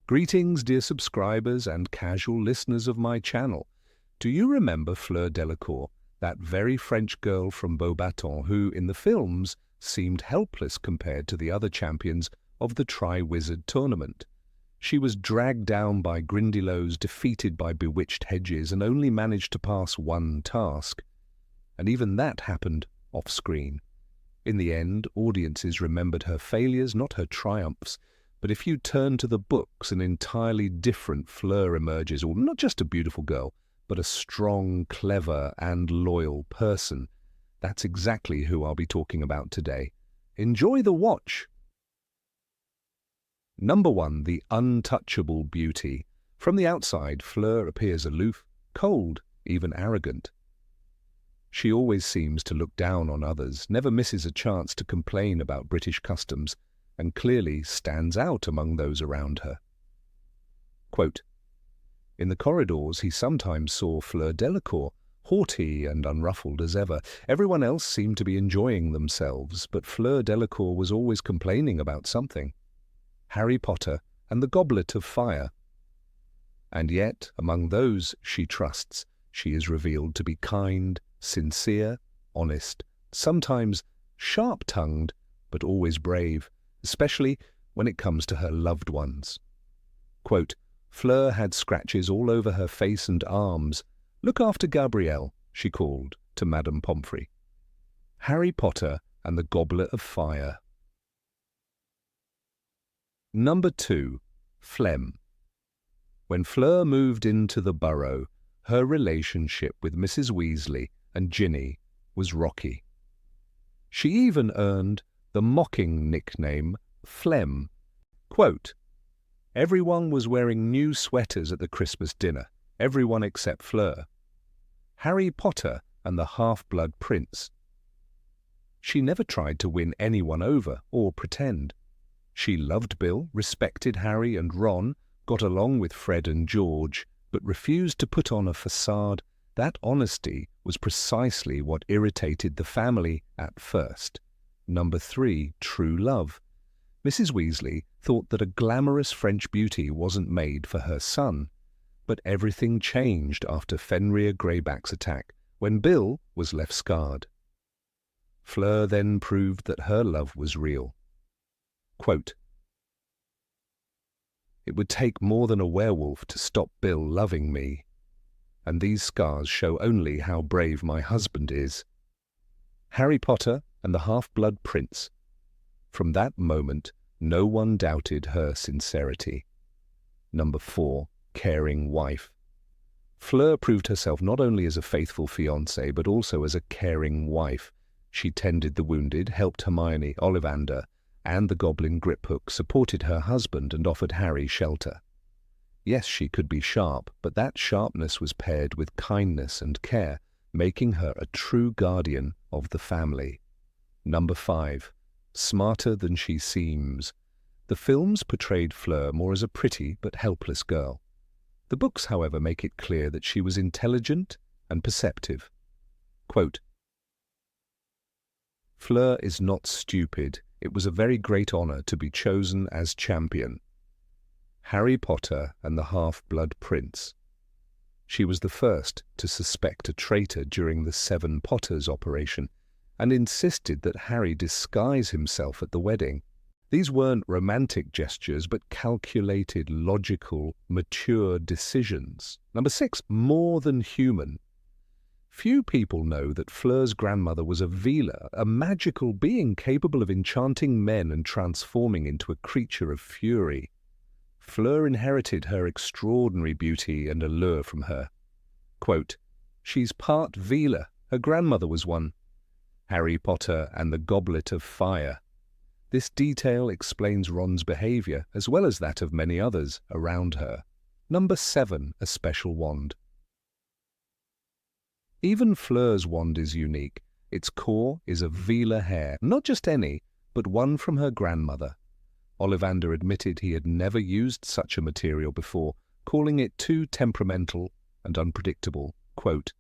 Greetings, dear subscribers and casual listeners of my channel. Do you remember Fleur Delacour, that very French girl from Beauxbatons who, in the films, seemed helpless compared to the other champions of the Tri-Wizard tournament? She was dragged down by Grindylows, defeated by bewitched hedges, and only managed to pass one task. And even that happened off-screen. In the end, audiences remembered her failures, not her triumphs. But if you turn to the books, an entirely different Fleur emerges, or not just a beautiful girl, but a strong, clever, and loyal person. That's exactly who I'll be talking about today. Enjoy the watch! Number 1. The untouchable beauty. From the outside, Fleur appears aloof, cold, even arrogant. She always seems to look down on others, never misses a chance to complain about British customs, and clearly stands out among those around her. Quote, in the corridors he sometimes saw Fleur Delacour, haughty and unruffled as ever. Everyone else seemed to be enjoying themselves, but Fleur Delacour was always complaining about something. Harry Potter and the Goblet of Fire. And yet, among those she trusts, she is revealed to be kind, sincere, honest, sometimes sharp-tongued, but always brave, especially when it comes to her loved ones. Quote, Fleur had scratches all over her face and arms. Look after Gabrielle, she called to Madame Pomfrey. Harry Potter and the Goblet of Fire. Number 2. Phlegm. When Fleur moved into the Burrow, her relationship with Mrs. Weasley and Ginny was rocky. She even earned the mocking nickname Phlegm. Quote, everyone was wearing new sweaters at the Christmas dinner, everyone except Fleur. Harry Potter and the Half-Blood Prince. She never tried to win anyone over or pretend. She loved Bill, respected Harry and Ron, got along with Fred and George, but refused to put on a facade. That honesty was precisely what irritated the family at first. Number 3. True love. Mrs. Weasley thought that a glamorous French beauty wasn't made for her son. But everything changed after Fenrir Greyback's attack, when Bill was left scarred. Fleur then proved that her love was real. Quote, it would take more than a werewolf to stop Bill loving me, and these scars show only how brave my husband is. Harry Potter and the Half-Blood Prince. From that moment, no one doubted her sincerity. Number 4. Caring wife. Fleur proved herself not only as a faithful fiancée, but also as a caring wife. She tended the wounded, helped Hermione, Ollivander, and the Goblin Griphook, supported her husband, and offered Harry shelter. Yes, she could be sharp, but that sharpness was paired with kindness and care, making her a true guardian of the family. Number 5. Smarter than she seems. The films portrayed Fleur more as a pretty but helpless girl. The books, however, make it clear that she was intelligent and perceptive. Quote, Fleur is not stupid. It was a very great honor to be chosen as champion. Harry Potter and the Half-Blood Prince. She was the first to suspect a traitor during the Seven Potters operation, and insisted that Harry disguise himself at the wedding. These weren't romantic gestures, but calculated, logical, mature decisions. Number 6. More than human. Few people know that Fleur's grandmother was a Veela, a magical being capable of enchanting men and transforming into a creature of fury. Fleur inherited her extraordinary beauty and allure from her. Quote, she's part Veela. Her grandmother was one. Harry Potter and the Goblet of Fire. This detail explains Ron's behavior, as well as that of many others around her. Number 7. A special wand. Even Fleur's wand is unique. Its core is of Veela hair, not just any, but one from her grandmother. Ollivander admitted he had never used such a material before, calling it too temperamental and unpredictable. Quote,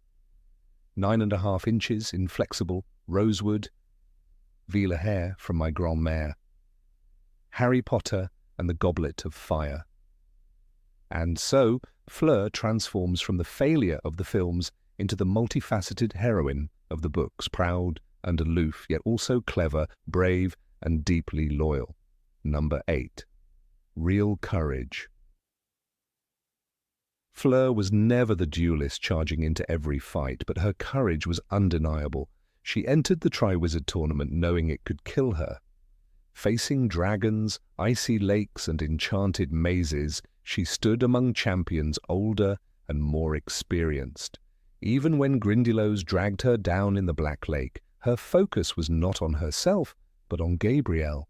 9.5 inches, inflexible, rosewood, Veela hair from my grand-mère. Harry Potter and the Goblet of Fire. And so, Fleur transforms from the failure of the films into the multifaceted heroine of the books, proud and aloof, yet also clever, brave, and deeply loyal. Number 8. Real courage. Fleur was never the duelist charging into every fight, but her courage was undeniable. She entered the Triwizard Tournament knowing it could kill her. Facing dragons, icy lakes, and enchanted mazes, she stood among champions older and more experienced. Even when Grindylows dragged her down in the Black Lake, her focus was not on herself, but on Gabrielle.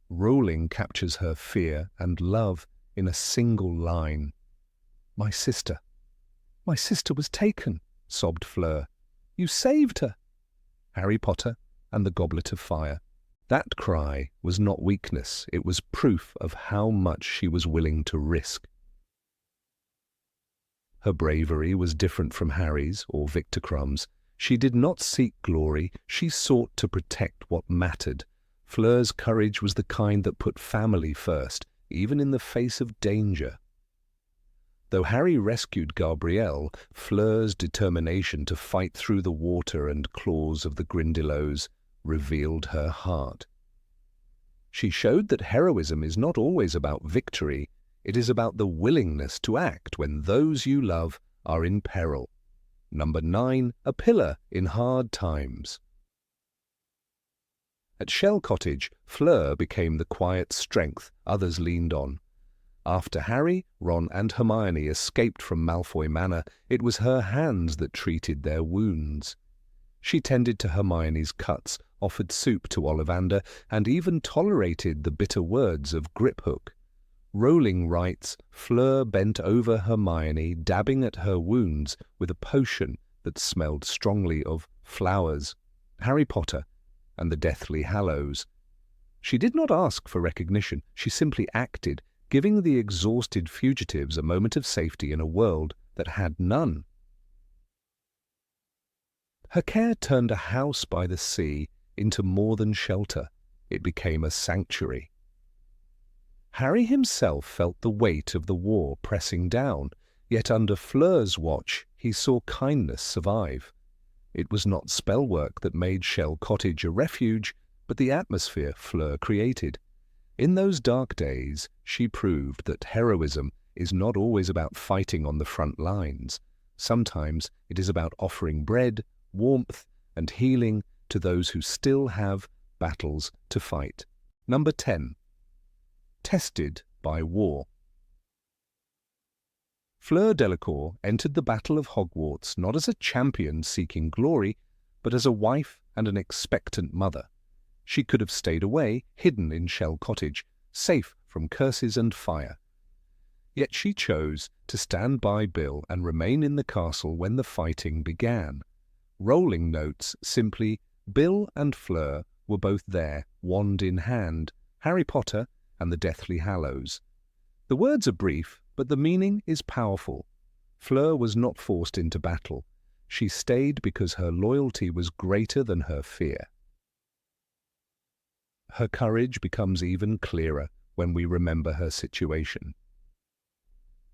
Rowling captures her fear and love in a single line. My sister was taken," sobbed Fleur. "You saved her." Harry Potter and the Goblet of Fire. That cry was not weakness, it was proof of how much she was willing to risk. Her bravery was different from Harry's or Victor Crumb's. She did not seek glory, she sought to protect what mattered. Fleur's courage was the kind that put family first, even in the face of danger. Though Harry rescued Gabrielle, Fleur's determination to fight through the water and claws of the Grindylows revealed her heart. She showed that heroism is not always about victory, it is about the willingness to act when those you love are in peril. Number 9. A pillar in hard times. At Shell Cottage, Fleur became the quiet strength others leaned on. After Harry, Ron, and Hermione escaped from Malfoy Manor, it was her hands that treated their wounds. She tended to Hermione's cuts, offered soup to Ollivander, and even tolerated the bitter words of Griphook. Rowling writes, Fleur bent over Hermione, dabbing at her wounds with a potion that smelled strongly of flowers, Harry Potter, and the Deathly Hallows. She did not ask for recognition, she simply acted, giving the exhausted fugitives a moment of safety in a world that had none. Her care turned a house by the sea into more than shelter. It became a sanctuary. Harry himself felt the weight of the war pressing down, yet under Fleur's watch he saw kindness survive. It was not spellwork that made Shell Cottage a refuge, but the atmosphere Fleur created. In those dark days, she proved that heroism is not always about fighting on the front lines. Sometimes it is about offering bread, warmth, and healing to those who still have battles to fight. Number 10. Tested by war. Fleur Delacour entered the Battle of Hogwarts not as a champion seeking glory, but as a wife and an expectant mother. She could have stayed away, hidden in Shell Cottage, safe from curses and fire. Yet she chose to stand by Bill and remain in the castle when the fighting began. Rowling notes simply, Bill and Fleur were both there, wand in hand, Harry Potter and the Deathly Hallows. The words are brief, but the meaning is powerful. Fleur was not forced into battle. She stayed because her loyalty was greater than her fear. Her courage becomes even clearer when we remember her situation.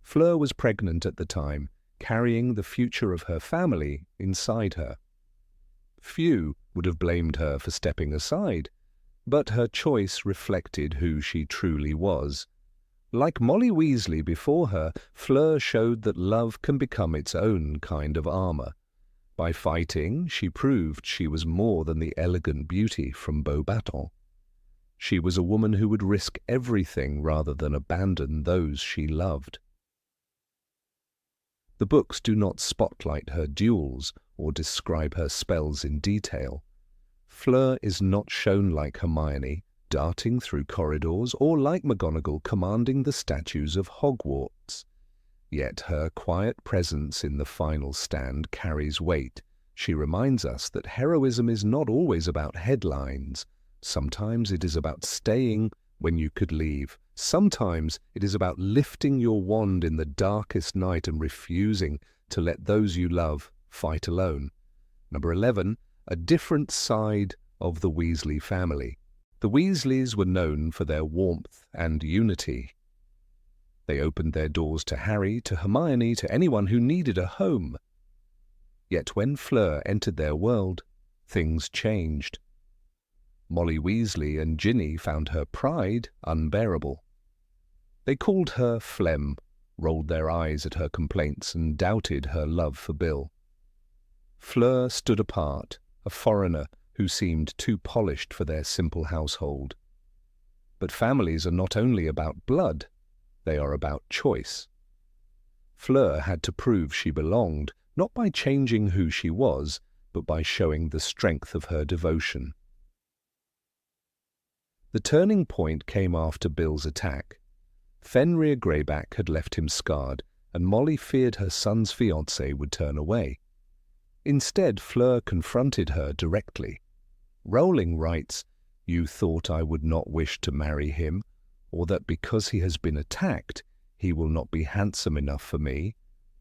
Fleur was pregnant at the time, carrying the future of her family inside her. Few would have blamed her for stepping aside, but her choice reflected who she truly was. Like Molly Weasley before her, Fleur showed that love can become its own kind of armor. By fighting, she proved she was more than the elegant beauty from Beauxbaton. She was a woman who would risk everything rather than abandon those she loved. The books do not spotlight her duels or describe her spells in detail. Fleur is not shown like Hermione, darting through corridors, or like McGonagall commanding the statues of Hogwarts. Yet her quiet presence in the final stand carries weight. She reminds us that heroism is not always about headlines. Sometimes it is about staying when you could leave. Sometimes it is about lifting your wand in the darkest night and refusing to let those you love fight alone. Number 11. A different side of the Weasley family. The Weasleys were known for their warmth and unity. They opened their doors to Harry, to Hermione, to anyone who needed a home. Yet when Fleur entered their world, things changed. Molly Weasley and Ginny found her pride unbearable. They called her phlegm, rolled their eyes at her complaints, and doubted her love for Bill. Fleur stood apart, a foreigner who seemed too polished for their simple household. But families are not only about blood, they are about choice. Fleur had to prove she belonged, not by changing who she was, but by showing the strength of her devotion. The turning point came after Bill's attack. Fenrir Greyback had left him scarred, and Molly feared her son's fiancé would turn away. Instead, Fleur confronted her directly. Rowling writes, "You thought I would not wish to marry him, or that because he has been attacked, he will not be handsome enough for me.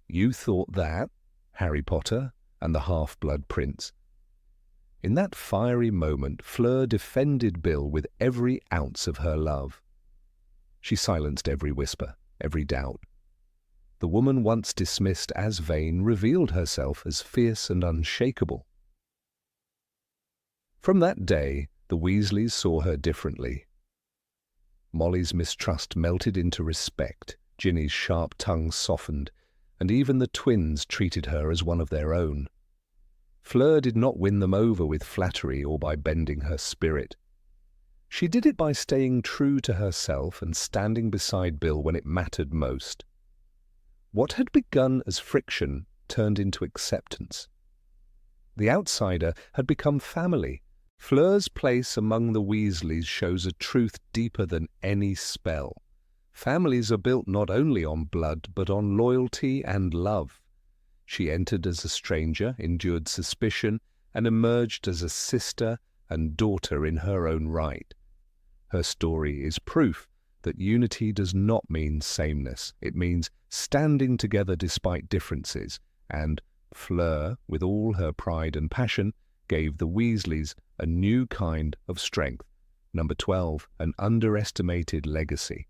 You thought that, Harry Potter and the Half-Blood Prince." In that fiery moment, Fleur defended Bill with every ounce of her love. She silenced every whisper, every doubt. The woman once dismissed as vain revealed herself as fierce and unshakable. From that day, the Weasleys saw her differently. Molly's mistrust melted into respect, Ginny's sharp tongue softened, and even the twins treated her as one of their own. Fleur did not win them over with flattery or by bending her spirit. She did it by staying true to herself and standing beside Bill when it mattered most. What had begun as friction turned into acceptance. The outsider had become family. Fleur's place among the Weasleys shows a truth deeper than any spell. Families are built not only on blood, but on loyalty and love. She entered as a stranger, endured suspicion, and emerged as a sister and daughter in her own right. Her story is proof that unity does not mean sameness. It means standing together despite differences, and Fleur, with all her pride and passion, gave the Weasleys a new kind of strength. Number 12, an underestimated legacy.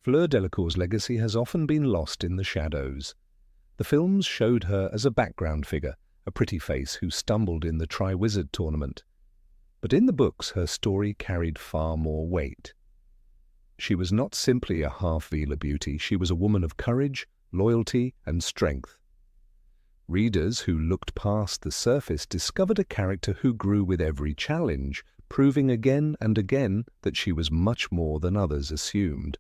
Fleur Delacour's legacy has often been lost in the shadows. The films showed her as a background figure, a pretty face who stumbled in the Triwizard Tournament. But in the books, her story carried far more weight. She was not simply a half-Veela beauty, she was a woman of courage, loyalty, and strength. Readers who looked past the surface discovered a character who grew with every challenge, proving again and again that she was much more than others assumed.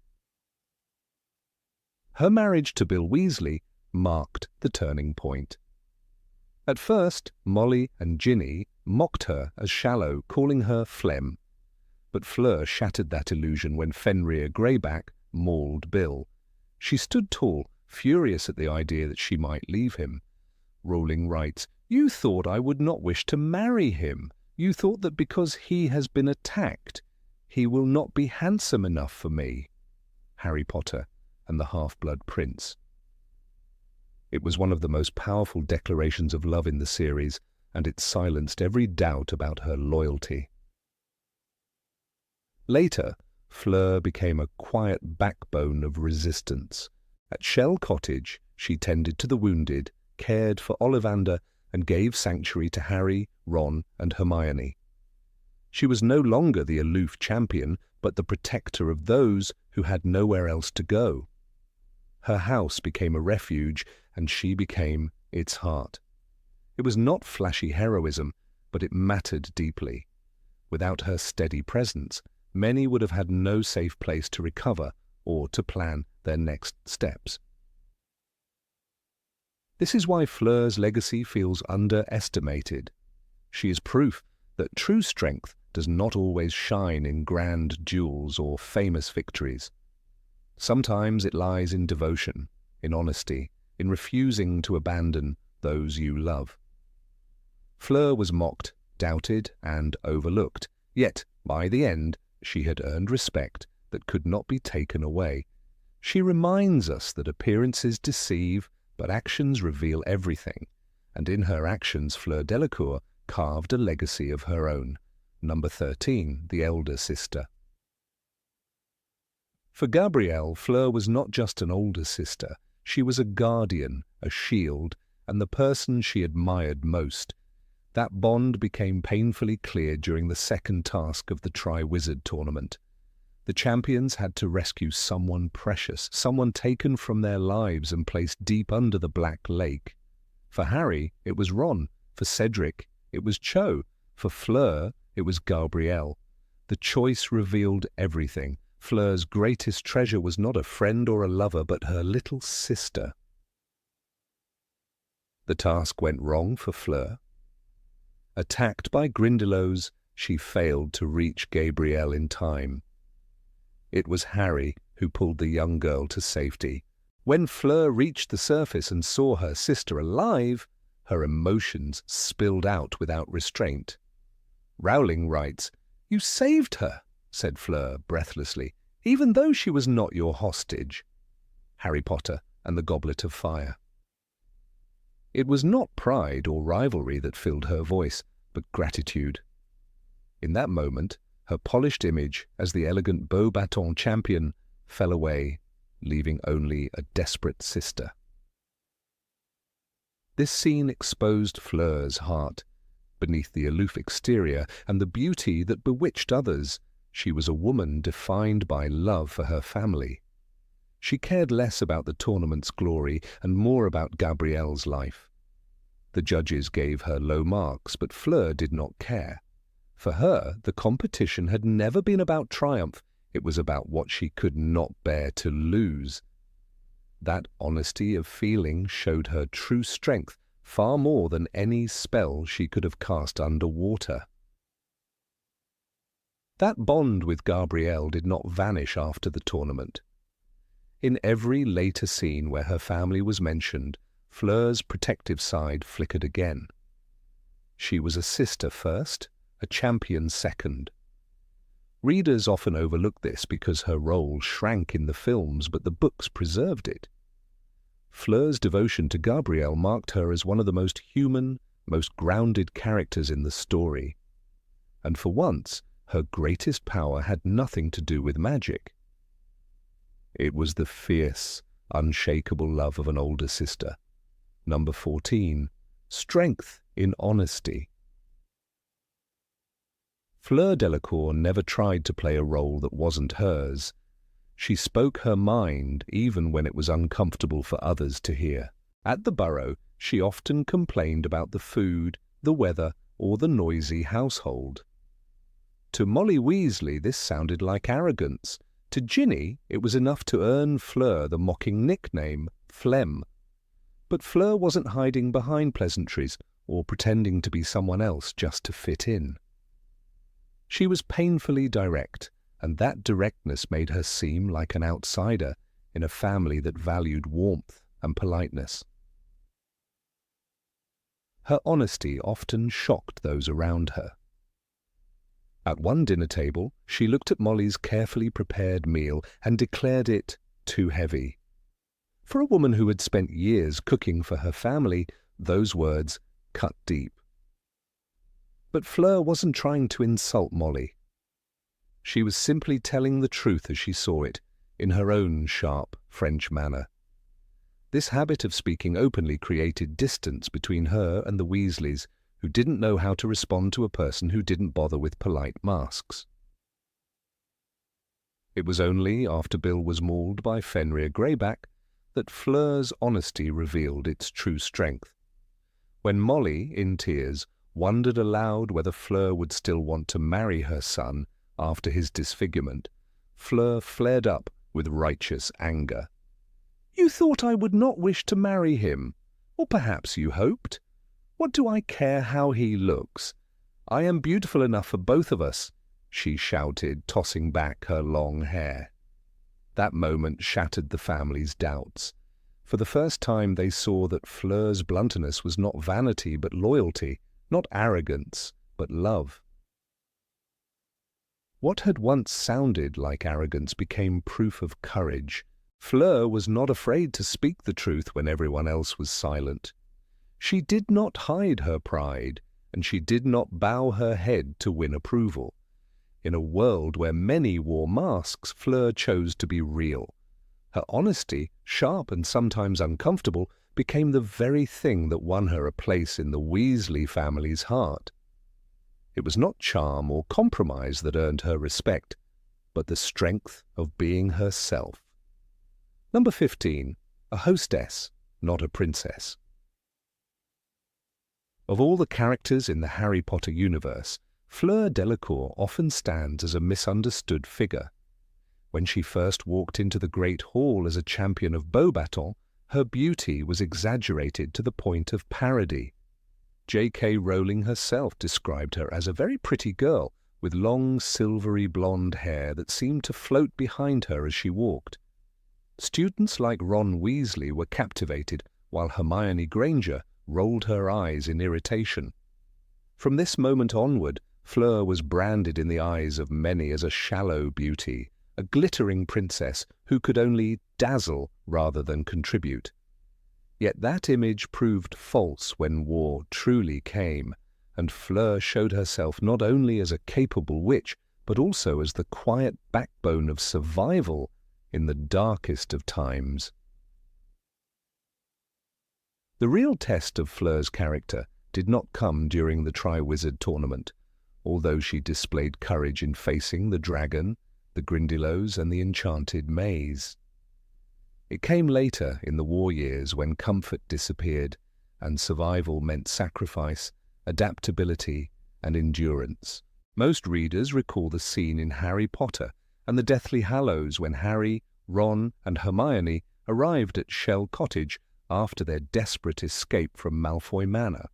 Her marriage to Bill Weasley marked the turning point. At first, Molly and Ginny mocked her as shallow, calling her phlegm. But Fleur shattered that illusion when Fenrir Greyback mauled Bill. She stood tall, furious at the idea that she might leave him. Rowling writes, "You thought I would not wish to marry him. You thought that because he has been attacked, he will not be handsome enough for me." Harry Potter and the Half-Blood Prince. It was one of the most powerful declarations of love in the series, and it silenced every doubt about her loyalty. Later, Fleur became a quiet backbone of resistance. At Shell Cottage, she tended to the wounded, cared for Ollivander, and gave sanctuary to Harry, Ron, and Hermione. She was no longer the aloof champion, but the protector of those who had nowhere else to go. Her house became a refuge, and she became its heart. It was not flashy heroism, but it mattered deeply. Without her steady presence, many would have had no safe place to recover or to plan their next steps. This is why Fleur's legacy feels underestimated. She is proof that true strength does not always shine in grand duels or famous victories. Sometimes it lies in devotion, in honesty, in refusing to abandon those you love. Fleur was mocked, doubted, and overlooked, yet, by the end, she had earned respect that could not be taken away. She reminds us that appearances deceive, but actions reveal everything, and in her actions Fleur Delacour carved a legacy of her own. Number 13, the elder sister. For Gabrielle, Fleur was not just an older sister. She was a guardian, a shield, and the person she admired most. That bond became painfully clear during the second task of the Tri-Wizard tournament. The champions had to rescue someone precious, someone taken from their lives and placed deep under the Black Lake. For Harry, it was Ron. For Cedric, it was Cho. For Fleur, it was Gabrielle. The choice revealed everything. Fleur's greatest treasure was not a friend or a lover, but her little sister. The task went wrong for Fleur. Attacked by Grindylows, she failed to reach Gabrielle in time. It was Harry who pulled the young girl to safety. When Fleur reached the surface and saw her sister alive, her emotions spilled out without restraint. Rowling writes, "You saved her," said Fleur breathlessly, "even though she was not your hostage." Harry Potter and the Goblet of Fire. It was not pride or rivalry that filled her voice, but gratitude. In that moment, her polished image as the elegant Beau-Baton champion fell away, leaving only a desperate sister. This scene exposed Fleur's heart. Beneath the aloof exterior and the beauty that bewitched others, she was a woman defined by love for her family. She cared less about the tournament's glory and more about Gabrielle's life. The judges gave her low marks, but Fleur did not care. For her, the competition had never been about triumph. It was about what she could not bear to lose. That honesty of feeling showed her true strength far more than any spell she could have cast underwater. That bond with Gabrielle did not vanish after the tournament. In every later scene where her family was mentioned, Fleur's protective side flickered again. She was a sister first, a champion second. Readers often overlook this because her role shrank in the films, but the books preserved it. Fleur's devotion to Gabrielle marked her as one of the most human, most grounded characters in the story. And for once, her greatest power had nothing to do with magic. It was the fierce, unshakable love of an older sister. Number 14. Strength in honesty. Fleur Delacour never tried to play a role that wasn't hers. She spoke her mind even when it was uncomfortable for others to hear. At the Burrow, she often complained about the food, the weather, or the noisy household. To Molly Weasley, this sounded like arrogance. To Ginny, it was enough to earn Fleur the mocking nickname, Phlegm. But Fleur wasn't hiding behind pleasantries or pretending to be someone else just to fit in. She was painfully direct, and that directness made her seem like an outsider in a family that valued warmth and politeness. Her honesty often shocked those around her. At one dinner table, she looked at Molly's carefully prepared meal and declared it too heavy. For a woman who had spent years cooking for her family, those words cut deep. But Fleur wasn't trying to insult Molly. She was simply telling the truth as she saw it, in her own sharp French manner. This habit of speaking openly created distance between her and the Weasleys, who didn't know how to respond to a person who didn't bother with polite masks. It was only after Bill was mauled by Fenrir Greyback that Fleur's honesty revealed its true strength. When Molly, in tears, wondered aloud whether Fleur would still want to marry her son after his disfigurement, Fleur flared up with righteous anger. "You thought I would not wish to marry him, or perhaps you hoped. What do I care how he looks? I am beautiful enough for both of us," she shouted, tossing back her long hair. That moment shattered the family's doubts. For the first time they saw that Fleur's bluntness was not vanity but loyalty, not arrogance but love. What had once sounded like arrogance became proof of courage. Fleur was not afraid to speak the truth when everyone else was silent. She did not hide her pride, and she did not bow her head to win approval. In a world where many wore masks, Fleur chose to be real. Her honesty, sharp and sometimes uncomfortable, became the very thing that won her a place in the Weasley family's heart. It was not charm or compromise that earned her respect, but the strength of being herself. Number 15. A hostess, not a princess. Of all the characters in the Harry Potter universe, Fleur Delacour often stands as a misunderstood figure. When she first walked into the Great Hall as a champion of Beauxbaton, her beauty was exaggerated to the point of parody. J.K. Rowling herself described her as a very pretty girl with long silvery blonde hair that seemed to float behind her as she walked. Students like Ron Weasley were captivated, while Hermione Granger rolled her eyes in irritation. From this moment onward, Fleur was branded in the eyes of many as a shallow beauty, a glittering princess who could only dazzle rather than contribute. Yet that image proved false when war truly came, and Fleur showed herself not only as a capable witch, but also as the quiet backbone of survival in the darkest of times. The real test of Fleur's character did not come during the Triwizard Tournament, although she displayed courage in facing the dragon, the Grindylows, and the enchanted maze. It came later in the war years when comfort disappeared and survival meant sacrifice, adaptability, and endurance. Most readers recall the scene in Harry Potter and the Deathly Hallows when Harry, Ron, and Hermione arrived at Shell Cottage after their desperate escape from Malfoy Manor.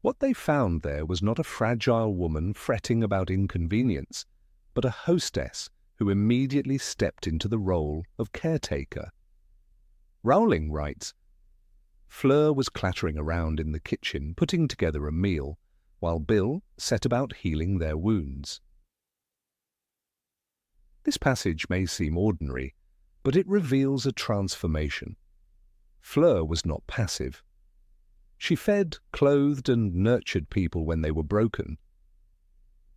What they found there was not a fragile woman fretting about inconvenience, but a hostess who immediately stepped into the role of caretaker. Rowling writes, Fleur was clattering around in the kitchen putting together a meal, while Bill set about healing their wounds. This passage may seem ordinary, but it reveals a transformation. Fleur was not passive. She fed, clothed, and nurtured people when they were broken.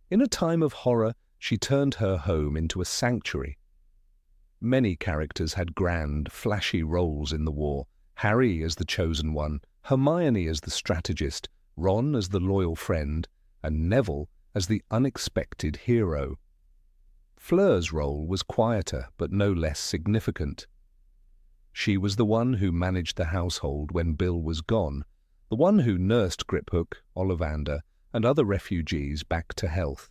In a time of horror, she turned her home into a sanctuary. Many characters had grand, flashy roles in the war. Harry as the chosen one, Hermione as the strategist, Ron as the loyal friend, and Neville as the unexpected hero. Fleur's role was quieter, but no less significant. She was the one who managed the household when Bill was gone, the one who nursed Griphook, Ollivander, and other refugees back to health.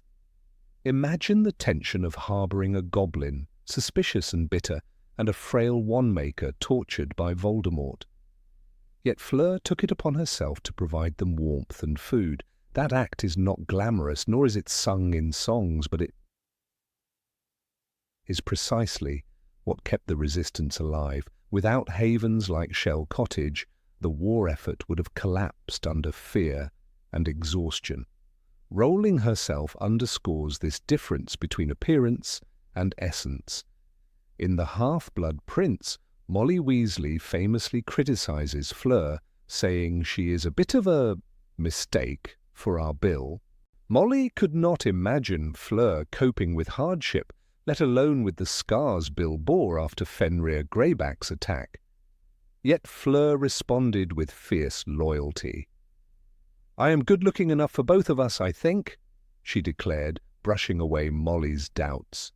Imagine the tension of harbouring a goblin, suspicious and bitter, and a frail wand-maker tortured by Voldemort. Yet Fleur took it upon herself to provide them warmth and food. That act is not glamorous, nor is it sung in songs, but it is precisely what kept the resistance alive. Without havens like Shell Cottage, the war effort would have collapsed under fear and exhaustion. Rowling herself underscores this difference between appearance and essence. In The Half-Blood Prince, Molly Weasley famously criticizes Fleur, saying she is a bit of a mistake for our Bill. Molly could not imagine Fleur coping with hardship, let alone with the scars Bill bore after Fenrir Greyback's attack. Yet Fleur responded with fierce loyalty. "I am good-looking enough for both of us, I think," she declared, brushing away Molly's doubts.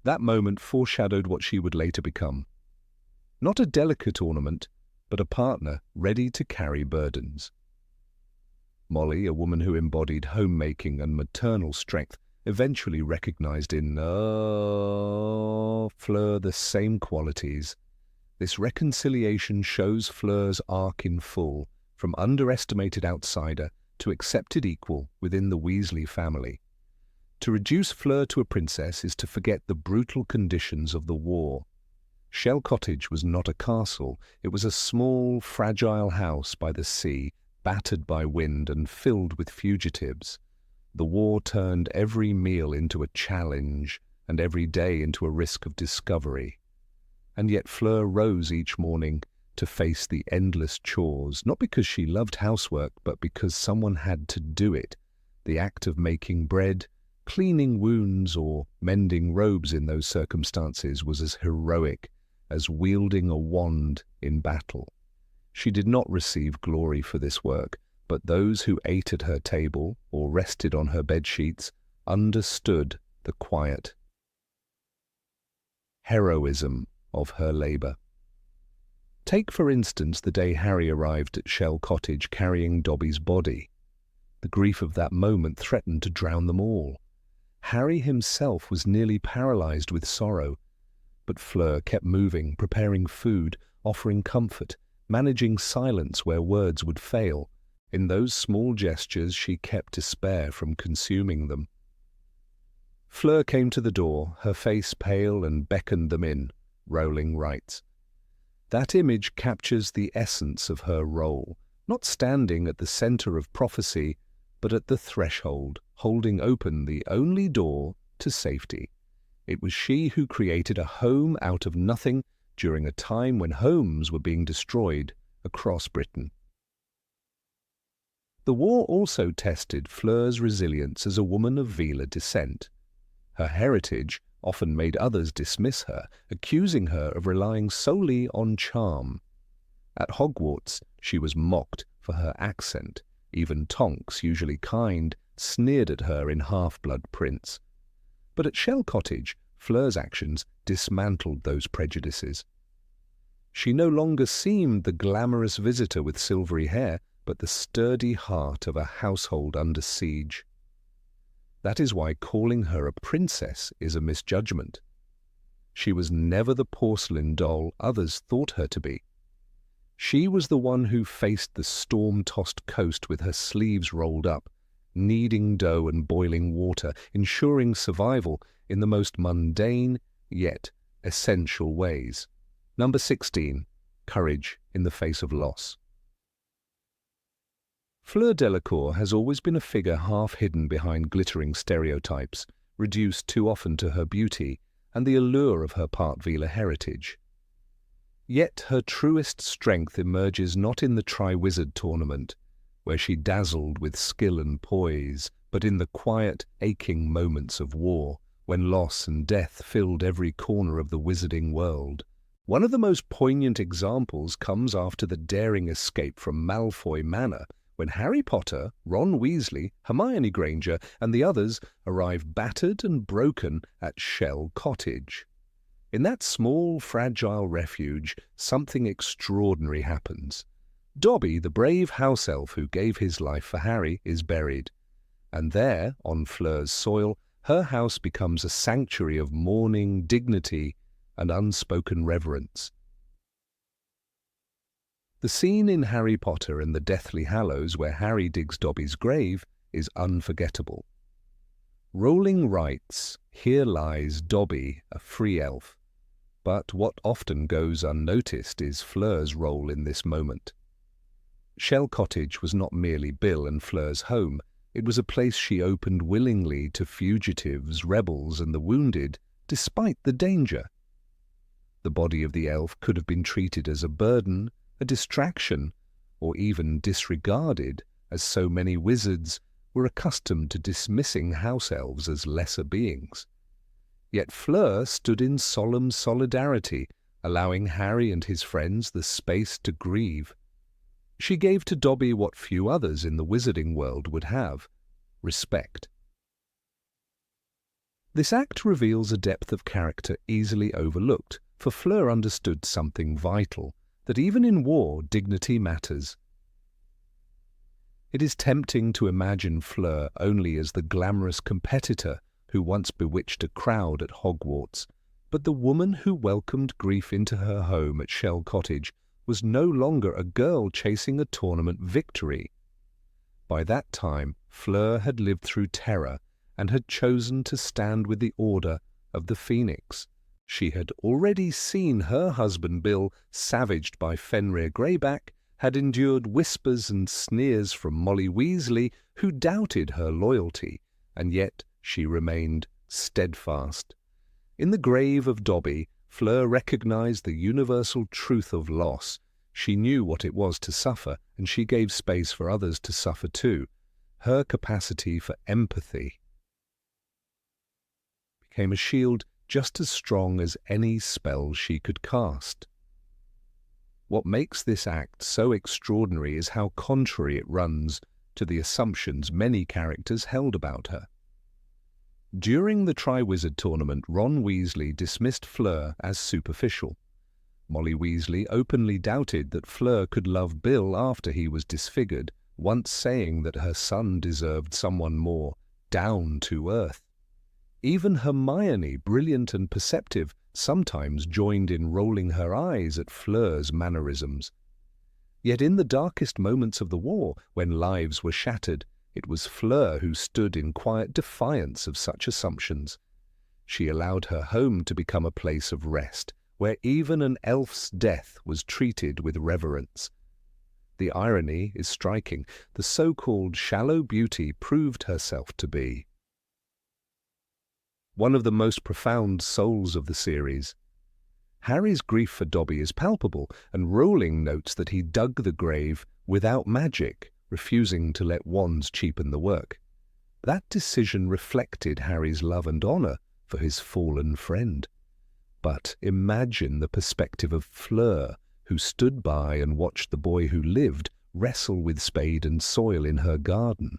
That moment foreshadowed what she would later become. Not a delicate ornament, but a partner ready to carry burdens. Molly, a woman who embodied homemaking and maternal strength, eventually recognized in Fleur the same qualities. This reconciliation shows Fleur's arc in full, from underestimated outsider to accepted equal within the Weasley family. To reduce Fleur to a princess is to forget the brutal conditions of the war. Shell Cottage was not a castle, it was a small, fragile house by the sea, battered by wind and filled with fugitives. The war turned every meal into a challenge and every day into a risk of discovery. And yet Fleur rose each morning to face the endless chores, not because she loved housework, but because someone had to do it. The act of making bread, Cleaning wounds or mending robes in those circumstances was as heroic as wielding a wand in battle. She did not receive glory for this work, but those who ate at her table or rested on her bedsheets understood the quiet heroism of her labour. Take, for instance, the day Harry arrived at Shell Cottage carrying Dobby's body. The grief of that moment threatened to drown them all. Harry himself was nearly paralyzed with sorrow, but Fleur kept moving, preparing food, offering comfort, managing silence where words would fail. In those small gestures she kept despair from consuming them. Fleur came to the door, her face pale, and beckoned them in, rolling rights. That image captures the essence of her role, not standing at the center of prophecy, but at the threshold, holding open the only door to safety. It was she who created a home out of nothing during a time when homes were being destroyed across Britain. The war also tested Fleur's resilience as a woman of Velar descent. Her heritage often made others dismiss her, accusing her of relying solely on charm. At Hogwarts, she was mocked for her accent. Even Tonks, usually kind, sneered at her in Half-Blood Prince. But at Shell Cottage, Fleur's actions dismantled those prejudices. She no longer seemed the glamorous visitor with silvery hair, but the sturdy heart of a household under siege. That is why calling her a princess is a misjudgment. She was never the porcelain doll others thought her to be. She was the one who faced the storm-tossed coast with her sleeves rolled up, kneading dough and boiling water, ensuring survival in the most mundane yet essential ways. Number 16. Courage in the face of loss. Fleur Delacour has always been a figure half hidden behind glittering stereotypes, reduced too often to her beauty and the allure of her part Velar heritage. Yet her truest strength emerges not in the Triwizard Tournament, where she dazzled with skill and poise, but in the quiet, aching moments of war, when loss and death filled every corner of the wizarding world. One of the most poignant examples comes after the daring escape from Malfoy Manor, when Harry Potter, Ron Weasley, Hermione Granger, and the others arrive battered and broken at Shell Cottage. In that small, fragile refuge, something extraordinary happens. Dobby, the brave house elf who gave his life for Harry, is buried. And there, on Fleur's soil, her house becomes a sanctuary of mourning, dignity, and unspoken reverence. The scene in Harry Potter and the Deathly Hallows where Harry digs Dobby's grave is unforgettable. Rolling rights, here lies Dobby, a free elf. But what often goes unnoticed is Fleur's role in this moment. Shell Cottage was not merely Bill and Fleur's home, it was a place she opened willingly to fugitives, rebels, and the wounded, despite the danger. The body of the elf could have been treated as a burden, a distraction, or even disregarded, as so many wizards were accustomed to dismissing house elves as lesser beings. Yet Fleur stood in solemn solidarity, allowing Harry and his friends the space to grieve. She gave to Dobby what few others in the wizarding world would have: respect. This act reveals a depth of character easily overlooked, for Fleur understood something vital, that even in war, dignity matters. It is tempting to imagine Fleur only as the glamorous competitor who once bewitched a crowd at Hogwarts, but the woman who welcomed grief into her home at Shell Cottage was no longer a girl chasing a tournament victory. By that time, Fleur had lived through terror and had chosen to stand with the Order of the Phoenix. She had already seen her husband Bill savaged by Fenrir Greyback, had endured whispers and sneers from Molly Weasley, who doubted her loyalty, and yet she remained steadfast. In the grave of Dobby, Fleur recognized the universal truth of loss. She knew what it was to suffer, and she gave space for others to suffer too. Her capacity for empathy became a shield just as strong as any spell she could cast. What makes this act so extraordinary is how contrary it runs to the assumptions many characters held about her. During the Triwizard Tournament, Ron Weasley dismissed Fleur as superficial. Molly Weasley openly doubted that Fleur could love Bill after he was disfigured, once saying that her son deserved someone more down to earth. Even Hermione, brilliant and perceptive, sometimes joined in rolling her eyes at Fleur's mannerisms. Yet in the darkest moments of the war, when lives were shattered, it was Fleur who stood in quiet defiance of such assumptions. She allowed her home to become a place of rest, where even an elf's death was treated with reverence. The irony is striking. The so-called shallow beauty proved herself to be one of the most profound souls of the series. Harry's grief for Dobby is palpable, and Rowling notes that he dug the grave without magic, refusing to let wands cheapen the work. That decision reflected Harry's love and honor for his fallen friend. But imagine the perspective of Fleur, who stood by and watched the boy who lived wrestle with spade and soil in her garden.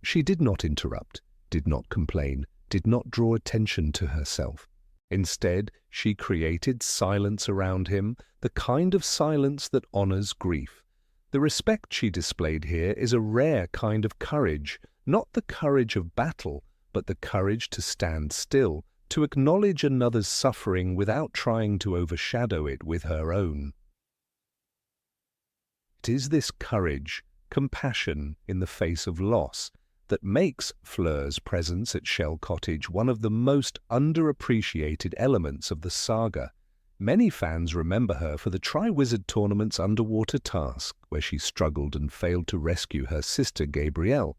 She did not interrupt, did not complain, did not draw attention to herself. Instead, she created silence around him, the kind of silence that honors grief. The respect she displayed here is a rare kind of courage, not the courage of battle, but the courage to stand still, to acknowledge another's suffering without trying to overshadow it with her own. It is this courage, compassion in the face of loss, that makes Fleur's presence at Shell Cottage one of the most underappreciated elements of the saga. Many fans remember her for the Triwizard Tournament's underwater task, where she struggled and failed to rescue her sister Gabrielle,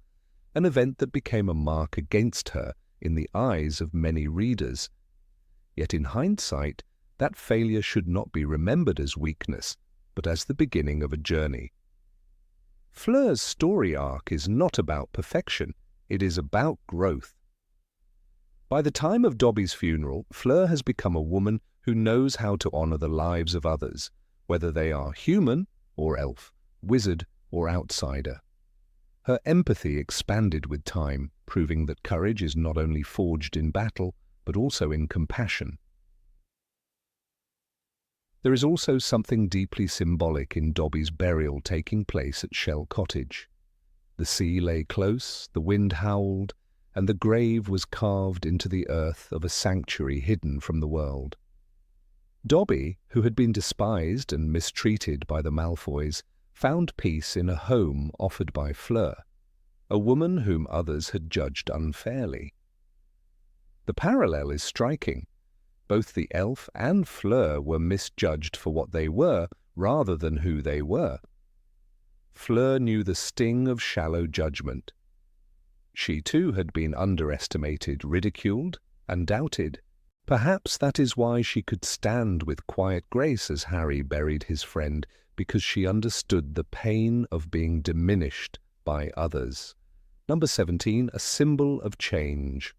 an event that became a mark against her in the eyes of many readers. Yet in hindsight, that failure should not be remembered as weakness, but as the beginning of a journey. Fleur's story arc is not about perfection, it is about growth. By the time of Dobby's funeral, Fleur has become a woman who knows how to honor the lives of others, whether they are human or elf, wizard or outsider. Her empathy expanded with time, proving that courage is not only forged in battle, but also in compassion. There is also something deeply symbolic in Dobby's burial taking place at Shell Cottage. The sea lay close, the wind howled, and the grave was carved into the earth of a sanctuary hidden from the world. Dobby, who had been despised and mistreated by the Malfoys, found peace in a home offered by Fleur, a woman whom others had judged unfairly. The parallel is striking. Both the elf and Fleur were misjudged for what they were rather than who they were. Fleur knew the sting of shallow judgment. She too had been underestimated, ridiculed, and doubted. Perhaps that is why she could stand with quiet grace as Harry buried his friend, because she understood the pain of being diminished by others. Number 17, a symbol of change.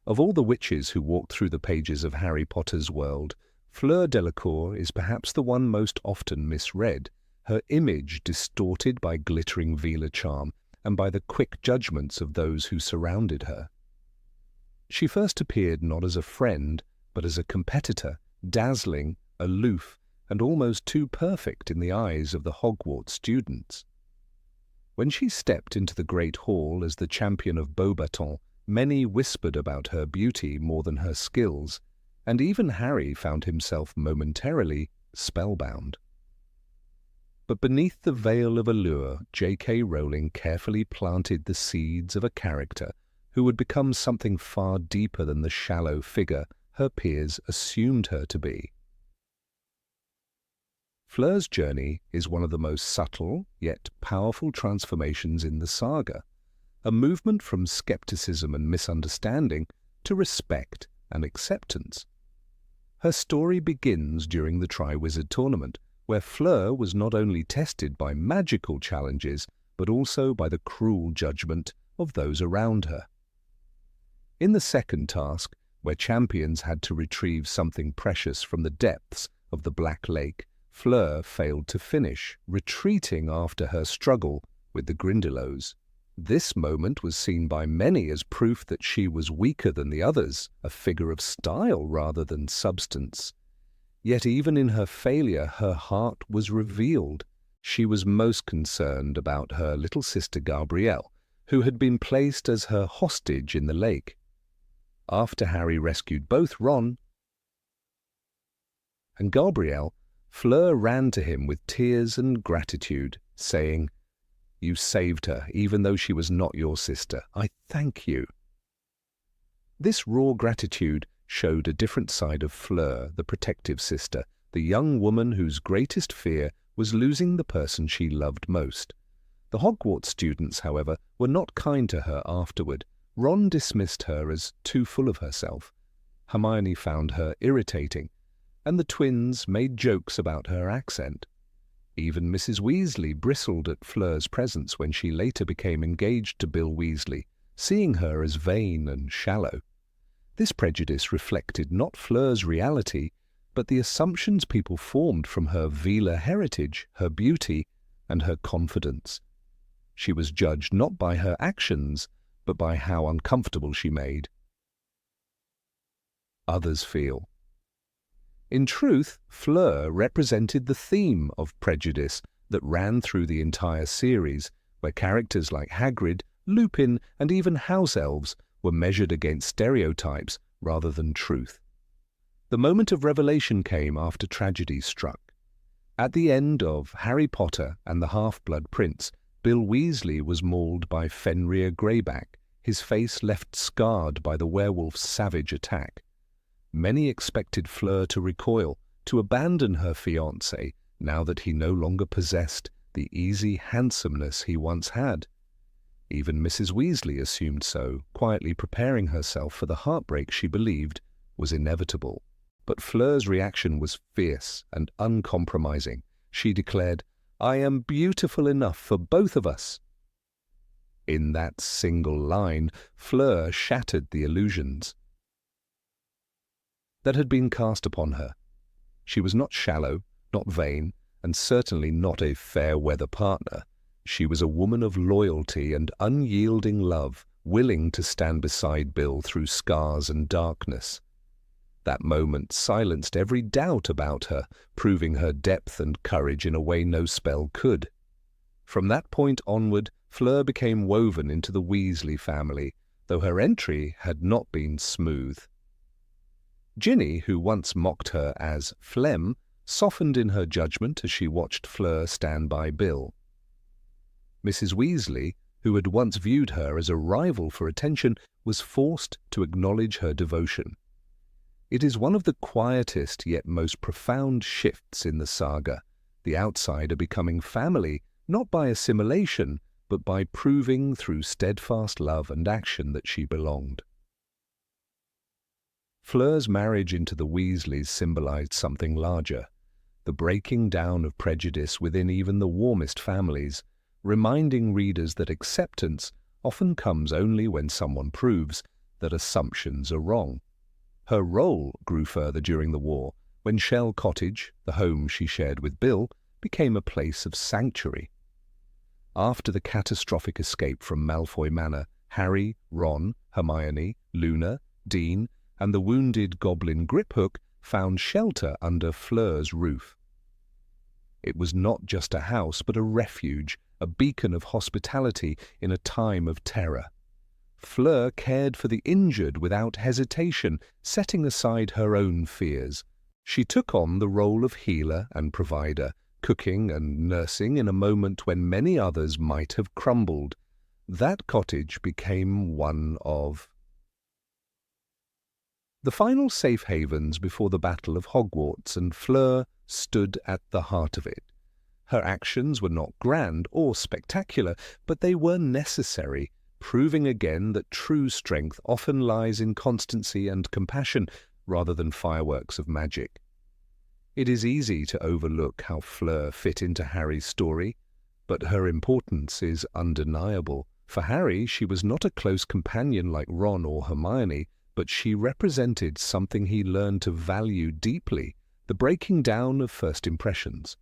Of all the witches who walked through the pages of Harry Potter's world, Fleur Delacour is perhaps the one most often misread, her image distorted by glittering Velar charm and by the quick judgments of those who surrounded her. She first appeared not as a friend, but as a competitor, dazzling, aloof, and almost too perfect in the eyes of the Hogwarts students. When she stepped into the Great Hall as the champion of Beauxbatons, many whispered about her beauty more than her skills, and even Harry found himself momentarily spellbound. But beneath the veil of allure, J.K. Rowling carefully planted the seeds of a character who would become something far deeper than the shallow figure her peers assumed her to be. Fleur's journey is one of the most subtle, yet powerful transformations in the saga, a movement from skepticism and misunderstanding to respect and acceptance. Her story begins during the Triwizard Tournament, where Fleur was not only tested by magical challenges, but also by the cruel judgment of those around her. In the second task, where champions had to retrieve something precious from the depths of the Black Lake, Fleur failed to finish, retreating after her struggle with the Grindylows. This moment was seen by many as proof that she was weaker than the others, a figure of style rather than substance. Yet even in her failure, her heart was revealed. She was most concerned about her little sister Gabrielle, who had been placed as her hostage in the lake. After Harry rescued both Ron and Gabrielle, Fleur ran to him with tears and gratitude, saying, "You saved her, even though she was not your sister. I thank you." This raw gratitude showed a different side of Fleur, the protective sister, the young woman whose greatest fear was losing the person she loved most. The Hogwarts students, however, were not kind to her afterward. Ron dismissed her as too full of herself. Hermione found her irritating, and the twins made jokes about her accent. Even Mrs. Weasley bristled at Fleur's presence when she later became engaged to Bill Weasley, seeing her as vain and shallow. This prejudice reflected not Fleur's reality, but the assumptions people formed from her Veela heritage, her beauty, and her confidence. She was judged not by her actions, but by how uncomfortable she made others feel. In truth, Fleur represented the theme of prejudice that ran through the entire series, where characters like Hagrid, Lupin, and even house elves were measured against stereotypes rather than truth. The moment of revelation came after tragedy struck. At the end of Harry Potter and the Half-Blood Prince, Bill Weasley was mauled by Fenrir Greyback, his face left scarred by the werewolf's savage attack. Many expected Fleur to recoil, to abandon her fiancé, now that he no longer possessed the easy handsomeness he once had. Even Mrs. Weasley assumed so, quietly preparing herself for the heartbreak she believed was inevitable. But Fleur's reaction was fierce and uncompromising. She declared, "I am beautiful enough for both of us." In that single line, Fleur shattered the illusions that had been cast upon her. She was not shallow, not vain, and certainly not a fair-weather partner. She was a woman of loyalty and unyielding love, willing to stand beside Bill through scars and darkness. That moment silenced every doubt about her, proving her depth and courage in a way no spell could. From that point onward, Fleur became woven into the Weasley family, though her entry had not been smooth. Ginny, who once mocked her as phlegm, softened in her judgment as she watched Fleur stand by Bill. Mrs. Weasley, who had once viewed her as a rival for attention, was forced to acknowledge her devotion. It is one of the quietest yet most profound shifts in the saga, the outsider becoming family not by assimilation, but by proving through steadfast love and action that she belonged. Fleur's marriage into the Weasleys symbolized something larger, the breaking down of prejudice within even the warmest families, reminding readers that acceptance often comes only when someone proves that assumptions are wrong. Her role grew further during the war, when Shell Cottage, the home she shared with Bill, became a place of sanctuary. After the catastrophic escape from Malfoy Manor, Harry, Ron, Hermione, Luna, Dean, and the wounded goblin Griphook found shelter under Fleur's roof. It was not just a house, but a refuge, a beacon of hospitality in a time of terror. Fleur cared for the injured without hesitation, setting aside her own fears. She took on the role of healer and provider, cooking and nursing in a moment when many others might have crumbled. That cottage became one of the final safe havens before the Battle of Hogwarts, and Fleur stood at the heart of it. Her actions were not grand or spectacular, but they were necessary, proving again that true strength often lies in constancy and compassion rather than fireworks of magic. It is easy to overlook how Fleur fit into Harry's story, but her importance is undeniable. For Harry, she was not a close companion like Ron or Hermione, but she represented something he learned to value deeply, the breaking down of first impressions.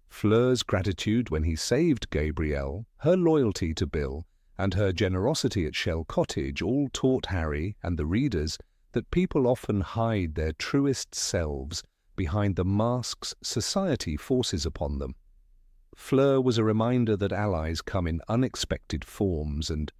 Fleur's gratitude when he saved Gabrielle, her loyalty to Bill, and her generosity at Shell Cottage all taught Harry and the readers that people often hide their truest selves behind the masks society forces upon them. Fleur was a reminder that allies come in unexpected forms and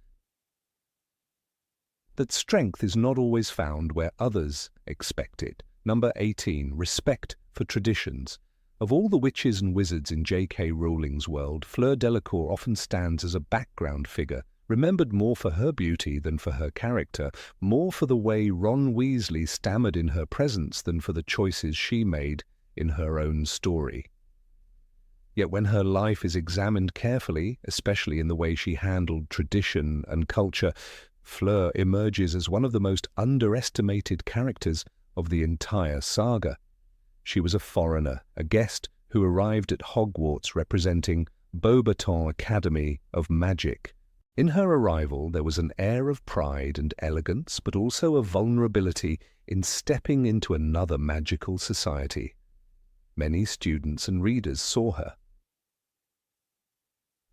that strength is not always found where others expect it. Number 18. Respect for traditions. Of all the witches and wizards in J.K. Rowling's world, Fleur Delacour often stands as a background figure, remembered more for her beauty than for her character, more for the way Ron Weasley stammered in her presence than for the choices she made in her own story. Yet when her life is examined carefully, especially in the way she handled tradition and culture, Fleur emerges as one of the most underestimated characters of the entire saga. She was a foreigner, a guest who arrived at Hogwarts representing Beauxbatons Academy of Magic. In her arrival there was an air of pride and elegance, but also a vulnerability in stepping into another magical society. Many students and readers saw her.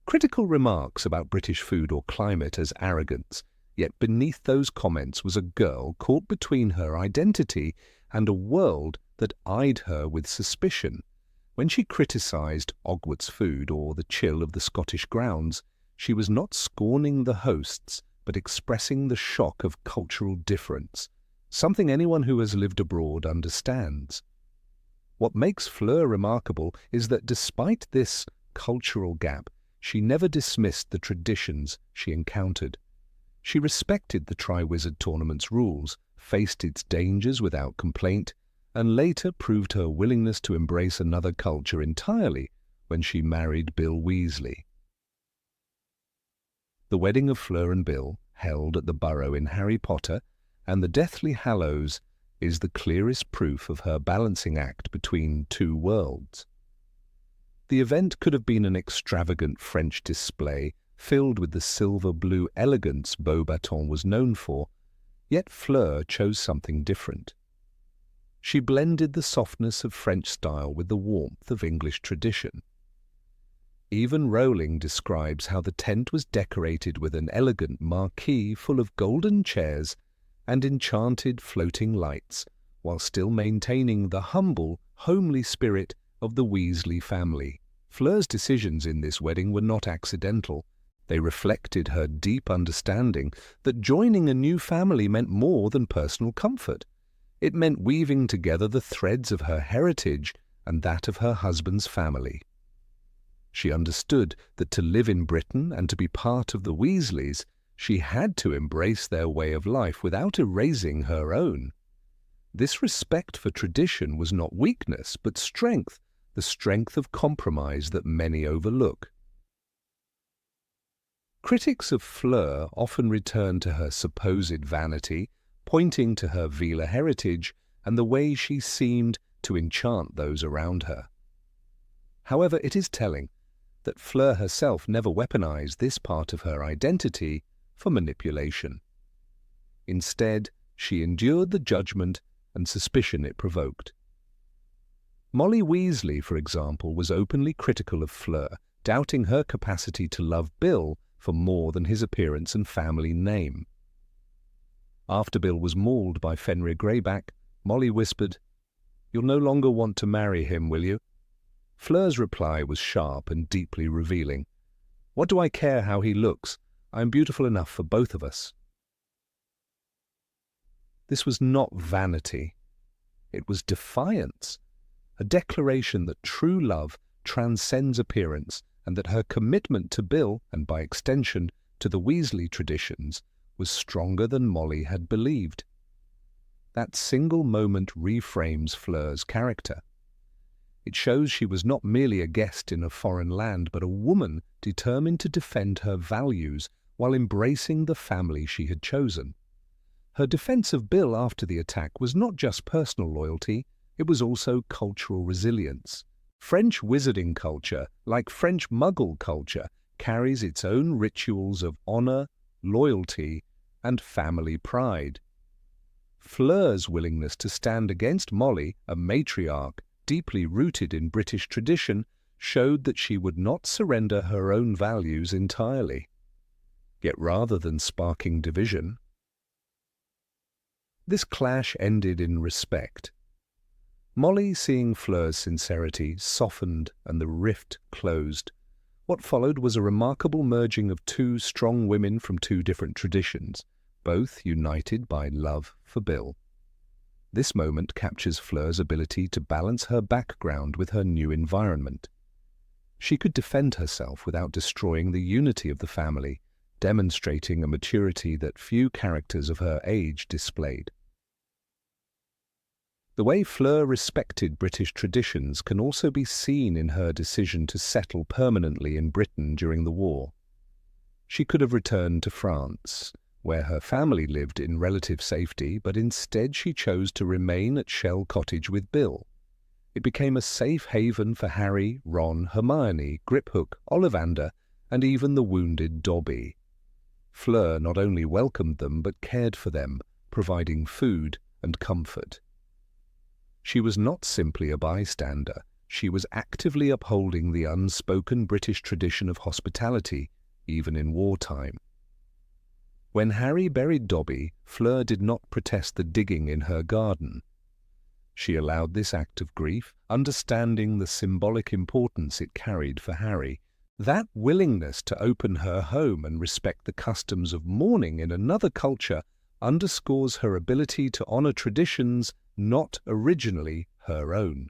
Critical remarks about British food or climate as arrogance, yet beneath those comments was a girl caught between her identity and a world that eyed her with suspicion. When she criticised Hogwarts food or the chill of the Scottish grounds, she was not scorning the hosts, but expressing the shock of cultural difference, something anyone who has lived abroad understands. What makes Fleur remarkable is that despite this cultural gap, she never dismissed the traditions she encountered. She respected the Triwizard Tournament's rules, faced its dangers without complaint, and later proved her willingness to embrace another culture entirely when she married Bill Weasley. The wedding of Fleur and Bill, held at the Burrow in Harry Potter, and the Deathly Hallows is the clearest proof of her balancing act between two worlds. The event could have been an extravagant French display filled with the silver-blue elegance Beauxbatons was known for, yet Fleur chose something different. She blended the softness of French style with the warmth of English tradition. Even Rowling describes how the tent was decorated with an elegant marquee full of golden chairs and enchanted floating lights, while still maintaining the humble, homely spirit of the Weasley family. Fleur's decisions in this wedding were not accidental. They reflected her deep understanding that joining a new family meant more than personal comfort. It meant weaving together the threads of her heritage and that of her husband's family. She understood that to live in Britain and to be part of the Weasleys, she had to embrace their way of life without erasing her own. This respect for tradition was not weakness, but strength, the strength of compromise that many overlook. Critics of Fleur often return to her supposed vanity, pointing to her Vila heritage and the way she seemed to enchant those around her. However, it is telling that Fleur herself never weaponized this part of her identity for manipulation. Instead, she endured the judgment and suspicion it provoked. Molly Weasley, for example, was openly critical of Fleur, doubting her capacity to love Bill for more than his appearance and family name. After Bill was mauled by Fenrir Greyback, Molly whispered, "You'll no longer want to marry him, will you?" Fleur's reply was sharp and deeply revealing. "What do I care how he looks? I am beautiful enough for both of us." This was not vanity. It was defiance, a declaration that true love transcends appearance and that her commitment to Bill, and by extension to the Weasley traditions, was stronger than Molly had believed. That single moment reframes Fleur's character. It shows she was not merely a guest in a foreign land, but a woman determined to defend her values while embracing the family she had chosen. Her defense of Bill after the attack was not just personal loyalty, it was also cultural resilience. French wizarding culture, like French Muggle culture, carries its own rituals of honor, loyalty, and family pride. Fleur's willingness to stand against Molly, a matriarch deeply rooted in British tradition, showed that she would not surrender her own values entirely. Yet rather than sparking division, this clash ended in respect. Molly, seeing Fleur's sincerity, softened and the rift closed. What followed was a remarkable merging of two strong women from two different traditions, both united by love for Bill. This moment captures Fleur's ability to balance her background with her new environment. She could defend herself without destroying the unity of the family, demonstrating a maturity that few characters of her age displayed. The way Fleur respected British traditions can also be seen in her decision to settle permanently in Britain during the war. She could have returned to France, where her family lived in relative safety, but instead she chose to remain at Shell Cottage with Bill. It became a safe haven for Harry, Ron, Hermione, Griphook, Ollivander, and even the wounded Dobby. Fleur not only welcomed them but cared for them, providing food and comfort. She was not simply a bystander, she was actively upholding the unspoken British tradition of hospitality, even in wartime. When Harry buried Dobby, Fleur did not protest the digging in her garden. She allowed this act of grief, understanding the symbolic importance it carried for Harry. That willingness to open her home and respect the customs of mourning in another culture underscores her ability to honor traditions not originally her own.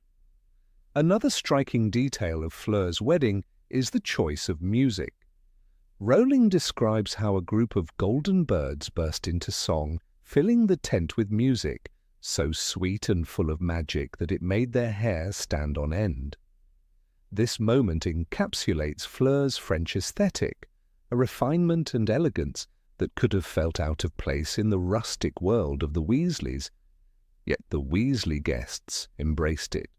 Another striking detail of Fleur's wedding is the choice of music. Rowling describes how a group of golden birds burst into song, filling the tent with music, so sweet and full of magic that it made their hair stand on end. This moment encapsulates Fleur's French aesthetic, a refinement and elegance that could have felt out of place in the rustic world of the Weasleys. Yet the Weasley guests embraced it.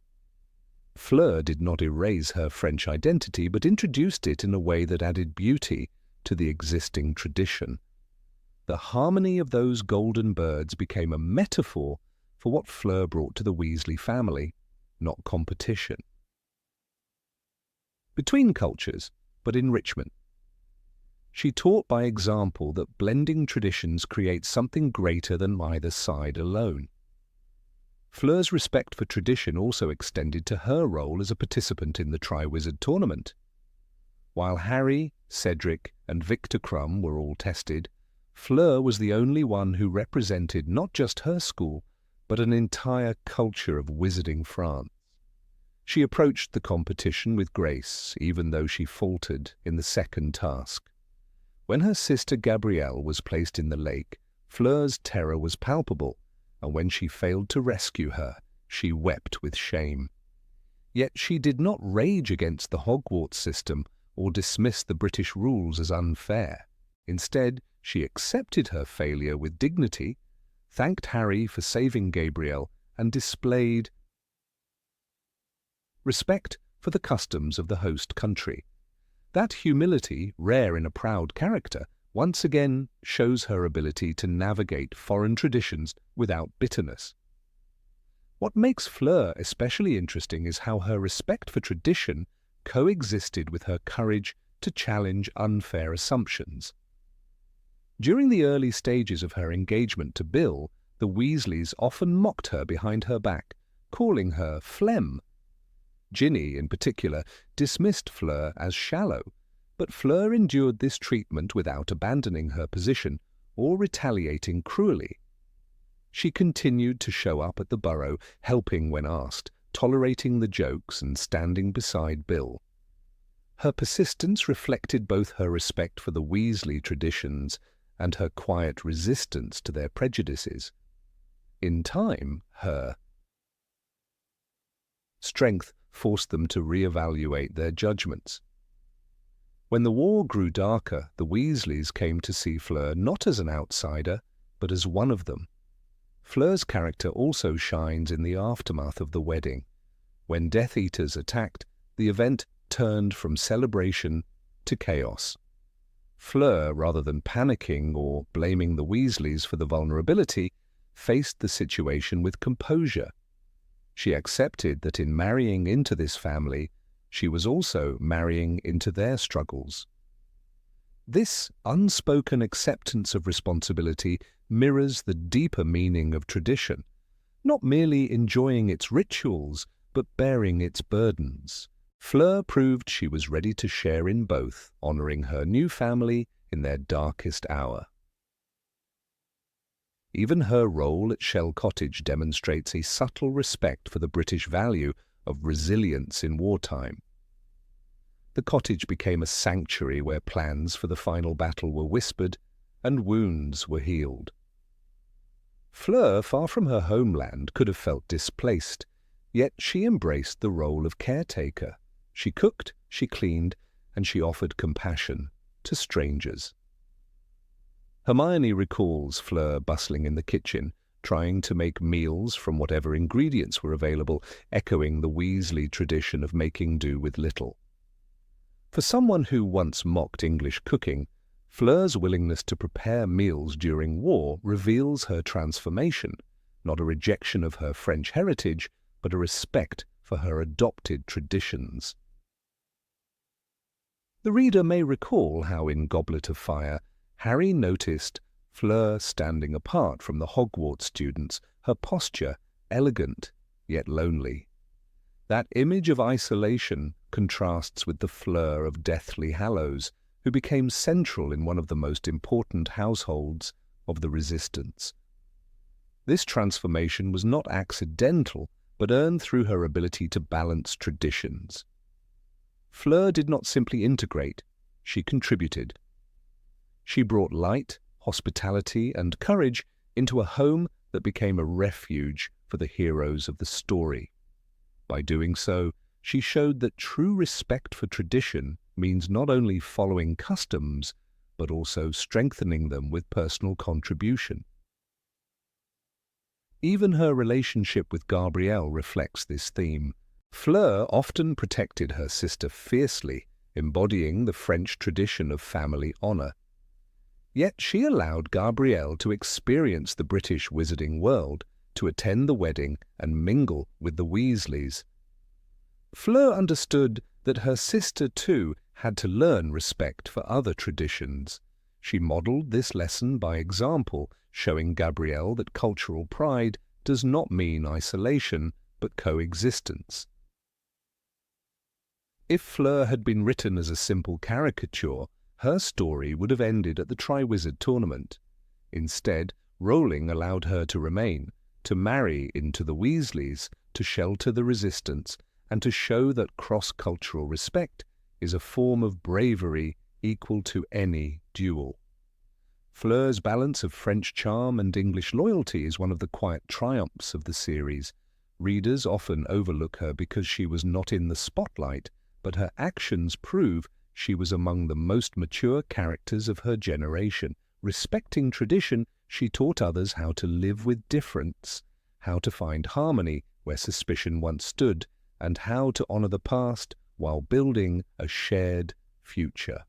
Fleur did not erase her French identity, but introduced it in a way that added beauty to the existing tradition. The harmony of those golden birds became a metaphor for what Fleur brought to the Weasley family, not competition. Between cultures, but enrichment. She taught by example that blending traditions creates something greater than either side alone. Fleur's respect for tradition also extended to her role as a participant in the Triwizard Tournament. While Harry, Cedric, and Victor Crumb were all tested, Fleur was the only one who represented not just her school, but an entire culture of wizarding France. She approached the competition with grace, even though she faltered in the second task. When her sister Gabrielle was placed in the lake, Fleur's terror was palpable, and when she failed to rescue her, she wept with shame. Yet she did not rage against the Hogwarts system or dismiss the British rules as unfair. Instead, she accepted her failure with dignity, thanked Harry for saving Gabrielle, and displayed respect for the customs of the host country. That humility, rare in a proud character, once again shows her ability to navigate foreign traditions without bitterness. What makes Fleur especially interesting is how her respect for tradition coexisted with her courage to challenge unfair assumptions. During the early stages of her engagement to Bill, the Weasleys often mocked her behind her back, calling her phlegm. Ginny, in particular, dismissed Fleur as shallow, but Fleur endured this treatment without abandoning her position or retaliating cruelly. She continued to show up at the Burrow, helping when asked, tolerating the jokes and standing beside Bill. Her persistence reflected both her respect for the Weasley traditions and her quiet resistance to their prejudices. In time, her strength forced them to reevaluate their judgments. When the war grew darker, the Weasleys came to see Fleur not as an outsider, but as one of them. Fleur's character also shines in the aftermath of the wedding. When Death Eaters attacked, the event turned from celebration to chaos. Fleur, rather than panicking or blaming the Weasleys for the vulnerability, faced the situation with composure. She accepted that in marrying into this family, she was also marrying into their struggles. This unspoken acceptance of responsibility mirrors the deeper meaning of tradition, not merely enjoying its rituals, but bearing its burdens. Fleur proved she was ready to share in both, honoring her new family in their darkest hour. Even her role at Shell Cottage demonstrates a subtle respect for the British value of resilience in wartime. The cottage became a sanctuary where plans for the final battle were whispered and wounds were healed. Fleur, far from her homeland, could have felt displaced, yet she embraced the role of caretaker. She cooked, she cleaned, and she offered compassion to strangers. Hermione recalls Fleur bustling in the kitchen, trying to make meals from whatever ingredients were available, echoing the Weasley tradition of making do with little. For someone who once mocked English cooking, Fleur's willingness to prepare meals during war reveals her transformation, not a rejection of her French heritage, but a respect for her adopted traditions. The reader may recall how in Goblet of Fire, Harry noticed Fleur standing apart from the Hogwarts students, her posture elegant yet lonely. That image of isolation contrasts with the Fleur of Deathly Hallows, who became central in one of the most important households of the Resistance. This transformation was not accidental, but earned through her ability to balance traditions. Fleur did not simply integrate, she contributed. She brought light, hospitality, and courage into a home that became a refuge for the heroes of the story. By doing so, she showed that true respect for tradition means not only following customs, but also strengthening them with personal contribution. Even her relationship with Gabrielle reflects this theme. Fleur often protected her sister fiercely, embodying the French tradition of family honor. Yet she allowed Gabrielle to experience the British wizarding world, to attend the wedding and mingle with the Weasleys. Fleur understood that her sister, too, had to learn respect for other traditions. She modelled this lesson by example, showing Gabrielle that cultural pride does not mean isolation, but coexistence. If Fleur had been written as a simple caricature, her story would have ended at the Triwizard Tournament. Instead, Rowling allowed her to remain, to marry into the Weasleys, to shelter the Resistance, and to show that cross-cultural respect is a form of bravery equal to any duel. Fleur's balance of French charm and English loyalty is one of the quiet triumphs of the series. Readers often overlook her because she was not in the spotlight, but her actions prove she was among the most mature characters of her generation. Respecting tradition, she taught others how to live with difference, how to find harmony where suspicion once stood, and how to honor the past while building a shared future.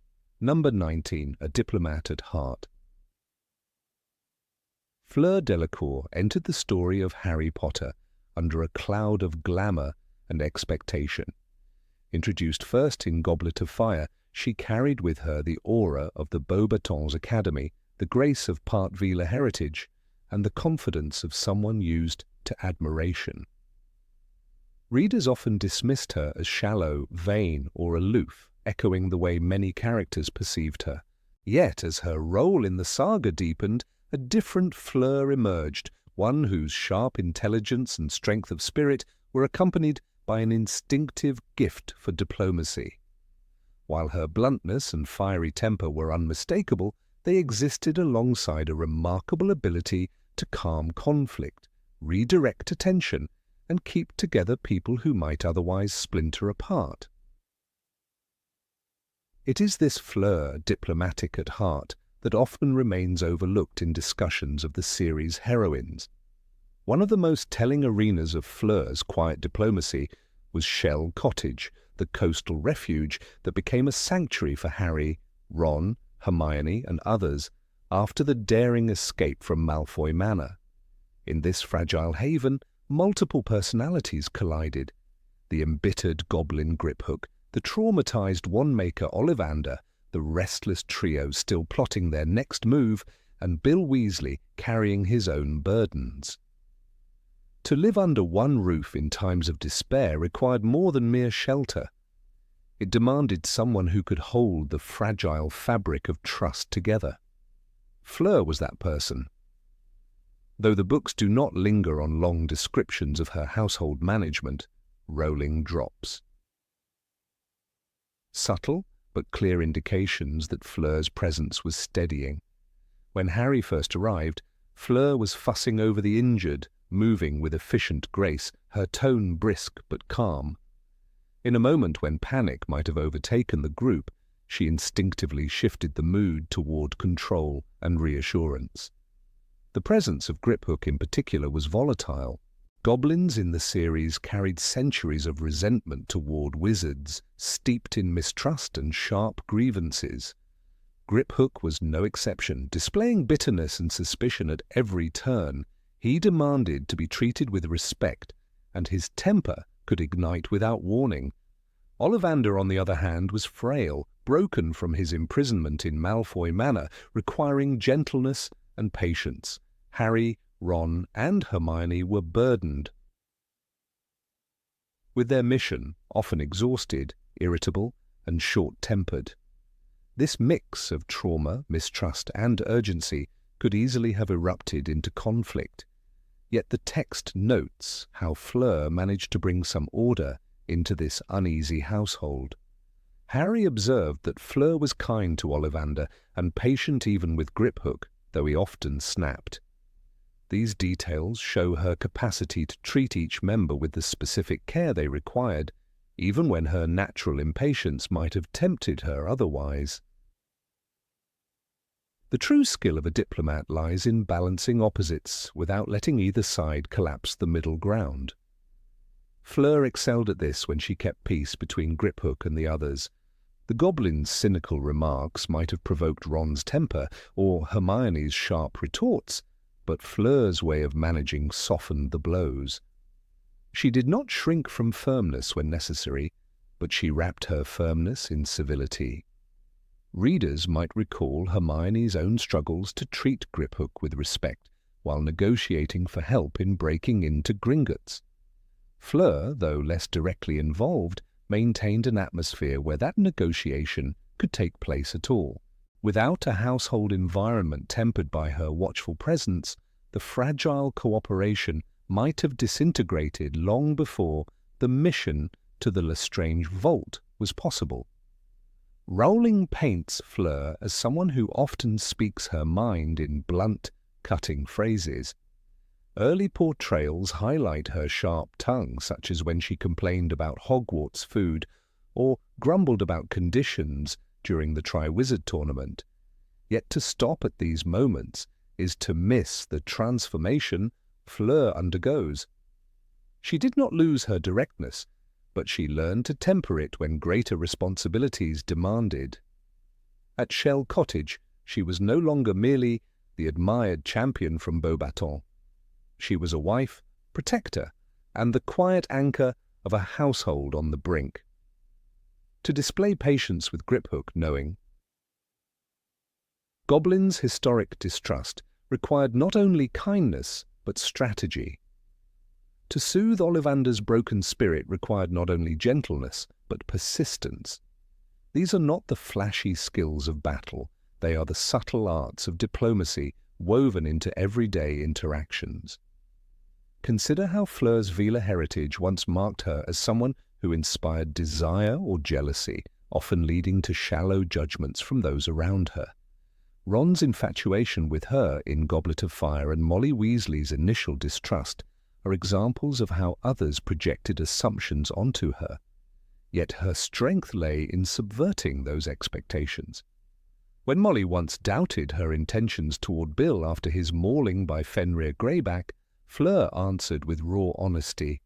Number 19, A Diplomat at Heart. Fleur Delacour entered the story of Harry Potter under a cloud of glamour and expectation. Introduced first in Goblet of Fire, she carried with her the aura of the Beauxbatons Academy, the grace of Part Vila heritage, and the confidence of someone used to admiration. Readers often dismissed her as shallow, vain, or aloof, echoing the way many characters perceived her. Yet, as her role in the saga deepened, a different Fleur emerged, one whose sharp intelligence and strength of spirit were accompanied by an instinctive gift for diplomacy. While her bluntness and fiery temper were unmistakable, they existed alongside a remarkable ability to calm conflict, redirect attention, and keep together people who might otherwise splinter apart. It is this Fleur, diplomatic at heart, that often remains overlooked in discussions of the series' heroines. One of the most telling arenas of Fleur's quiet diplomacy was Shell Cottage, the coastal refuge that became a sanctuary for Harry, Ron, Hermione, and others after the daring escape from Malfoy Manor. In this fragile haven, multiple personalities collided. The embittered goblin Griphook, the traumatized wandmaker Ollivander, the restless trio still plotting their next move, and Bill Weasley carrying his own burdens. To live under one roof in times of despair required more than mere shelter. It demanded someone who could hold the fragile fabric of trust together. Fleur was that person. Though the books do not linger on long descriptions of her household management, rolling drops. Subtle but clear indications that Fleur's presence was steadying. When Harry first arrived, Fleur was fussing over the injured, moving with efficient grace, her tone brisk but calm. In a moment when panic might have overtaken the group, she instinctively shifted the mood toward control and reassurance. The presence of Griphook in particular was volatile. Goblins in the series carried centuries of resentment toward wizards, steeped in mistrust and sharp grievances. Griphook was no exception, displaying bitterness and suspicion at every turn. He demanded to be treated with respect, and his temper could ignite without warning. Ollivander, on the other hand, was frail, broken from his imprisonment in Malfoy Manor, requiring gentleness and patience. Harry, Ron, and Hermione were burdened with their mission, often exhausted, irritable, and short-tempered. This mix of trauma, mistrust, and urgency could easily have erupted into conflict. Yet the text notes how Fleur managed to bring some order into this uneasy household. Harry observed that Fleur was kind to Ollivander and patient even with Griphook, though he often snapped. These details show her capacity to treat each member with the specific care they required, even when her natural impatience might have tempted her otherwise. The true skill of a diplomat lies in balancing opposites without letting either side collapse the middle ground. Fleur excelled at this when she kept peace between Griphook and the others. The goblin's cynical remarks might have provoked Ron's temper or Hermione's sharp retorts, but Fleur's way of managing softened the blows. She did not shrink from firmness when necessary, but she wrapped her firmness in civility. Readers might recall Hermione's own struggles to treat Griphook with respect while negotiating for help in breaking into Gringotts. Fleur, though less directly involved, maintained an atmosphere where that negotiation could take place at all. Without a household environment tempered by her watchful presence, the fragile cooperation might have disintegrated long before the mission to the Lestrange vault was possible. Rowling paints Fleur as someone who often speaks her mind in blunt, cutting phrases. Early portrayals highlight her sharp tongue, such as when she complained about Hogwarts food or grumbled about conditions during the Triwizard Tournament. Yet to stop at these moments is to miss the transformation Fleur undergoes. She did not lose her directness, but she learned to temper it when greater responsibilities demanded. At Shell Cottage, she was no longer merely the admired champion from Beauxbatons. She was a wife, protector, and the quiet anchor of a household on the brink. To display patience with Griphook, knowing Goblin's historic distrust required not only kindness, but strategy. To soothe Ollivander's broken spirit required not only gentleness, but persistence. These are not the flashy skills of battle, they are the subtle arts of diplomacy woven into everyday interactions. Consider how Fleur's Vila heritage once marked her as someone who inspired desire or jealousy, often leading to shallow judgments from those around her. Ron's infatuation with her in Goblet of Fire and Molly Weasley's initial distrust are examples of how others projected assumptions onto her. Yet her strength lay in subverting those expectations. When Molly once doubted her intentions toward Bill after his mauling by Fenrir Greyback, Fleur answered with raw honesty,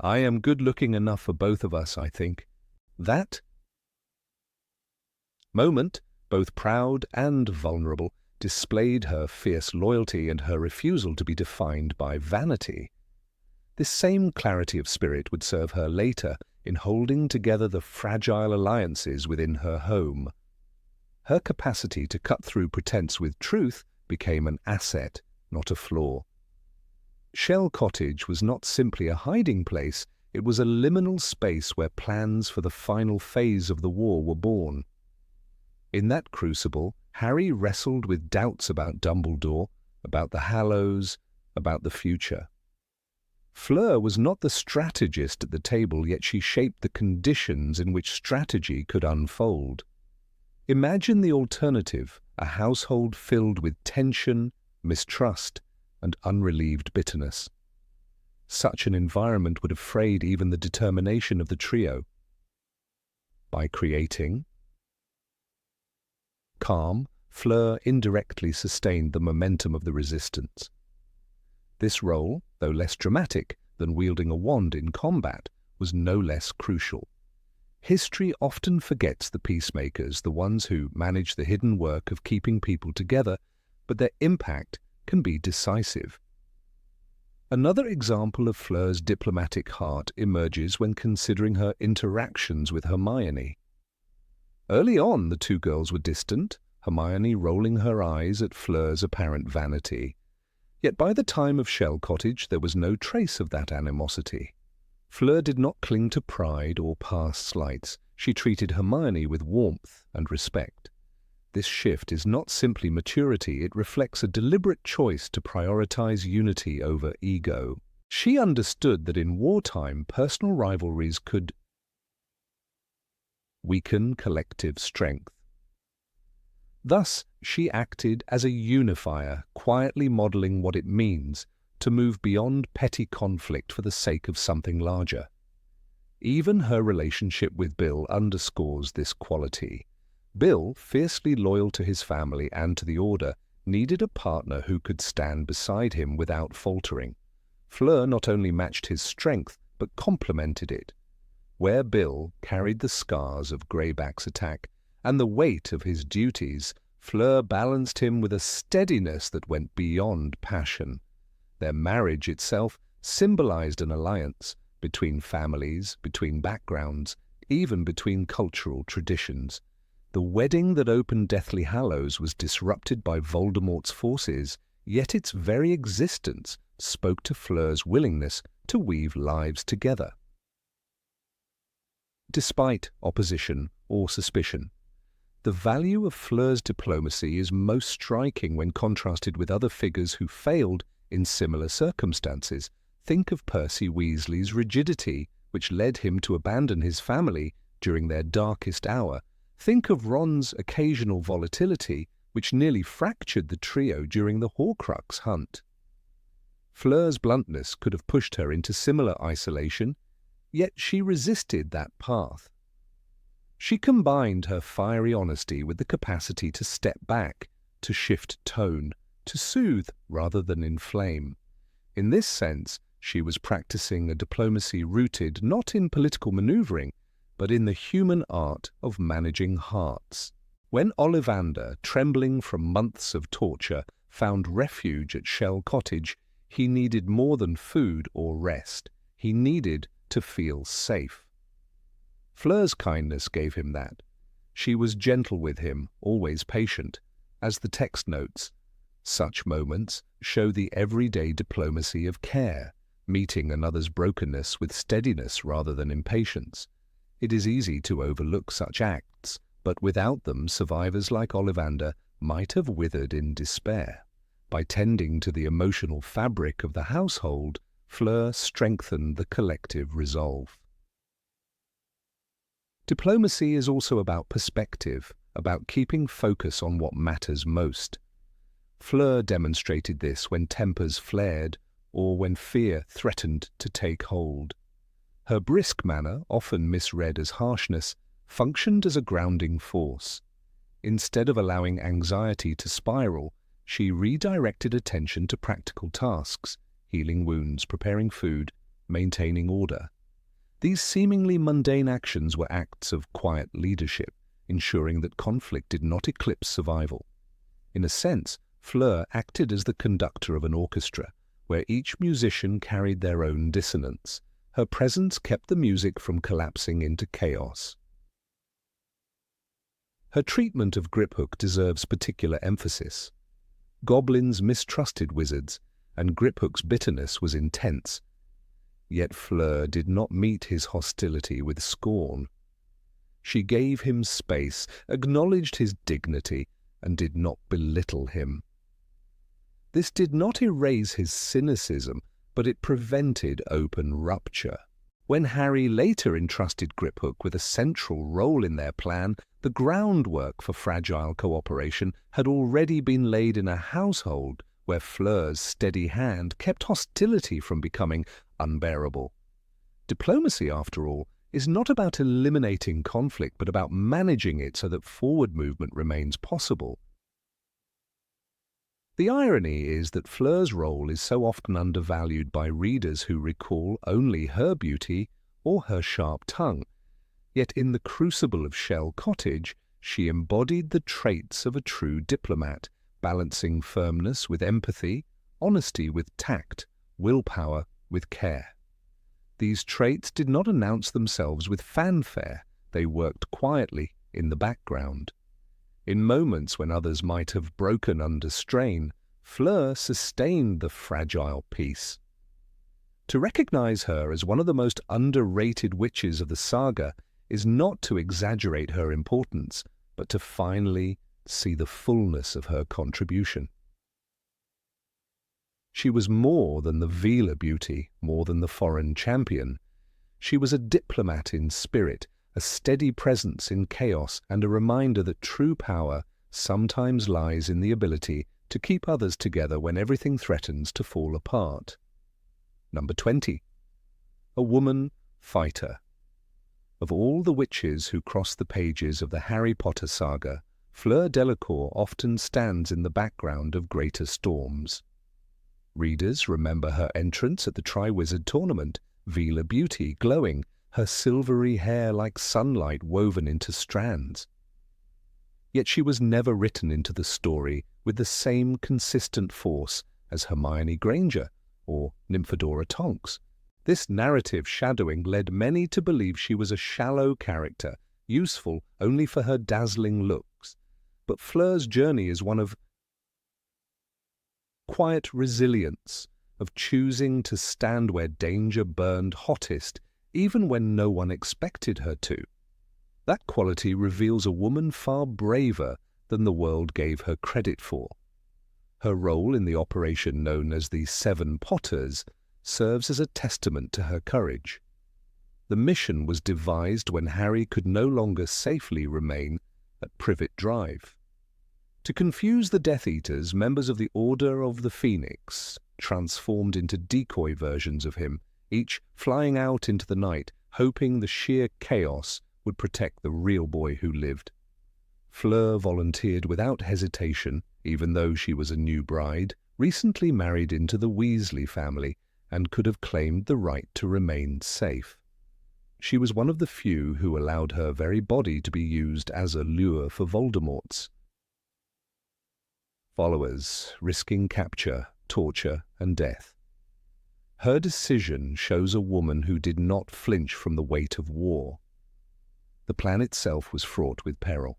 "I am good-looking enough for both of us, I think. That moment, both proud and vulnerable, displayed her fierce loyalty and her refusal to be defined by vanity. This same clarity of spirit would serve her later in holding together the fragile alliances within her home. Her capacity to cut through pretense with truth became an asset, not a flaw. Shell Cottage was not simply a hiding place, it was a liminal space where plans for the final phase of the war were born. In that crucible, Harry wrestled with doubts about Dumbledore, about the Hallows, about the future. Fleur was not the strategist at the table, yet she shaped the conditions in which strategy could unfold. Imagine the alternative, a household filled with tension, mistrust, and unrelieved bitterness. Such an environment would have frayed even the determination of the trio. By creating calm, Fleur indirectly sustained the momentum of the resistance. This role, though less dramatic than wielding a wand in combat, was no less crucial. History often forgets the peacemakers, the ones who manage the hidden work of keeping people together, but their impact can be decisive. Another example of Fleur's diplomatic heart emerges when considering her interactions with Hermione. Early on, the two girls were distant, Hermione rolling her eyes at Fleur's apparent vanity. Yet by the time of Shell Cottage, there was no trace of that animosity. Fleur did not cling to pride or past slights. She treated Hermione with warmth and respect. This shift is not simply maturity, it reflects a deliberate choice to prioritize unity over ego. She understood that in wartime, personal rivalries could weaken collective strength. Thus, she acted as a unifier, quietly modeling what it means to move beyond petty conflict for the sake of something larger. Even her relationship with Bill underscores this quality. Bill, fiercely loyal to his family and to the Order, needed a partner who could stand beside him without faltering. Fleur not only matched his strength, but complemented it. Where Bill carried the scars of Greyback's attack and the weight of his duties, Fleur balanced him with a steadiness that went beyond passion. Their marriage itself symbolized an alliance between families, between backgrounds, even between cultural traditions. The wedding that opened Deathly Hallows was disrupted by Voldemort's forces, yet its very existence spoke to Fleur's willingness to weave lives together. Despite opposition or suspicion, the value of Fleur's diplomacy is most striking when contrasted with other figures who failed in similar circumstances. Think of Percy Weasley's rigidity, which led him to abandon his family during their darkest hour. Think of Ron's occasional volatility, which nearly fractured the trio during the Horcrux hunt. Fleur's bluntness could have pushed her into similar isolation, yet she resisted that path. She combined her fiery honesty with the capacity to step back, to shift tone, to soothe rather than inflame. In this sense, she was practicing a diplomacy rooted not in political maneuvering, but in the human art of managing hearts. When Ollivander, trembling from months of torture, found refuge at Shell Cottage, he needed more than food or rest. He needed to feel safe. Fleur's kindness gave him that. She was gentle with him, always patient. As the text notes, such moments show the everyday diplomacy of care, meeting another's brokenness with steadiness rather than impatience. It is easy to overlook such acts, but without them, survivors like Ollivander might have withered in despair. By tending to the emotional fabric of the household, Fleur strengthened the collective resolve. Diplomacy is also about perspective, about keeping focus on what matters most. Fleur demonstrated this when tempers flared or when fear threatened to take hold. Her brisk manner, often misread as harshness, functioned as a grounding force. Instead of allowing anxiety to spiral, she redirected attention to practical tasks, healing wounds, preparing food, maintaining order. These seemingly mundane actions were acts of quiet leadership, ensuring that conflict did not eclipse survival. In a sense, Fleur acted as the conductor of an orchestra, where each musician carried their own dissonance. Her presence kept the music from collapsing into chaos. Her treatment of Griphook deserves particular emphasis. Goblins mistrusted wizards, and Griphook's bitterness was intense. Yet Fleur did not meet his hostility with scorn. She gave him space, acknowledged his dignity, and did not belittle him. This did not erase his cynicism, but it prevented open rupture. When Harry later entrusted Griphook with a central role in their plan, the groundwork for fragile cooperation had already been laid in a household where Fleur's steady hand kept hostility from becoming unbearable. Diplomacy, after all, is not about eliminating conflict, but about managing it so that forward movement remains possible. The irony is that Fleur's role is so often undervalued by readers who recall only her beauty or her sharp tongue. Yet in the crucible of Shell Cottage, she embodied the traits of a true diplomat, balancing firmness with empathy, honesty with tact, willpower with care. These traits did not announce themselves with fanfare. They worked quietly in the background. In moments when others might have broken under strain, Fleur sustained the fragile peace. To recognize her as one of the most underrated witches of the saga is not to exaggerate her importance, but to finally see the fullness of her contribution. She was more than the Veela beauty, more than the foreign champion. She was a diplomat in spirit, a steady presence in chaos, and a reminder that true power sometimes lies in the ability to keep others together when everything threatens to fall apart. Number 20. A woman fighter. Of all the witches who cross the pages of the Harry Potter saga, Fleur Delacour often stands in the background of greater storms. Readers remember her entrance at the Triwizard Tournament, Veela beauty glowing, her silvery hair like sunlight woven into strands. Yet she was never written into the story with the same consistent force as Hermione Granger or Nymphadora Tonks. This narrative shadowing led many to believe she was a shallow character, useful only for her dazzling looks. But Fleur's journey is one of quiet resilience, of choosing to stand where danger burned hottest, even when no one expected her to. That quality reveals a woman far braver than the world gave her credit for. Her role in the operation known as the Seven Potters serves as a testament to her courage. The mission was devised when Harry could no longer safely remain at Privet Drive. To confuse the Death Eaters, members of the Order of the Phoenix transformed into decoy versions of him, each flying out into the night, hoping the sheer chaos would protect the real boy who lived. Fleur volunteered without hesitation, even though she was a new bride, recently married into the Weasley family, and could have claimed the right to remain safe. She was one of the few who allowed her very body to be used as a lure for Voldemort's followers, risking capture, torture, and death. Her decision shows a woman who did not flinch from the weight of war. The plan itself was fraught with peril.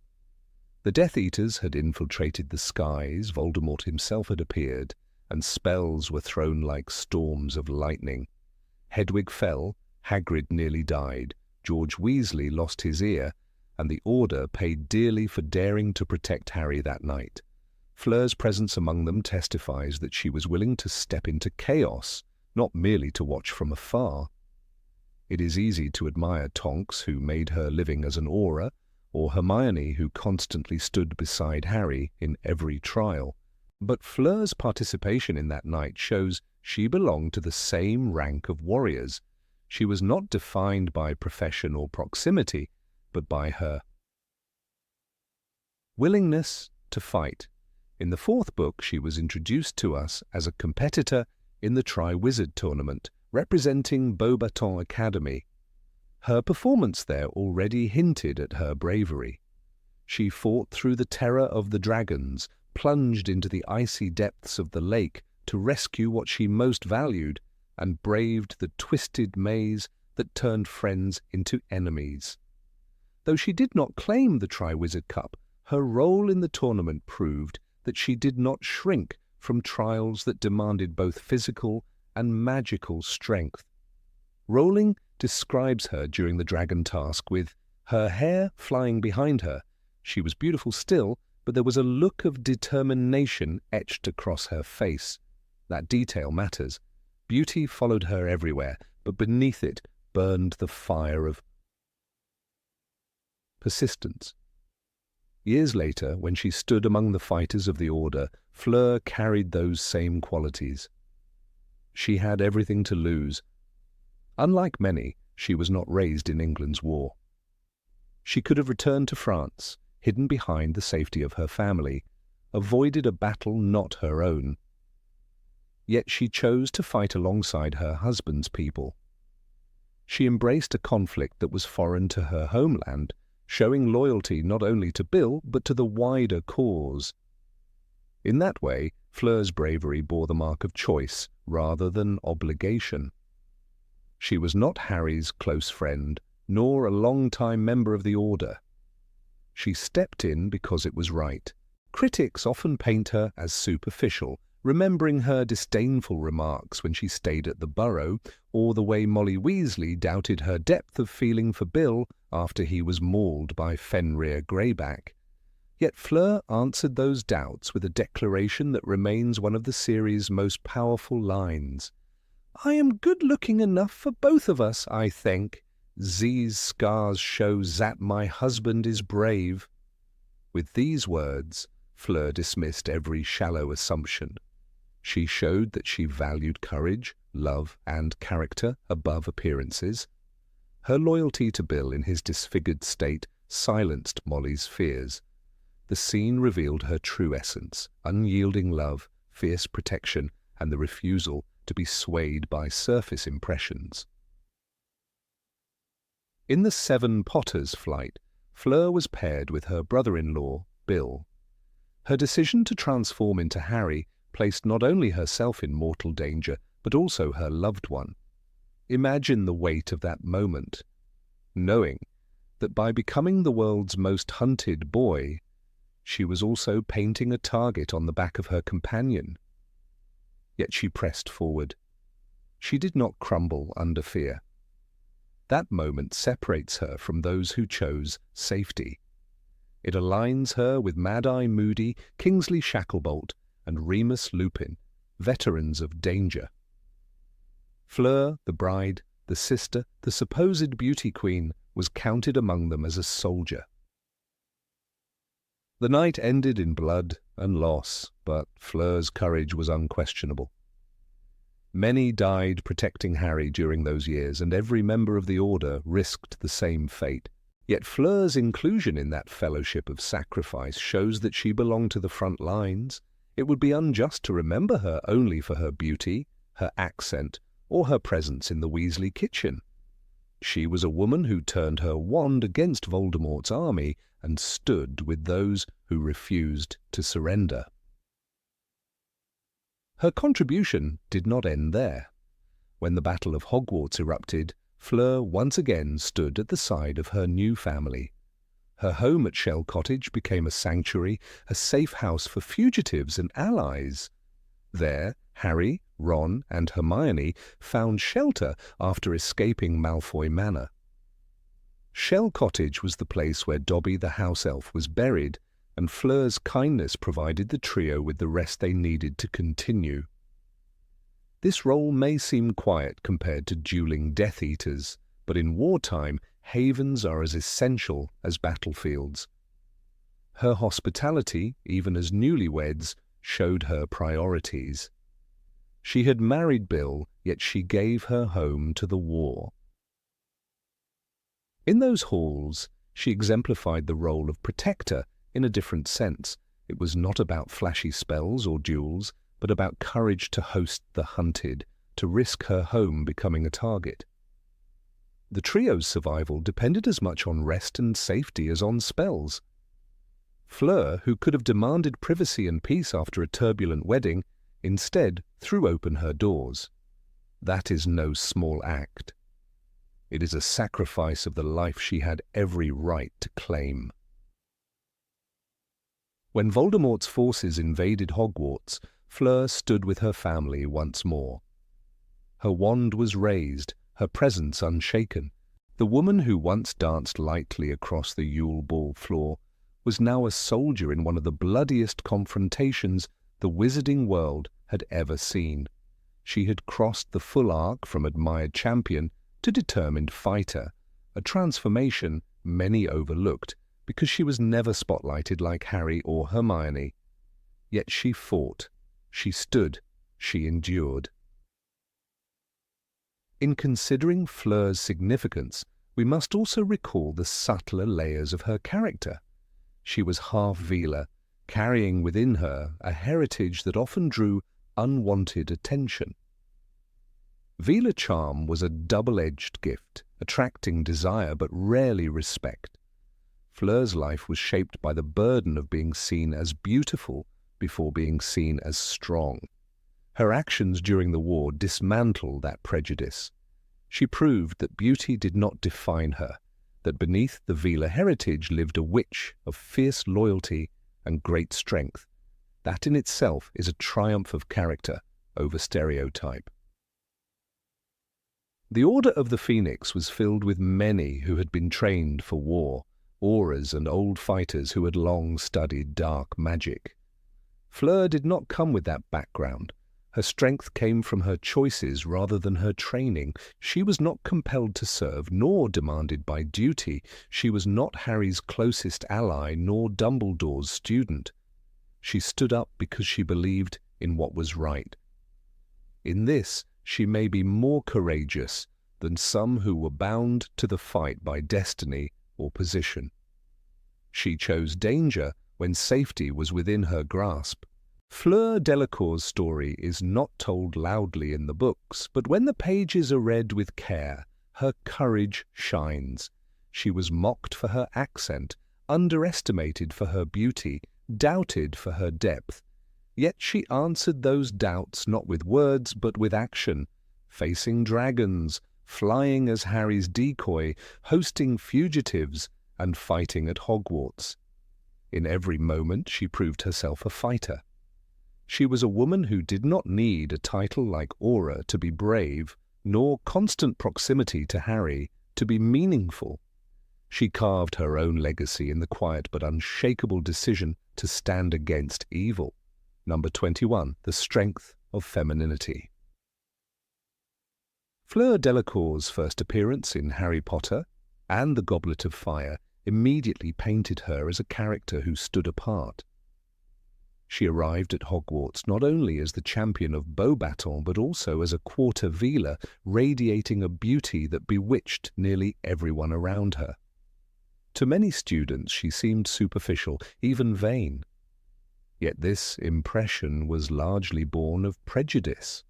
The Death Eaters had infiltrated the skies, Voldemort himself had appeared, and spells were thrown like storms of lightning. Hedwig fell, Hagrid nearly died, George Weasley lost his ear, and the Order paid dearly for daring to protect Harry that night. Fleur's presence among them testifies that she was willing to step into chaos, not merely to watch from afar. It is easy to admire Tonks, who made her living as an Auror, or Hermione, who constantly stood beside Harry in every trial. But Fleur's participation in that night shows she belonged to the same rank of warriors. She was not defined by profession or proximity, but by her willingness to fight. In the fourth book, she was introduced to us as a competitor in the Triwizard Tournament, representing Beauxbatons Academy. Her performance there already hinted at her bravery. She fought through the terror of the dragons, plunged into the icy depths of the lake to rescue what she most valued, and braved the twisted maze that turned friends into enemies. Though she did not claim the Triwizard Cup, her role in the tournament proved that she did not shrink from trials that demanded both physical and magical strength. Rowling describes her during the dragon task with her hair flying behind her. She was beautiful still, but there was a look of determination etched across her face. That detail matters. Beauty followed her everywhere, but beneath it burned the fire of persistence. Years later, when she stood among the fighters of the Order, Fleur carried those same qualities. She had everything to lose. Unlike many, she was not raised in England's war. She could have returned to France, hidden behind the safety of her family, avoided a battle not her own. Yet she chose to fight alongside her husband's people. She embraced a conflict that was foreign to her homeland, showing loyalty not only to Bill but to the wider cause. In that way, Fleur's bravery bore the mark of choice rather than obligation. She was not Harry's close friend, nor a long-time member of the Order. She stepped in because it was right. Critics often paint her as superficial, remembering her disdainful remarks when she stayed at the Burrow, or the way Molly Weasley doubted her depth of feeling for Bill after he was mauled by Fenrir Greyback. Yet Fleur answered those doubts with a declaration that remains one of the series' most powerful lines. "I am good-looking enough for both of us, I think. These scars show that my husband is brave." With these words, Fleur dismissed every shallow assumption. She showed that she valued courage, love, and character above appearances. Her loyalty to Bill in his disfigured state silenced Molly's fears. The scene revealed her true essence: unyielding love, fierce protection, and the refusal to be swayed by surface impressions. In the Seven Potters flight, Fleur was paired with her brother-in-law, Bill. Her decision to transform into Harry placed not only herself in mortal danger, but also her loved one. Imagine the weight of that moment, knowing that by becoming the world's most hunted boy, she was also painting a target on the back of her companion. Yet she pressed forward. She did not crumble under fear. That moment separates her from those who chose safety. It aligns her with Mad-Eye Moody, Kingsley Shacklebolt, and Remus Lupin, veterans of danger. Fleur, the bride, the sister, the supposed beauty queen, was counted among them as a soldier. The night ended in blood and loss, but Fleur's courage was unquestionable. Many died protecting Harry during those years, and every member of the Order risked the same fate. Yet Fleur's inclusion in that fellowship of sacrifice shows that she belonged to the front lines. It would be unjust to remember her only for her beauty, her accent, or her presence in the Weasley kitchen. She was a woman who turned her wand against Voldemort's army and stood with those who refused to surrender. Her contribution did not end there. When the Battle of Hogwarts erupted, Fleur once again stood at the side of her new family. Her home at Shell Cottage became a sanctuary, a safe house for fugitives and allies. There, Harry, Ron, and Hermione found shelter after escaping Malfoy Manor. Shell Cottage was the place where Dobby the house elf was buried, and Fleur's kindness provided the trio with the rest they needed to continue. This role may seem quiet compared to dueling Death Eaters, but in wartime, havens are as essential as battlefields. Her hospitality, even as newlyweds, showed her priorities. She had married Bill, yet she gave her home to the war. In those halls, she exemplified the role of protector in a different sense. It was not about flashy spells or duels, but about courage to host the hunted, to risk her home becoming a target. The trio's survival depended as much on rest and safety as on spells. Fleur, who could have demanded privacy and peace after a turbulent wedding, instead threw open her doors. That is no small act. It is a sacrifice of the life she had every right to claim. When Voldemort's forces invaded Hogwarts, Fleur stood with her family once more. Her wand was raised, her presence unshaken. The woman who once danced lightly across the Yule Ball floor was now a soldier in one of the bloodiest confrontations the wizarding world had ever seen. She had crossed the full arc from admired champion to determined fighter, a transformation many overlooked because she was never spotlighted like Harry or Hermione. Yet she fought, she stood, she endured. In considering Fleur's significance, we must also recall the subtler layers of her character. She was half Veela, carrying within her a heritage that often drew unwanted attention. Veela charm was a double-edged gift, attracting desire but rarely respect. Fleur's life was shaped by the burden of being seen as beautiful before being seen as strong. Her actions during the war dismantled that prejudice. She proved that beauty did not define her, that beneath the Veela heritage lived a witch of fierce loyalty and great strength. That in itself is a triumph of character over stereotype. The Order of the Phoenix was filled with many who had been trained for war, auras and old fighters who had long studied dark magic. Fleur did not come with that background. Her strength came from her choices rather than her training. She was not compelled to serve, nor demanded by duty. She was not Harry's closest ally, nor Dumbledore's student. She stood up because she believed in what was right. In this, she may be more courageous than some who were bound to the fight by destiny or position. She chose danger when safety was within her grasp. Fleur Delacour's story is not told loudly in the books, but when the pages are read with care, her courage shines. She was mocked for her accent, underestimated for her beauty, doubted for her depth. Yet she answered those doubts not with words but with action, facing dragons, flying as Harry's decoy, hosting fugitives, and fighting at Hogwarts. In every moment she proved herself a fighter. She was a woman who did not need a title like Aura to be brave, nor constant proximity to Harry to be meaningful. She carved her own legacy in the quiet but unshakable decision to stand against evil. Number 21. The Strength of Femininity. Fleur Delacour's first appearance in Harry Potter and the Goblet of Fire immediately painted her as a character who stood apart. She arrived at Hogwarts not only as the champion of Beauxbaton but also as a quarter Veela, radiating a beauty that bewitched nearly everyone around her. To many students she seemed superficial, even vain. Yet this impression was largely born of prejudice.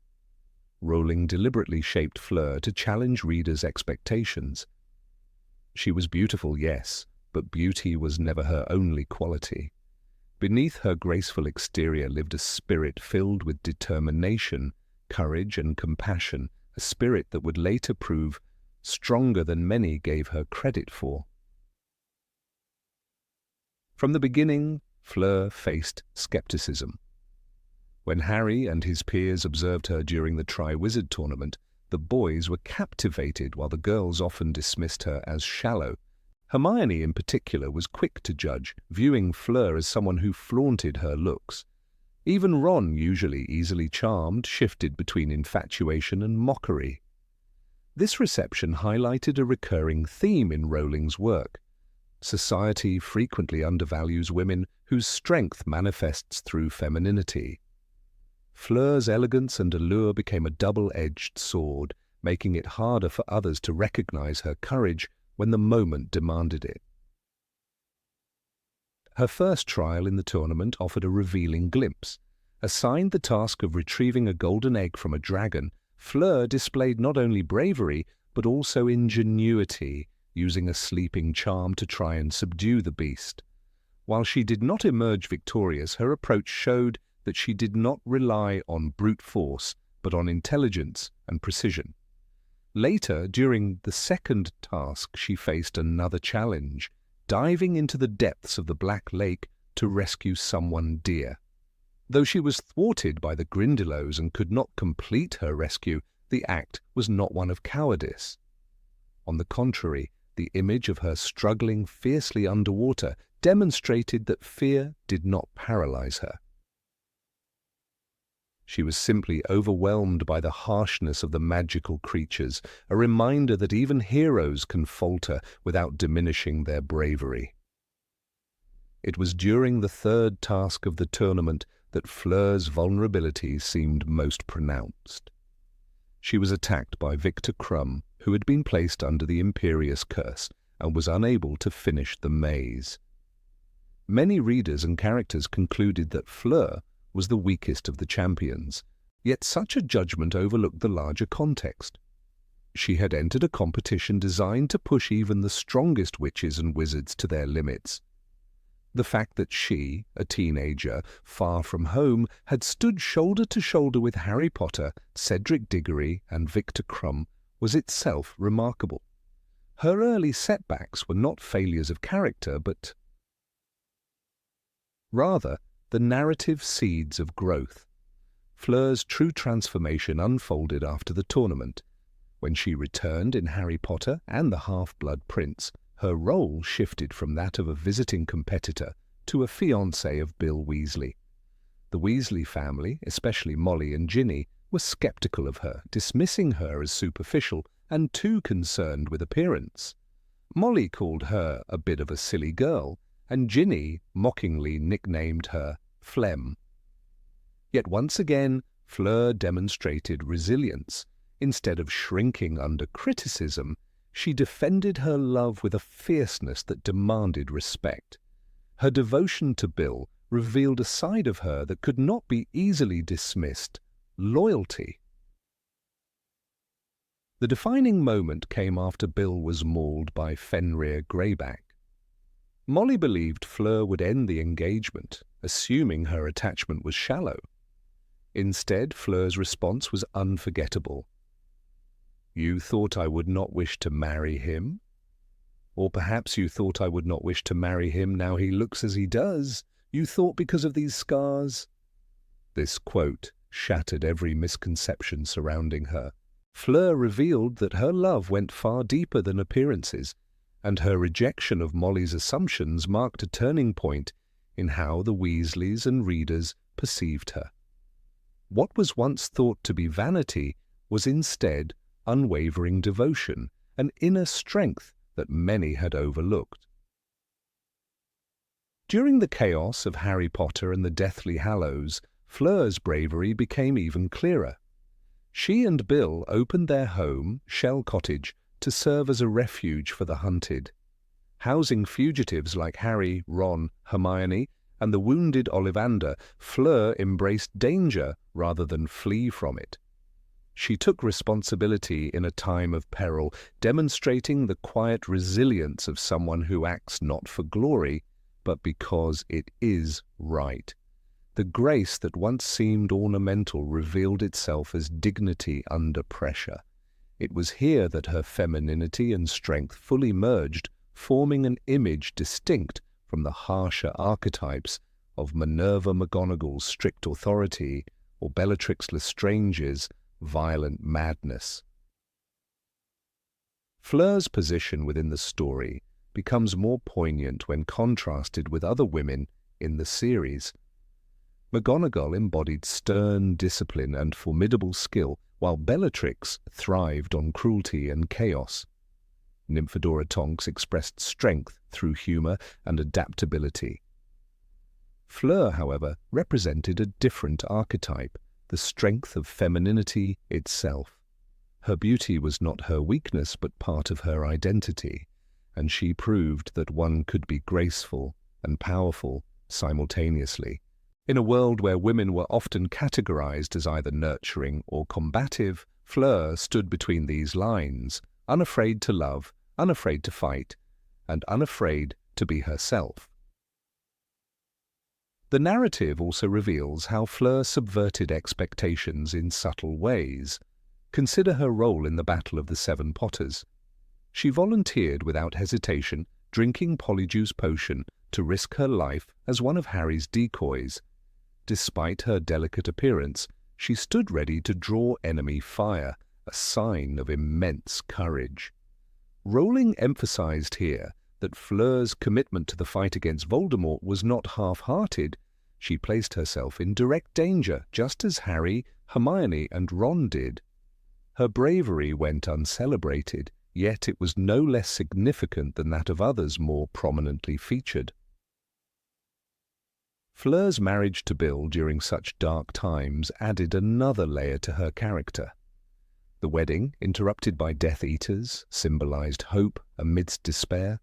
Rowling deliberately shaped Fleur to challenge readers' expectations. She was beautiful, yes, but beauty was never her only quality. Beneath her graceful exterior lived a spirit filled with determination, courage, and compassion, a spirit that would later prove stronger than many gave her credit for. From the beginning, Fleur faced skepticism. When Harry and his peers observed her during the Triwizard Tournament, the boys were captivated while the girls often dismissed her as shallow. Hermione in particular was quick to judge, viewing Fleur as someone who flaunted her looks. Even Ron, usually easily charmed, shifted between infatuation and mockery. This reception highlighted a recurring theme in Rowling's work. Society frequently undervalues women whose strength manifests through femininity. Fleur's elegance and allure became a double-edged sword, making it harder for others to recognize her courage when the moment demanded it. Her first trial in the tournament offered a revealing glimpse. Assigned the task of retrieving a golden egg from a dragon, Fleur displayed not only bravery, but also ingenuity, using a sleeping charm to try and subdue the beast. While she did not emerge victorious, her approach showed that she did not rely on brute force, but on intelligence and precision. Later, during the second task, she faced another challenge, diving into the depths of the Black Lake to rescue someone dear. Though she was thwarted by the Grindylows and could not complete her rescue, the act was not one of cowardice. On the contrary, the image of her struggling fiercely underwater demonstrated that fear did not paralyze her. She was simply overwhelmed by the harshness of the magical creatures, a reminder that even heroes can falter without diminishing their bravery. It was during the third task of the tournament that Fleur's vulnerability seemed most pronounced. She was attacked by Victor Crumb, who had been placed under the Imperious Curse and was unable to finish the maze. Many readers and characters concluded that Fleur was the weakest of the champions, yet such a judgment overlooked the larger context. She had entered a competition designed to push even the strongest witches and wizards to their limits. The fact that she, a teenager, far from home, had stood shoulder to shoulder with Harry Potter, Cedric Diggory, and Victor Crumb was itself remarkable. Her early setbacks were not failures of character, but rather the narrative seeds of growth. Fleur's true transformation unfolded after the tournament. When she returned in Harry Potter and the Half-Blood Prince, her role shifted from that of a visiting competitor to a fiancée of Bill Weasley. The Weasley family, especially Molly and Ginny, were skeptical of her, dismissing her as superficial and too concerned with appearance. Molly called her a bit of a silly girl, and Ginny mockingly nicknamed her Phlegm. Yet once again, Fleur demonstrated resilience. Instead of shrinking under criticism, she defended her love with a fierceness that demanded respect. Her devotion to Bill revealed a side of her that could not be easily dismissed: loyalty. The defining moment came after Bill was mauled by Fenrir Greyback. Molly believed Fleur would end the engagement, assuming her attachment was shallow. Instead, Fleur's response was unforgettable. "You thought I would not wish to marry him? Or perhaps you thought I would not wish to marry him now he looks as he does? You thought because of these scars?" This quote shattered every misconception surrounding her. Fleur revealed that her love went far deeper than appearances, and her rejection of Molly's assumptions marked a turning point in how the Weasleys and readers perceived her. What was once thought to be vanity was instead unwavering devotion, an inner strength that many had overlooked. During the chaos of Harry Potter and the Deathly Hallows, Fleur's bravery became even clearer. She and Bill opened their home, Shell Cottage, to serve as a refuge for the hunted. Housing fugitives like Harry, Ron, Hermione, and the wounded Ollivander, Fleur embraced danger rather than flee from it. She took responsibility in a time of peril, demonstrating the quiet resilience of someone who acts not for glory, but because it is right. The grace that once seemed ornamental revealed itself as dignity under pressure. It was here that her femininity and strength fully merged, forming an image distinct from the harsher archetypes of Minerva McGonagall's strict authority or Bellatrix Lestrange's violent madness. Fleur's position within the story becomes more poignant when contrasted with other women in the series. McGonagall embodied stern discipline and formidable skill, while Bellatrix thrived on cruelty and chaos. Nymphadora Tonks expressed strength through humor and adaptability. Fleur, however, represented a different archetype, the strength of femininity itself. Her beauty was not her weakness, but part of her identity, and she proved that one could be graceful and powerful simultaneously. In a world where women were often categorized as either nurturing or combative, Fleur stood between these lines, unafraid to love, unafraid to fight, and unafraid to be herself. The narrative also reveals how Fleur subverted expectations in subtle ways. Consider her role in the Battle of the Seven Potters. She volunteered without hesitation, drinking Polyjuice potion to risk her life as one of Harry's decoys. Despite her delicate appearance, she stood ready to draw enemy fire, a sign of immense courage. Rowling emphasized here that Fleur's commitment to the fight against Voldemort was not half-hearted. She placed herself in direct danger, just as Harry, Hermione, and Ron did. Her bravery went uncelebrated, yet it was no less significant than that of others more prominently featured. Fleur's marriage to Bill during such dark times added another layer to her character. The wedding, interrupted by Death Eaters, symbolized hope amidst despair.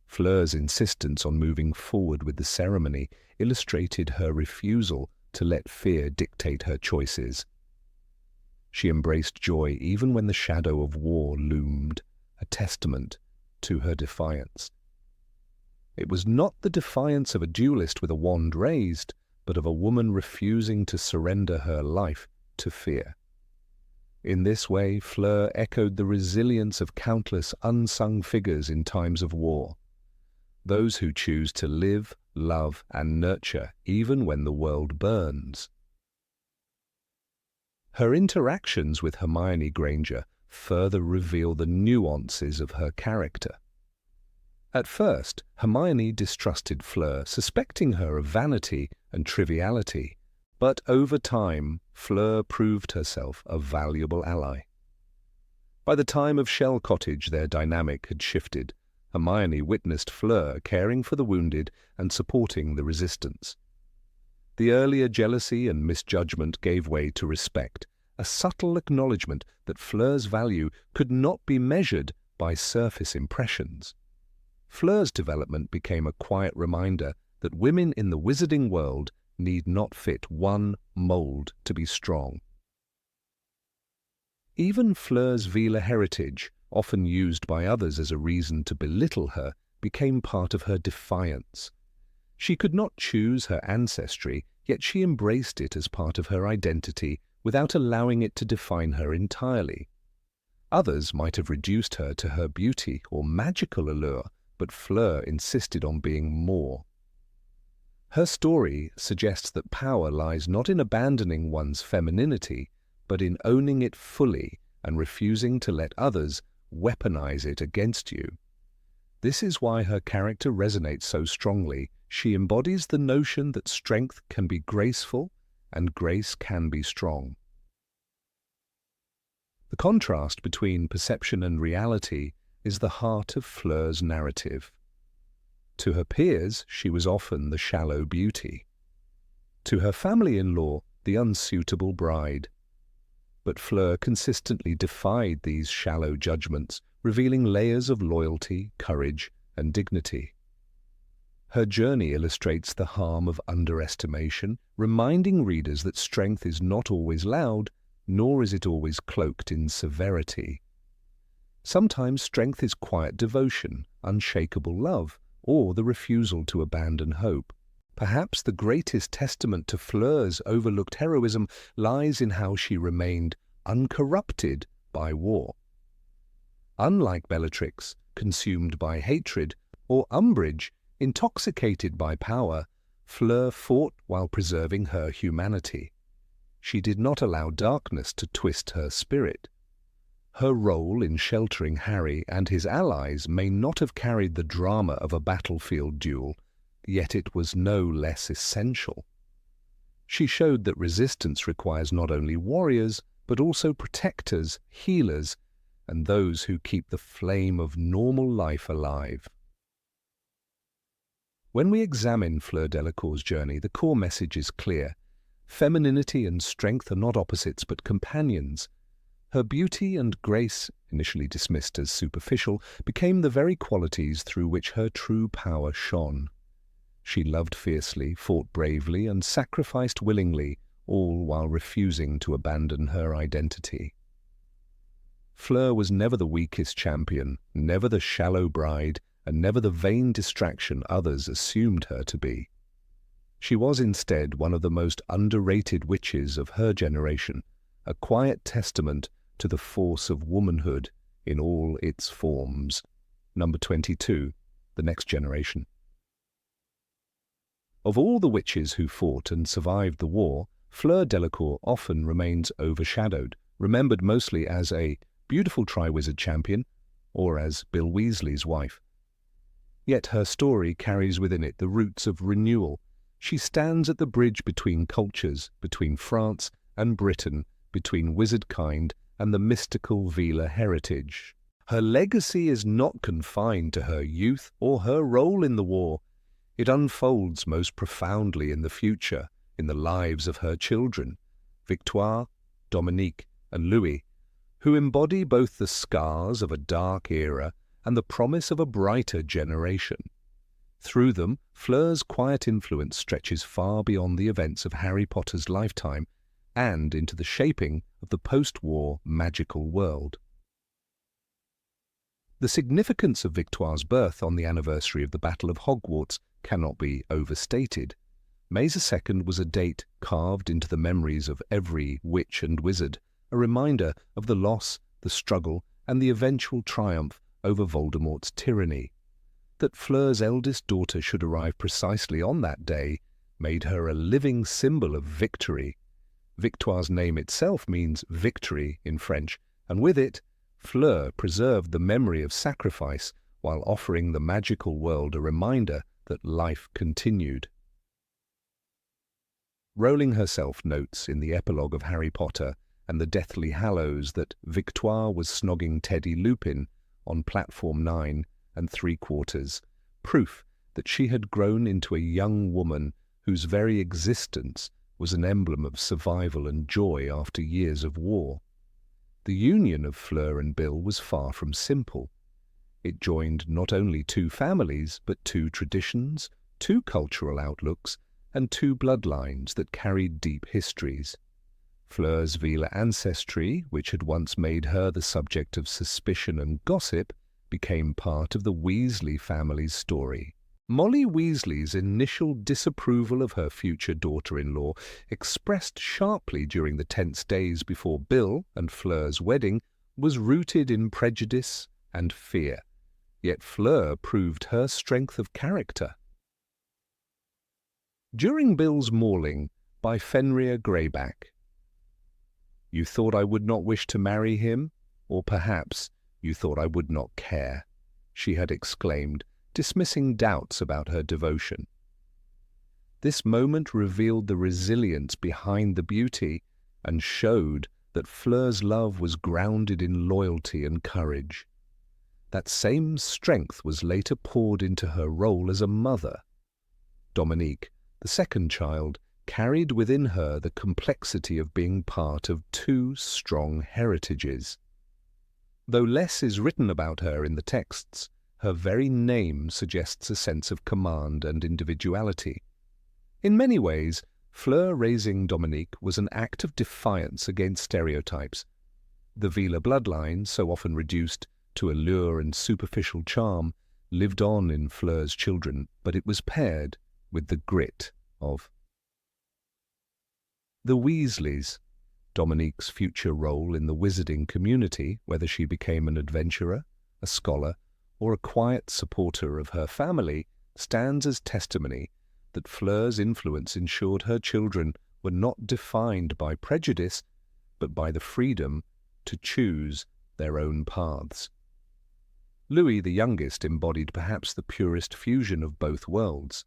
Fleur's insistence on moving forward with the ceremony illustrated her refusal to let fear dictate her choices. She embraced joy even when the shadow of war loomed, a testament to her defiance. It was not the defiance of a duelist with a wand raised, but of a woman refusing to surrender her life to fear. In this way, Fleur echoed the resilience of countless unsung figures in times of war. Those who choose to live, love, and nurture even when the world burns. Her interactions with Hermione Granger further reveal the nuances of her character. At first, Hermione distrusted Fleur, suspecting her of vanity and triviality, but over time, Fleur proved herself a valuable ally. By the time of Shell Cottage, their dynamic had shifted. Hermione witnessed Fleur caring for the wounded and supporting the resistance. The earlier jealousy and misjudgment gave way to respect, a subtle acknowledgement that Fleur's value could not be measured by surface impressions. Fleur's development became a quiet reminder that women in the wizarding world need not fit one mold to be strong. Even Fleur's Veela heritage, often used by others as a reason to belittle her, became part of her defiance. She could not choose her ancestry, yet she embraced it as part of her identity without allowing it to define her entirely. Others might have reduced her to her beauty or magical allure, but Fleur insisted on being more. Her story suggests that power lies not in abandoning one's femininity, but in owning it fully and refusing to let others weaponize it against you. This is why her character resonates so strongly. She embodies the notion that strength can be graceful and grace can be strong. The contrast between perception and reality is the heart of Fleur's narrative. To her peers, she was often the shallow beauty. To her family-in-law, the unsuitable bride. But Fleur consistently defied these shallow judgments, revealing layers of loyalty, courage, and dignity. Her journey illustrates the harm of underestimation, reminding readers that strength is not always loud, nor is it always cloaked in severity. Sometimes strength is quiet devotion, unshakable love, or the refusal to abandon hope. Perhaps the greatest testament to Fleur's overlooked heroism lies in how she remained uncorrupted by war. Unlike Bellatrix, consumed by hatred, or Umbridge, intoxicated by power, Fleur fought while preserving her humanity. She did not allow darkness to twist her spirit. Her role in sheltering Harry and his allies may not have carried the drama of a battlefield duel, yet it was no less essential. She showed that resistance requires not only warriors, but also protectors, healers, and those who keep the flame of normal life alive. When we examine Fleur Delacour's journey, the core message is clear. Femininity and strength are not opposites but companions. Her beauty and grace, initially dismissed as superficial, became the very qualities through which her true power shone. She loved fiercely, fought bravely, and sacrificed willingly, all while refusing to abandon her identity. Fleur was never the weakest champion, never the shallow bride, and never the vain distraction others assumed her to be. She was instead one of the most underrated witches of her generation, a quiet testament to the force of womanhood in all its forms. Number 22, the next generation. Of all the witches who fought and survived the war, Fleur Delacour often remains overshadowed, remembered mostly as a beautiful Triwizard champion or as Bill Weasley's wife. Yet her story carries within it the roots of renewal. She stands at the bridge between cultures, between France and Britain, between wizard kind and the mystical Veela heritage. Her legacy is not confined to her youth or her role in the war. It unfolds most profoundly in the future, in the lives of her children, Victoire, Dominique, and Louis, who embody both the scars of a dark era and the promise of a brighter generation. Through them, Fleur's quiet influence stretches far beyond the events of Harry Potter's lifetime and into the shaping of the post-war magical world. The significance of Victoire's birth on the anniversary of the Battle of Hogwarts cannot be overstated. May 2nd was a date carved into the memories of every witch and wizard, a reminder of the loss, the struggle, and the eventual triumph over Voldemort's tyranny. That Fleur's eldest daughter should arrive precisely on that day made her a living symbol of victory. Victoire's name itself means victory in French, and with it, Fleur preserved the memory of sacrifice while offering the magical world a reminder that life continued. Rowling herself notes in the epilogue of Harry Potter and the Deathly Hallows that Victoire was snogging Teddy Lupin on platform 9 3/4, proof that she had grown into a young woman whose very existence was an emblem of survival and joy after years of war. The union of Fleur and Bill was far from simple. It joined not only two families, but two traditions, two cultural outlooks, and two bloodlines that carried deep histories. Fleur's Veela ancestry, which had once made her the subject of suspicion and gossip, became part of the Weasley family's story. Molly Weasley's initial disapproval of her future daughter-in-law, expressed sharply during the tense days before Bill and Fleur's wedding, was rooted in prejudice and fear. Yet Fleur proved her strength of character. During Bill's Mauling by Fenrir Greyback. You thought I would not wish to marry him, or perhaps you thought I would not care, she had exclaimed, dismissing doubts about her devotion. This moment revealed the resilience behind the beauty and showed that Fleur's love was grounded in loyalty and courage. That same strength was later poured into her role as a mother. Dominique, the second child, carried within her the complexity of being part of two strong heritages. Though less is written about her in the texts, her very name suggests a sense of command and individuality. In many ways, Fleur raising Dominique was an act of defiance against stereotypes. The Veela bloodline, so often reduced to allure and superficial charm, lived on in Fleur's children, but it was paired with the grit of the Weasleys. Dominique's future role in the wizarding community, whether she became an adventurer, a scholar, or a quiet supporter of her family, stands as testimony that Fleur's influence ensured her children were not defined by prejudice, but by the freedom to choose their own paths. Louis, the youngest, embodied perhaps the purest fusion of both worlds.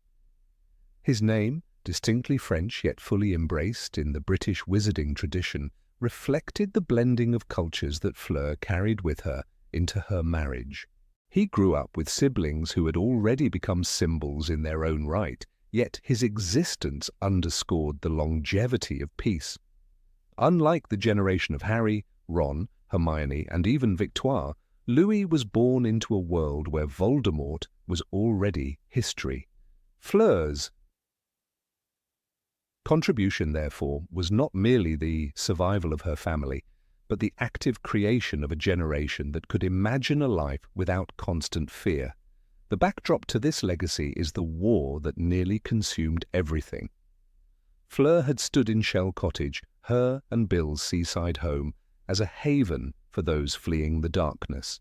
His name, distinctly French yet fully embraced in the British wizarding tradition, reflected the blending of cultures that Fleur carried with her into her marriage. He grew up with siblings who had already become symbols in their own right, yet his existence underscored the longevity of peace. Unlike the generation of Harry, Ron, Hermione, and even Victoire, Louis was born into a world where Voldemort was already history. Fleur's contribution, therefore, was not merely the survival of her family, but the active creation of a generation that could imagine a life without constant fear. The backdrop to this legacy is the war that nearly consumed everything. Fleur had stood in Shell Cottage, her and Bill's seaside home, as a haven for those fleeing the darkness.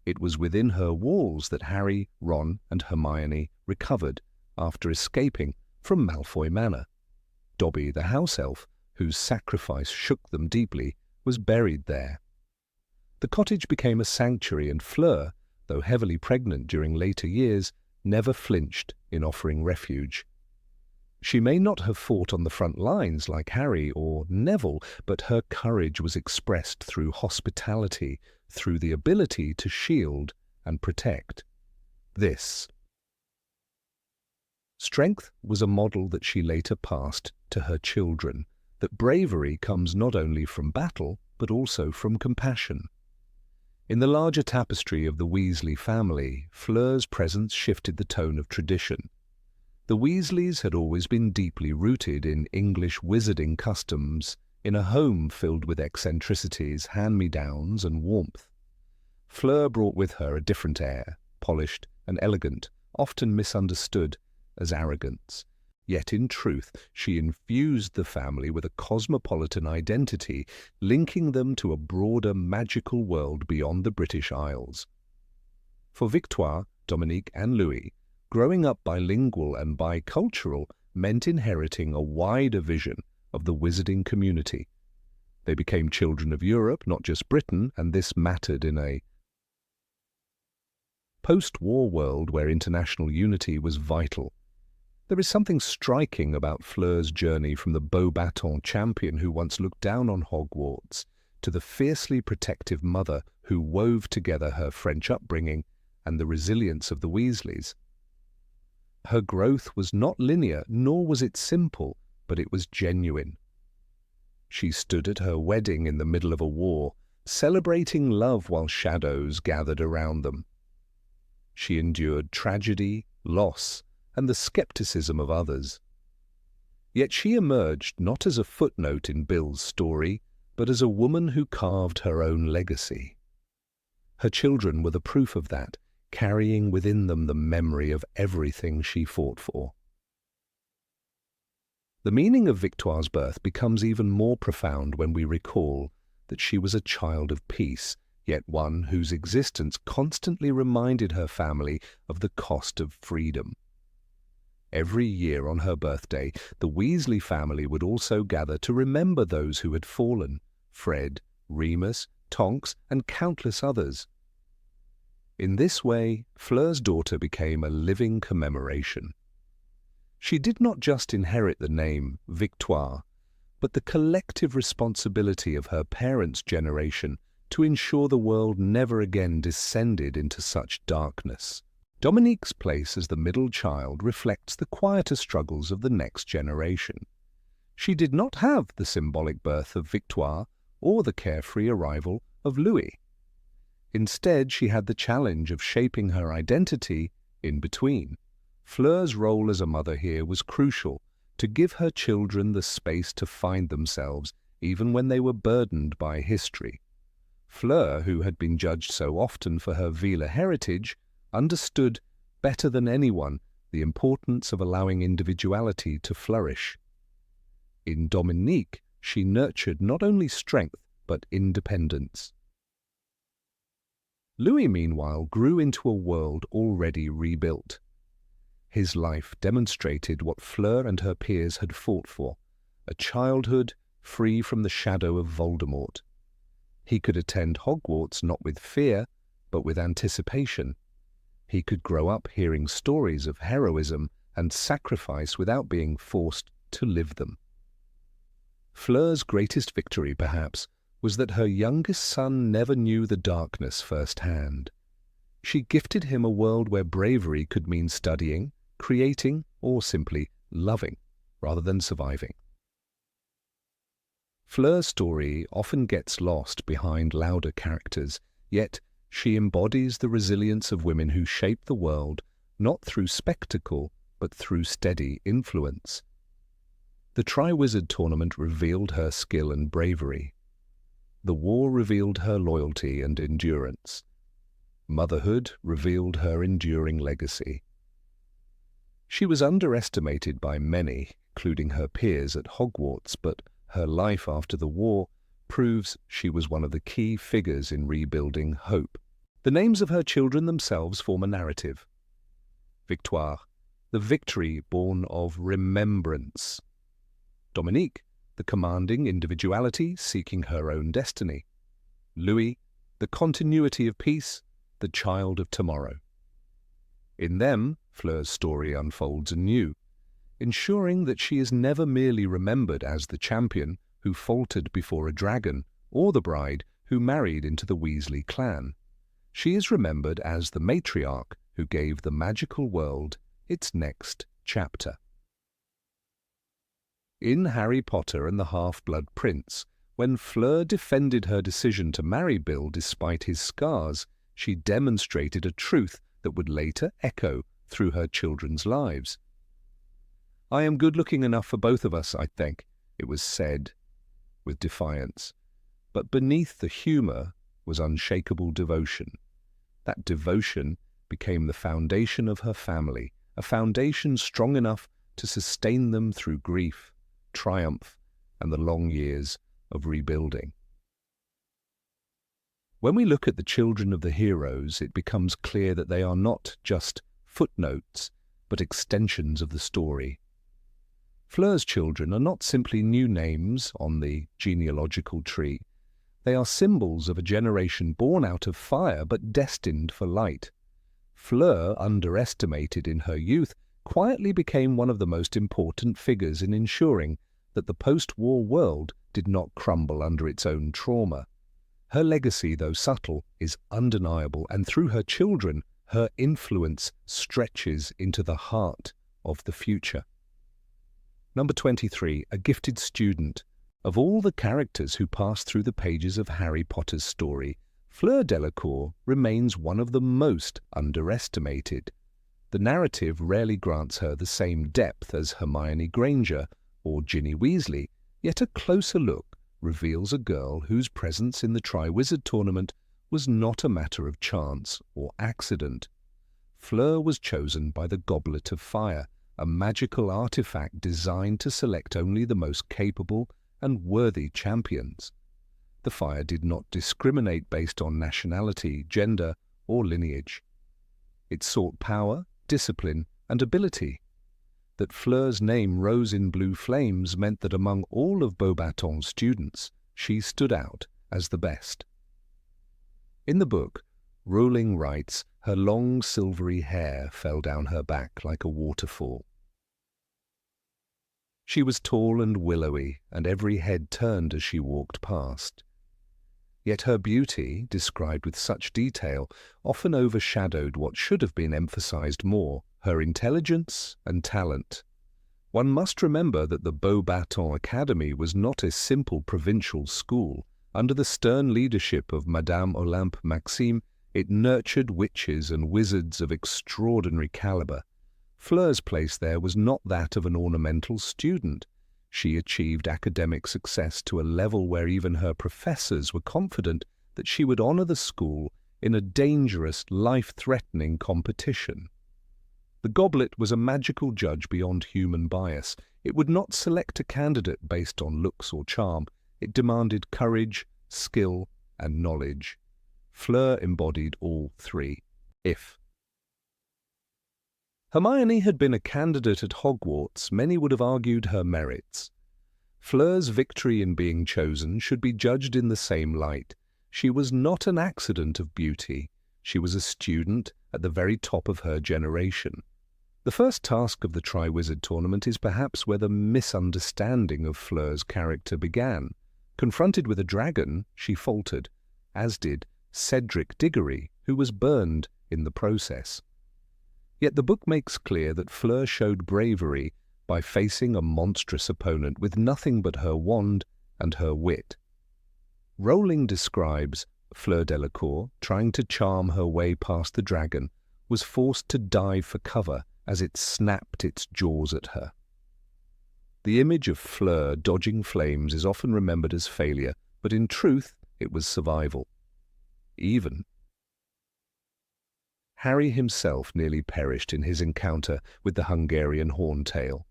It was within her walls that Harry, Ron, and Hermione recovered after escaping from Malfoy Manor. Dobby the house elf, whose sacrifice shook them deeply, was buried there. The cottage became a sanctuary, and Fleur, though heavily pregnant during later years, never flinched in offering refuge. She may not have fought on the front lines like Harry or Neville, but her courage was expressed through hospitality, through the ability to shield and protect. This strength was a model that she later passed to her children, that bravery comes not only from battle, but also from compassion. In the larger tapestry of the Weasley family, Fleur's presence shifted the tone of tradition. The Weasleys had always been deeply rooted in English wizarding customs, in a home filled with eccentricities, hand-me-downs, and warmth. Fleur brought with her a different air, polished and elegant, often misunderstood as arrogance. Yet in truth, she infused the family with a cosmopolitan identity, linking them to a broader magical world beyond the British Isles. For Victoire, Dominique, and Louis, growing up bilingual and bicultural meant inheriting a wider vision of the wizarding community. They became children of Europe, not just Britain, and this mattered in a post-war world where international unity was vital. There is something striking about Fleur's journey from the Beauxbatons champion who once looked down on Hogwarts to the fiercely protective mother who wove together her French upbringing and the resilience of the Weasleys. Her growth was not linear, nor was it simple, but it was genuine. She stood at her wedding in the middle of a war, celebrating love while shadows gathered around them. She endured tragedy, loss, and the skepticism of others. Yet she emerged not as a footnote in Bill's story, but as a woman who carved her own legacy. Her children were the proof of that, carrying within them the memory of everything she fought for. The meaning of Victoire's birth becomes even more profound when we recall that she was a child of peace, yet one whose existence constantly reminded her family of the cost of freedom. Every year on her birthday, the Weasley family would also gather to remember those who had fallen: Fred, Remus, Tonks, and countless others. In this way, Fleur's daughter became a living commemoration. She did not just inherit the name Victoire, but the collective responsibility of her parents' generation to ensure the world never again descended into such darkness. Dominique's place as the middle child reflects the quieter struggles of the next generation. She did not have the symbolic birth of Victoire or the carefree arrival of Louis. Instead, she had the challenge of shaping her identity in between. Fleur's role as a mother here was crucial, to give her children the space to find themselves even when they were burdened by history. Fleur, who had been judged so often for her Vila heritage, understood better than anyone the importance of allowing individuality to flourish. In Dominique, she nurtured not only strength but independence. Louis, meanwhile, grew into a world already rebuilt. His life demonstrated what Fleur and her peers had fought for, a childhood free from the shadow of Voldemort. He could attend Hogwarts not with fear, but with anticipation. He could grow up hearing stories of heroism and sacrifice without being forced to live them. Fleur's greatest victory, perhaps, was that her youngest son never knew the darkness firsthand. She gifted him a world where bravery could mean studying, creating, or simply loving, rather than surviving. Fleur's story often gets lost behind louder characters, yet she embodies the resilience of women who shape the world, not through spectacle, but through steady influence. The Triwizard Tournament revealed her skill and bravery. The war revealed her loyalty and endurance. Motherhood revealed her enduring legacy. She was underestimated by many, including her peers at Hogwarts, but her life after the war proves she was one of the key figures in rebuilding hope. The names of her children themselves form a narrative. Victoire, the victory born of remembrance. Dominique, the commanding individuality seeking her own destiny. Louis, the continuity of peace, the child of tomorrow. In them, Fleur's story unfolds anew, ensuring that she is never merely remembered as the champion who faltered before a dragon or the bride who married into the Weasley clan. She is remembered as the matriarch who gave the magical world its next chapter. In Harry Potter and the Half-Blood Prince, when Fleur defended her decision to marry Bill despite his scars, she demonstrated a truth that would later echo through her children's lives. "I am good-looking enough for both of us, I think," it was said with defiance. But beneath the humour was unshakable devotion. That devotion became the foundation of her family, a foundation strong enough to sustain them through grief, triumph, and the long years of rebuilding. When we look at the children of the heroes, it becomes clear that they are not just footnotes, but extensions of the story. Fleur's children are not simply new names on the genealogical tree. They are symbols of a generation born out of fire but destined for light. Fleur, underestimated in her youth, quietly became one of the most important figures in ensuring that the post-war world did not crumble under its own trauma. Her legacy, though subtle, is undeniable, and through her children, her influence stretches into the heart of the future. Number 23, a gifted student. Of all the characters who pass through the pages of Harry Potter's story, Fleur Delacour remains one of the most underestimated. The narrative rarely grants her the same depth as Hermione Granger or Ginny Weasley, yet a closer look reveals a girl whose presence in the Triwizard Tournament was not a matter of chance or accident. Fleur was chosen by the Goblet of Fire, a magical artifact designed to select only the most capable and worthy champions. The fire did not discriminate based on nationality, gender, or lineage. It sought power, discipline, and ability. That Fleur's name rose in blue flames meant that among all of Beauxbaton's students, she stood out as the best. In the book, Rowling writes, her long silvery hair fell down her back like a waterfall. She was tall and willowy, and every head turned as she walked past. Yet her beauty, described with such detail, often overshadowed what should have been emphasized more, her intelligence and talent. One must remember that the Beauxbaton Academy was not a simple provincial school. Under the stern leadership of Madame Olympe Maxime, it nurtured witches and wizards of extraordinary caliber. Fleur's place there was not that of an ornamental student. She achieved academic success to a level where even her professors were confident that she would honor the school in a dangerous, life-threatening competition. The goblet was a magical judge beyond human bias. It would not select a candidate based on looks or charm. It demanded courage, skill, and knowledge. Fleur embodied all three. If Hermione had been a candidate at Hogwarts, many would have argued her merits. Fleur's victory in being chosen should be judged in the same light. She was not an accident of beauty. She was a student at the very top of her generation. The first task of the Triwizard Tournament is perhaps where the misunderstanding of Fleur's character began. Confronted with a dragon, she faltered, as did Cedric Diggory, who was burned in the process. Yet the book makes clear that Fleur showed bravery by facing a monstrous opponent with nothing but her wand and her wit. Rowling describes Fleur Delacour, trying to charm her way past the dragon, was forced to dive for cover as it snapped its jaws at her. The image of Fleur dodging flames is often remembered as failure, but in truth it was survival. Even Harry himself nearly perished in his encounter with the Hungarian horntail.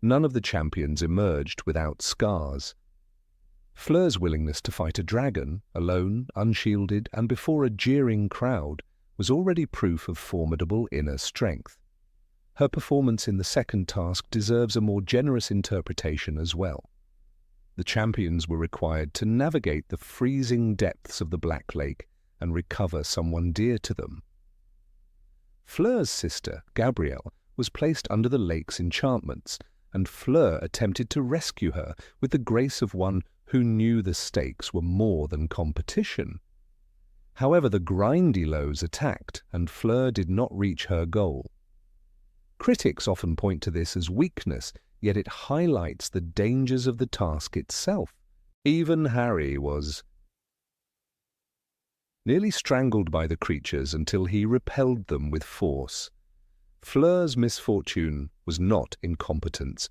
None of the champions emerged without scars. Fleur's willingness to fight a dragon, alone, unshielded, and before a jeering crowd, was already proof of formidable inner strength. Her performance in the second task deserves a more generous interpretation as well. The champions were required to navigate the freezing depths of the Black Lake and recover someone dear to them. Fleur's sister, Gabrielle, was placed under the lake's enchantments, and Fleur attempted to rescue her with the grace of one who knew the stakes were more than competition. However, the Grindylows attacked, and Fleur did not reach her goal. Critics often point to this as weakness, yet it highlights the dangers of the task itself. Even Harry was nearly strangled by the creatures until he repelled them with force. Fleur's misfortune was not incompetence.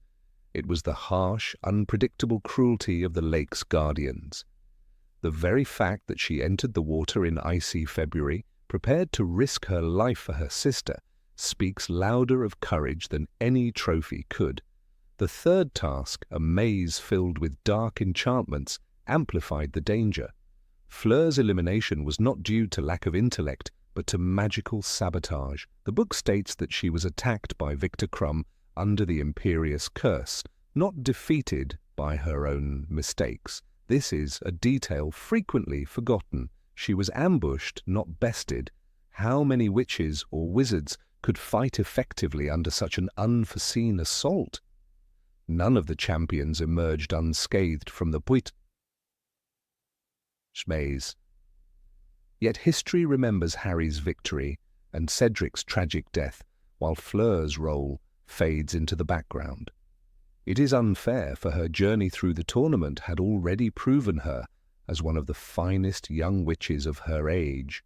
It was the harsh, unpredictable cruelty of the lake's guardians. The very fact that she entered the water in icy February, prepared to risk her life for her sister, speaks louder of courage than any trophy could. The third task, a maze filled with dark enchantments, amplified the danger. Fleur's elimination was not due to lack of intellect, but to magical sabotage. The book states that she was attacked by Victor Crumb under the Imperious Curse, not defeated by her own mistakes. This is a detail frequently forgotten. She was ambushed, not bested. How many witches or wizards could fight effectively under such an unforeseen assault? None of the champions emerged unscathed from the Potterhead maze. Yet history remembers Harry's victory and Cedric's tragic death, while Fleur's role fades into the background. It is unfair, for her journey through the tournament had already proven her as one of the finest young witches of her age.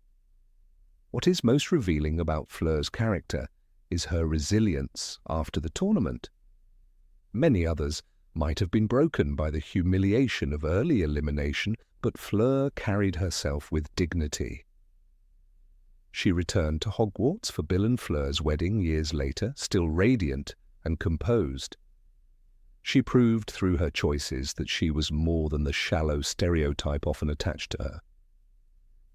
What is most revealing about Fleur's character is her resilience after the tournament. Many others might have been broken by the humiliation of early elimination, but Fleur carried herself with dignity. She returned to Hogwarts for Bill and Fleur's wedding years later, still radiant and composed. She proved through her choices that she was more than the shallow stereotype often attached to her.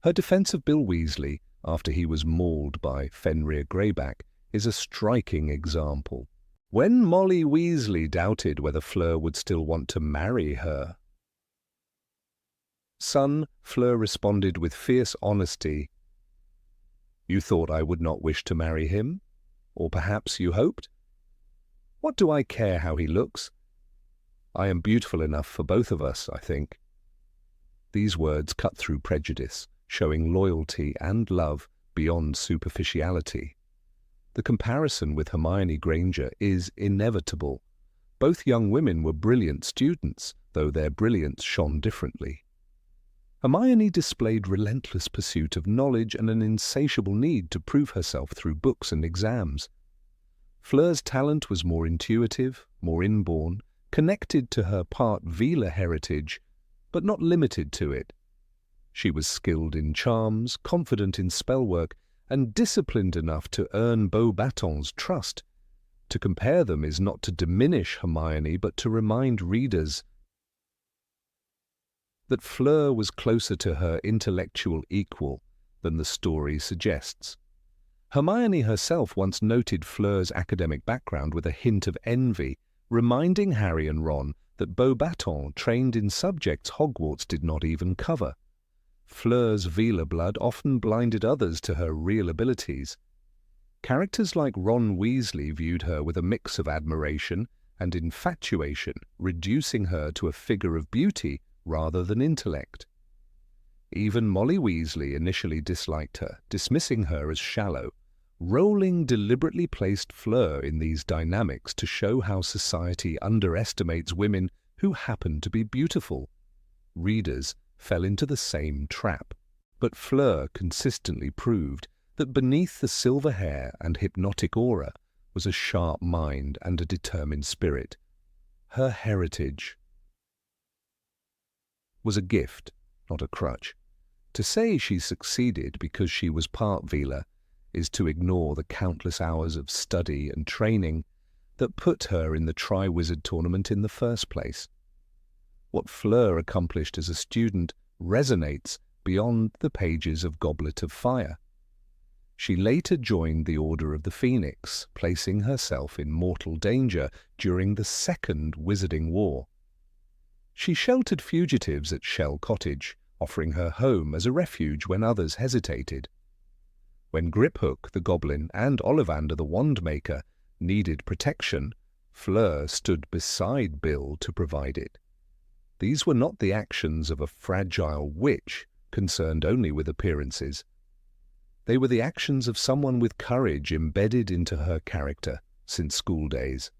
Her defense of Bill Weasley, after he was mauled by Fenrir Greyback, is a striking example. When Molly Weasley doubted whether Fleur would still want to marry her son, Fleur responded with fierce honesty, "You thought I would not wish to marry him? Or perhaps you hoped? What do I care how he looks? I am beautiful enough for both of us, I think." These words cut through prejudice, showing loyalty and love beyond superficiality. The comparison with Hermione Granger is inevitable. Both young women were brilliant students, though their brilliance shone differently. Hermione displayed relentless pursuit of knowledge and an insatiable need to prove herself through books and exams. Fleur's talent was more intuitive, more inborn, connected to her part Veela heritage, but not limited to it. She was skilled in charms, confident in spellwork, and disciplined enough to earn Beauxbaton's trust. To compare them is not to diminish Hermione, but to remind readers that Fleur was closer to her intellectual equal than the story suggests. Hermione herself once noted Fleur's academic background with a hint of envy, reminding Harry and Ron that Beauxbaton trained in subjects Hogwarts did not even cover. Fleur's Veela blood often blinded others to her real abilities. Characters like Ron Weasley viewed her with a mix of admiration and infatuation, reducing her to a figure of beauty rather than intellect. Even Molly Weasley initially disliked her, dismissing her as shallow. Rowling deliberately placed Fleur in these dynamics to show how society underestimates women who happen to be beautiful. Readers fell into the same trap, but Fleur consistently proved that beneath the silver hair and hypnotic aura was a sharp mind and a determined spirit. Her heritage was a gift, not a crutch. To say she succeeded because she was part Veela is to ignore the countless hours of study and training that put her in the Tri-Wizard tournament in the first place. What Fleur accomplished as a student resonates beyond the pages of Goblet of Fire. She later joined the Order of the Phoenix, placing herself in mortal danger during the Second Wizarding War. She sheltered fugitives at Shell Cottage, offering her home as a refuge when others hesitated. When Griphook the Goblin and Ollivander the Wandmaker needed protection, Fleur stood beside Bill to provide it. These were not the actions of a fragile witch concerned only with appearances. They were the actions of someone with courage embedded into her character since school days.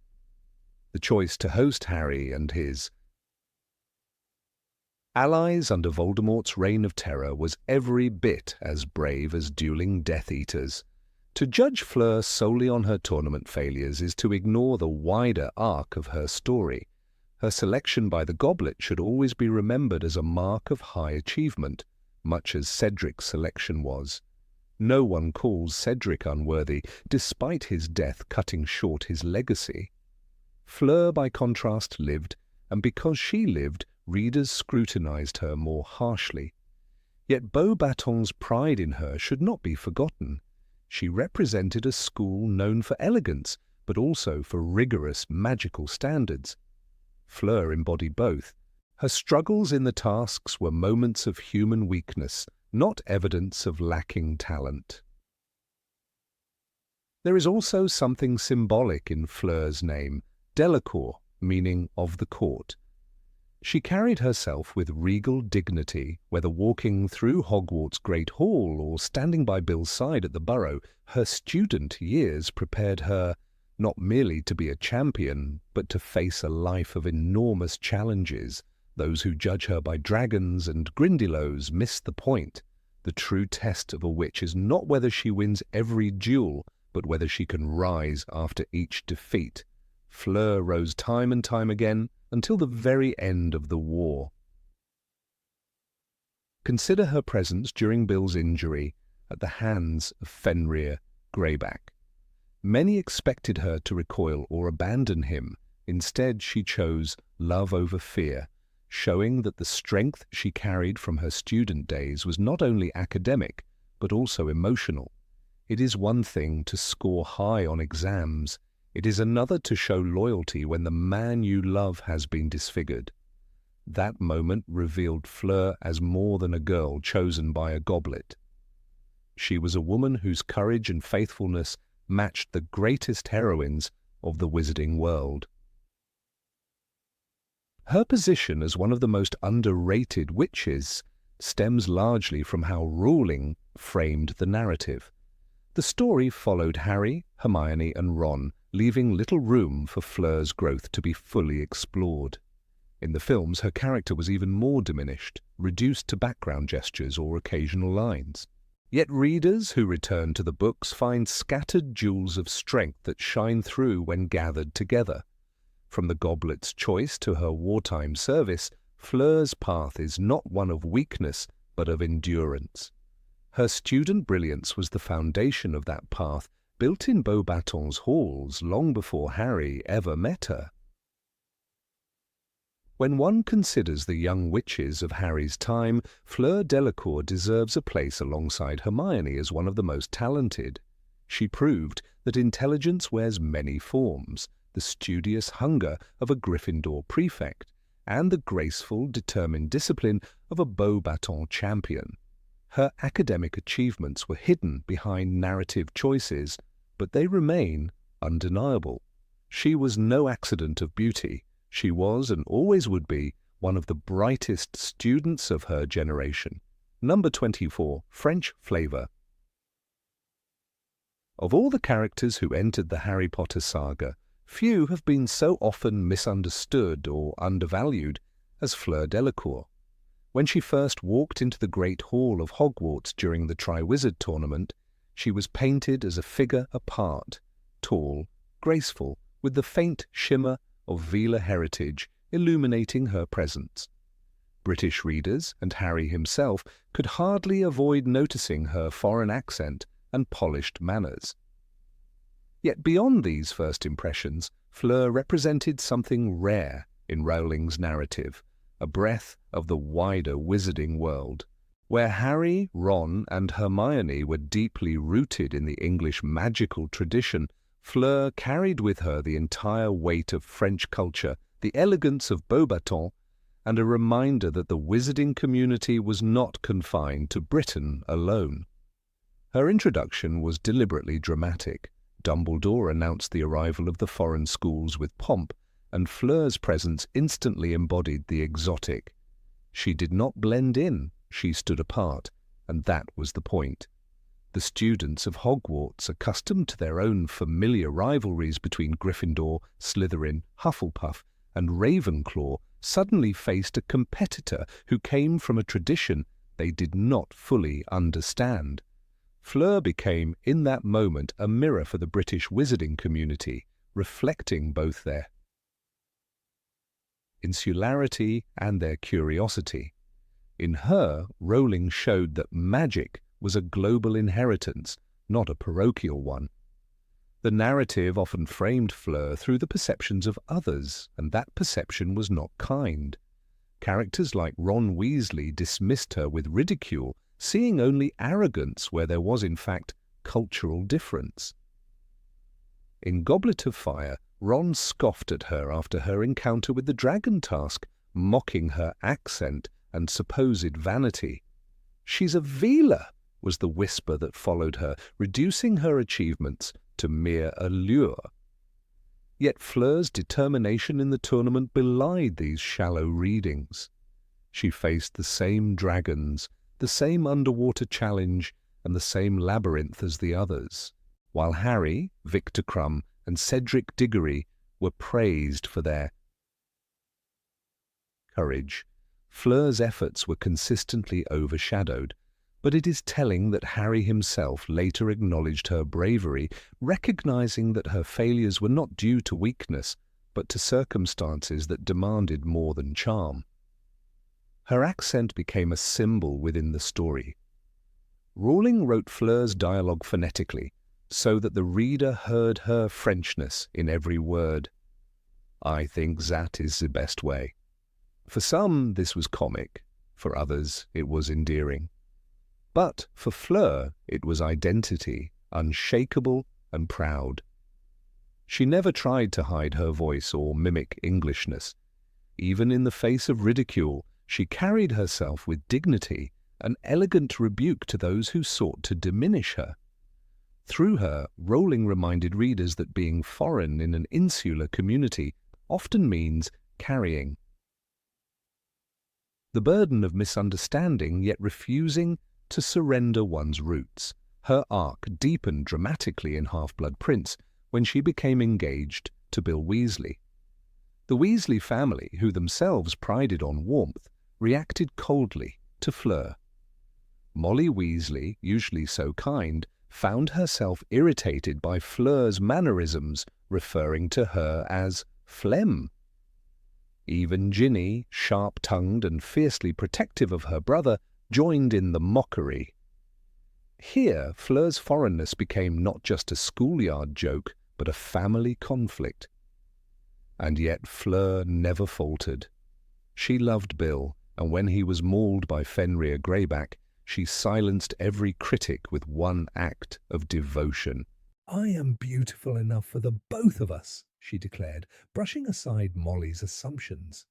The choice to host Harry and his allies under Voldemort's reign of terror was every bit as brave as dueling Death Eaters. To judge Fleur solely on her tournament failures is to ignore the wider arc of her story. Her selection by the goblet should always be remembered as a mark of high achievement, much as Cedric's selection was. No one calls Cedric unworthy, despite his death cutting short his legacy. Fleur, by contrast, lived, and because she lived, readers scrutinized her more harshly. Yet Beauxbaton's pride in her should not be forgotten. She represented a school known for elegance, but also for rigorous magical standards. Fleur embodied both. Her struggles in the tasks were moments of human weakness, not evidence of lacking talent. There is also something symbolic in Fleur's name, Delacour, meaning of the court. She carried herself with regal dignity, whether walking through Hogwarts' Great Hall or standing by Bill's side at the Burrow. Her student years prepared her not merely to be a champion, but to face a life of enormous challenges. Those who judge her by dragons and grindylows miss the point. The true test of a witch is not whether she wins every duel, but whether she can rise after each defeat. Fleur rose time and time again until the very end of the war. Consider her presence during Bill's injury at the hands of Fenrir Greyback. Many expected her to recoil or abandon him. Instead, she chose love over fear, showing that the strength she carried from her student days was not only academic, but also emotional. It is one thing to score high on exams. It is another to show loyalty when the man you love has been disfigured. That moment revealed Fleur as more than a girl chosen by a goblet. She was a woman whose courage and faithfulness matched the greatest heroines of the wizarding world. Her position as one of the most underrated witches stems largely from how Rowling framed the narrative. The story followed Harry, Hermione, and Ron, leaving little room for Fleur's growth to be fully explored. In the films, her character was even more diminished, reduced to background gestures or occasional lines. Yet readers who return to the books find scattered jewels of strength that shine through when gathered together. From the goblet's choice to her wartime service, Fleur's path is not one of weakness, but of endurance. Her student brilliance was the foundation of that path, built in Beauxbaton's halls long before Harry ever met her. When one considers the young witches of Harry's time, Fleur Delacour deserves a place alongside Hermione as one of the most talented. She proved that intelligence wears many forms, the studious hunger of a Gryffindor prefect, and the graceful, determined discipline of a Beauxbaton champion. Her academic achievements were hidden behind narrative choices, but they remain undeniable. She was no accident of beauty. She was, and always would be, one of the brightest students of her generation. Number 24, French Flavor. Of all the characters who entered the Harry Potter saga, few have been so often misunderstood or undervalued as Fleur Delacour. When she first walked into the Great Hall of Hogwarts during the Tri-Wizard tournament, she was painted as a figure apart, tall, graceful, with the faint shimmer of Veela heritage illuminating her presence. British readers and Harry himself could hardly avoid noticing her foreign accent and polished manners. Yet beyond these first impressions, Fleur represented something rare in Rowling's narrative, a breath of the wider wizarding world. Where Harry, Ron, and Hermione were deeply rooted in the English magical tradition, Fleur carried with her the entire weight of French culture, the elegance of Beauxbatons, and a reminder that the wizarding community was not confined to Britain alone. Her introduction was deliberately dramatic. Dumbledore announced the arrival of the foreign schools with pomp, and Fleur's presence instantly embodied the exotic. She did not blend in, she stood apart, and that was the point. The students of Hogwarts, accustomed to their own familiar rivalries between Gryffindor, Slytherin, Hufflepuff, and Ravenclaw, suddenly faced a competitor who came from a tradition they did not fully understand. Fleur became, in that moment, a mirror for the British wizarding community, reflecting both their insularity and their curiosity. In her, Rowling showed that magic was a global inheritance, not a parochial one. The narrative often framed Fleur through the perceptions of others, and that perception was not kind. Characters like Ron Weasley dismissed her with ridicule, seeing only arrogance where there was in fact cultural difference. In Goblet of Fire, Ron scoffed at her after her encounter with the dragon task, mocking her accent and supposed vanity. "She's a Veela," was the whisper that followed her, reducing her achievements to mere allure. Yet Fleur's determination in the tournament belied these shallow readings. She faced the same dragons, the same underwater challenge, and the same labyrinth as the others, while Harry, Victor Crumb, and Cedric Diggory were praised for their courage. Fleur's efforts were consistently overshadowed, but it is telling that Harry himself later acknowledged her bravery, recognizing that her failures were not due to weakness, but to circumstances that demanded more than charm. Her accent became a symbol within the story. Rowling wrote Fleur's dialogue phonetically, so that the reader heard her Frenchness in every word. I think that is the best way. For some, this was comic. For others, it was endearing. But for Fleur, it was identity, unshakable and proud. She never tried to hide her voice or mimic Englishness. Even in the face of ridicule, she carried herself with dignity, an elegant rebuke to those who sought to diminish her. Through her, Rowling reminded readers that being foreign in an insular community often means carrying the burden of misunderstanding, yet refusing to surrender one's roots. Her arc deepened dramatically in Half-Blood Prince when she became engaged to Bill Weasley. The Weasley family, who themselves prided on warmth, reacted coldly to Fleur. Molly Weasley, usually so kind, found herself irritated by Fleur's mannerisms, referring to her as phlegm. Even Ginny, sharp-tongued and fiercely protective of her brother, joined in the mockery. Here, Fleur's foreignness became not just a schoolyard joke, but a family conflict. And yet Fleur never faltered. She loved Bill, and when he was mauled by Fenrir Greyback, she silenced every critic with one act of devotion. "I am beautiful enough for the both of us," she declared, brushing aside Molly's assumptions.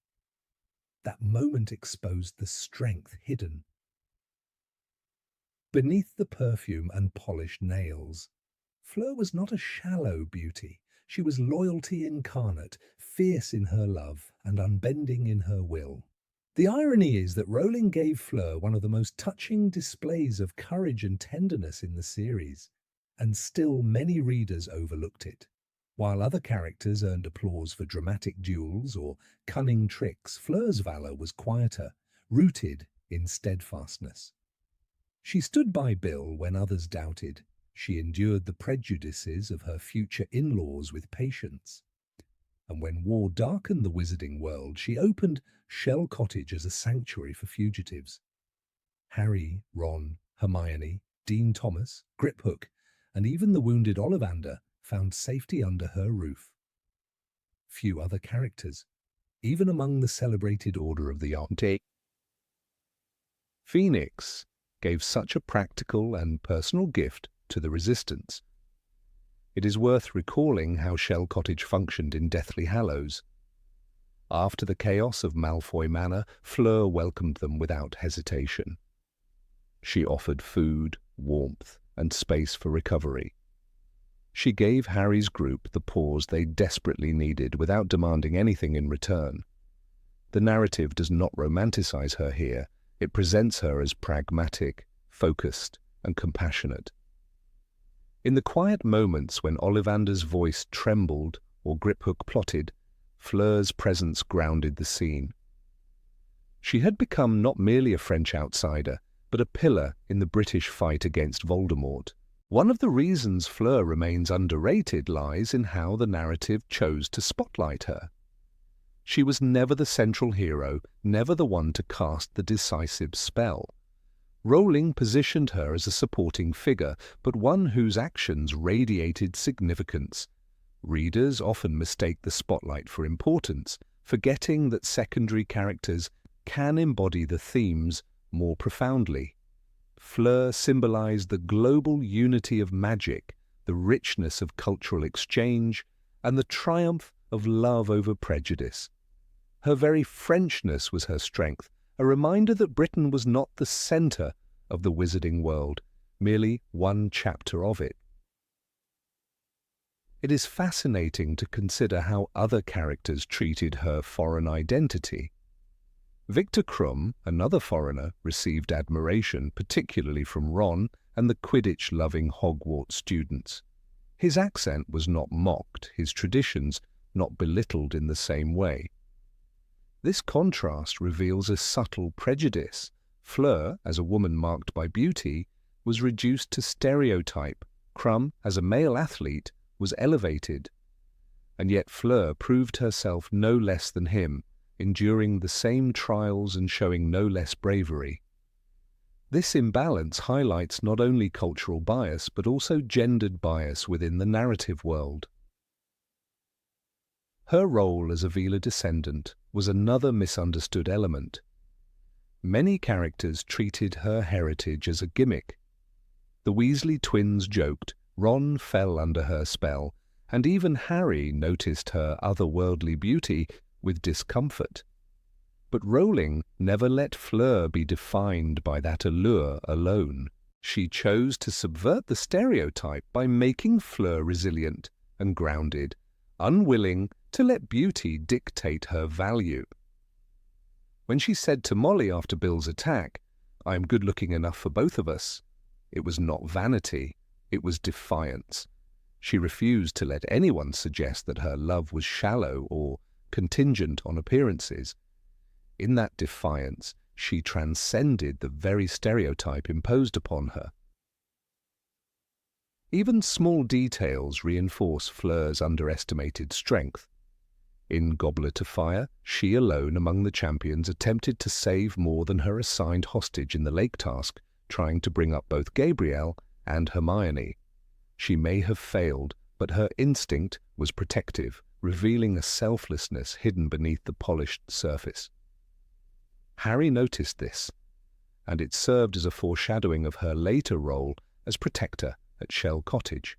That moment exposed the strength hidden beneath the perfume and polished nails. Fleur was not a shallow beauty. She was loyalty incarnate, fierce in her love and unbending in her will. The irony is that Rowling gave Fleur one of the most touching displays of courage and tenderness in the series, and still many readers overlooked it. While other characters earned applause for dramatic duels or cunning tricks, Fleur's valor was quieter, rooted in steadfastness. She stood by Bill when others doubted. She endured the prejudices of her future in-laws with patience. and when war darkened the wizarding world, she opened Shell Cottage as a sanctuary for fugitives. Harry, Ron, Hermione, Dean Thomas, Griphook, and even the wounded Ollivander found safety under her roof. Few other characters, even among the celebrated Order of the Phoenix, gave such a practical and personal gift to the Resistance. It is worth recalling how Shell Cottage functioned in Deathly Hallows. After the chaos of Malfoy Manor, Fleur welcomed them without hesitation. She offered food, warmth, and space for recovery. She gave Harry's group the pause they desperately needed without demanding anything in return. The narrative does not romanticize her here. It presents her as pragmatic, focused, and compassionate. In the quiet moments when Ollivander's voice trembled or Griphook plotted, Fleur's presence grounded the scene. She had become not merely a French outsider, but a pillar in the British fight against Voldemort. One of the reasons Fleur remains underrated lies in how the narrative chose to spotlight her. She was never the central hero, never the one to cast the decisive spell. Rowling positioned her as a supporting figure, but one whose actions radiated significance. Readers often mistake the spotlight for importance, forgetting that secondary characters can embody the themes more profoundly. Fleur symbolized the global unity of magic, the richness of cultural exchange, and the triumph of love over prejudice. Her very Frenchness was her strength, a reminder that Britain was not the center of the wizarding world, merely one chapter of it. It is fascinating to consider how other characters treated her foreign identity. Victor Krum, another foreigner, received admiration, particularly from Ron and the Quidditch-loving Hogwarts students. His accent was not mocked, his traditions not belittled in the same way. This contrast reveals a subtle prejudice. Fleur, as a woman marked by beauty, was reduced to stereotype. Krum, as a male athlete, was elevated. And yet Fleur proved herself no less than him, enduring the same trials and showing no less bravery. This imbalance highlights not only cultural bias, but also gendered bias within the narrative world. Her role as a Vila descendant was another misunderstood element. Many characters treated her heritage as a gimmick. The Weasley twins joked, Ron fell under her spell, and even Harry noticed her otherworldly beauty with discomfort. But Rowling never let Fleur be defined by that allure alone. She chose to subvert the stereotype by making Fleur resilient and grounded, unwilling to let beauty dictate her value. When she said to Molly after Bill's attack, "I am good-looking enough for both of us," it was not vanity, it was defiance. She refused to let anyone suggest that her love was shallow or contingent on appearances. In that defiance, she transcended the very stereotype imposed upon her. Even small details reinforce Fleur's underestimated strength. In Goblet of Fire, she alone among the champions attempted to save more than her assigned hostage in the lake task, trying to bring up both Gabrielle and Hermione. She may have failed, but her instinct was protective, revealing a selflessness hidden beneath the polished surface. Harry noticed this, and it served as a foreshadowing of her later role as protector at Shell Cottage.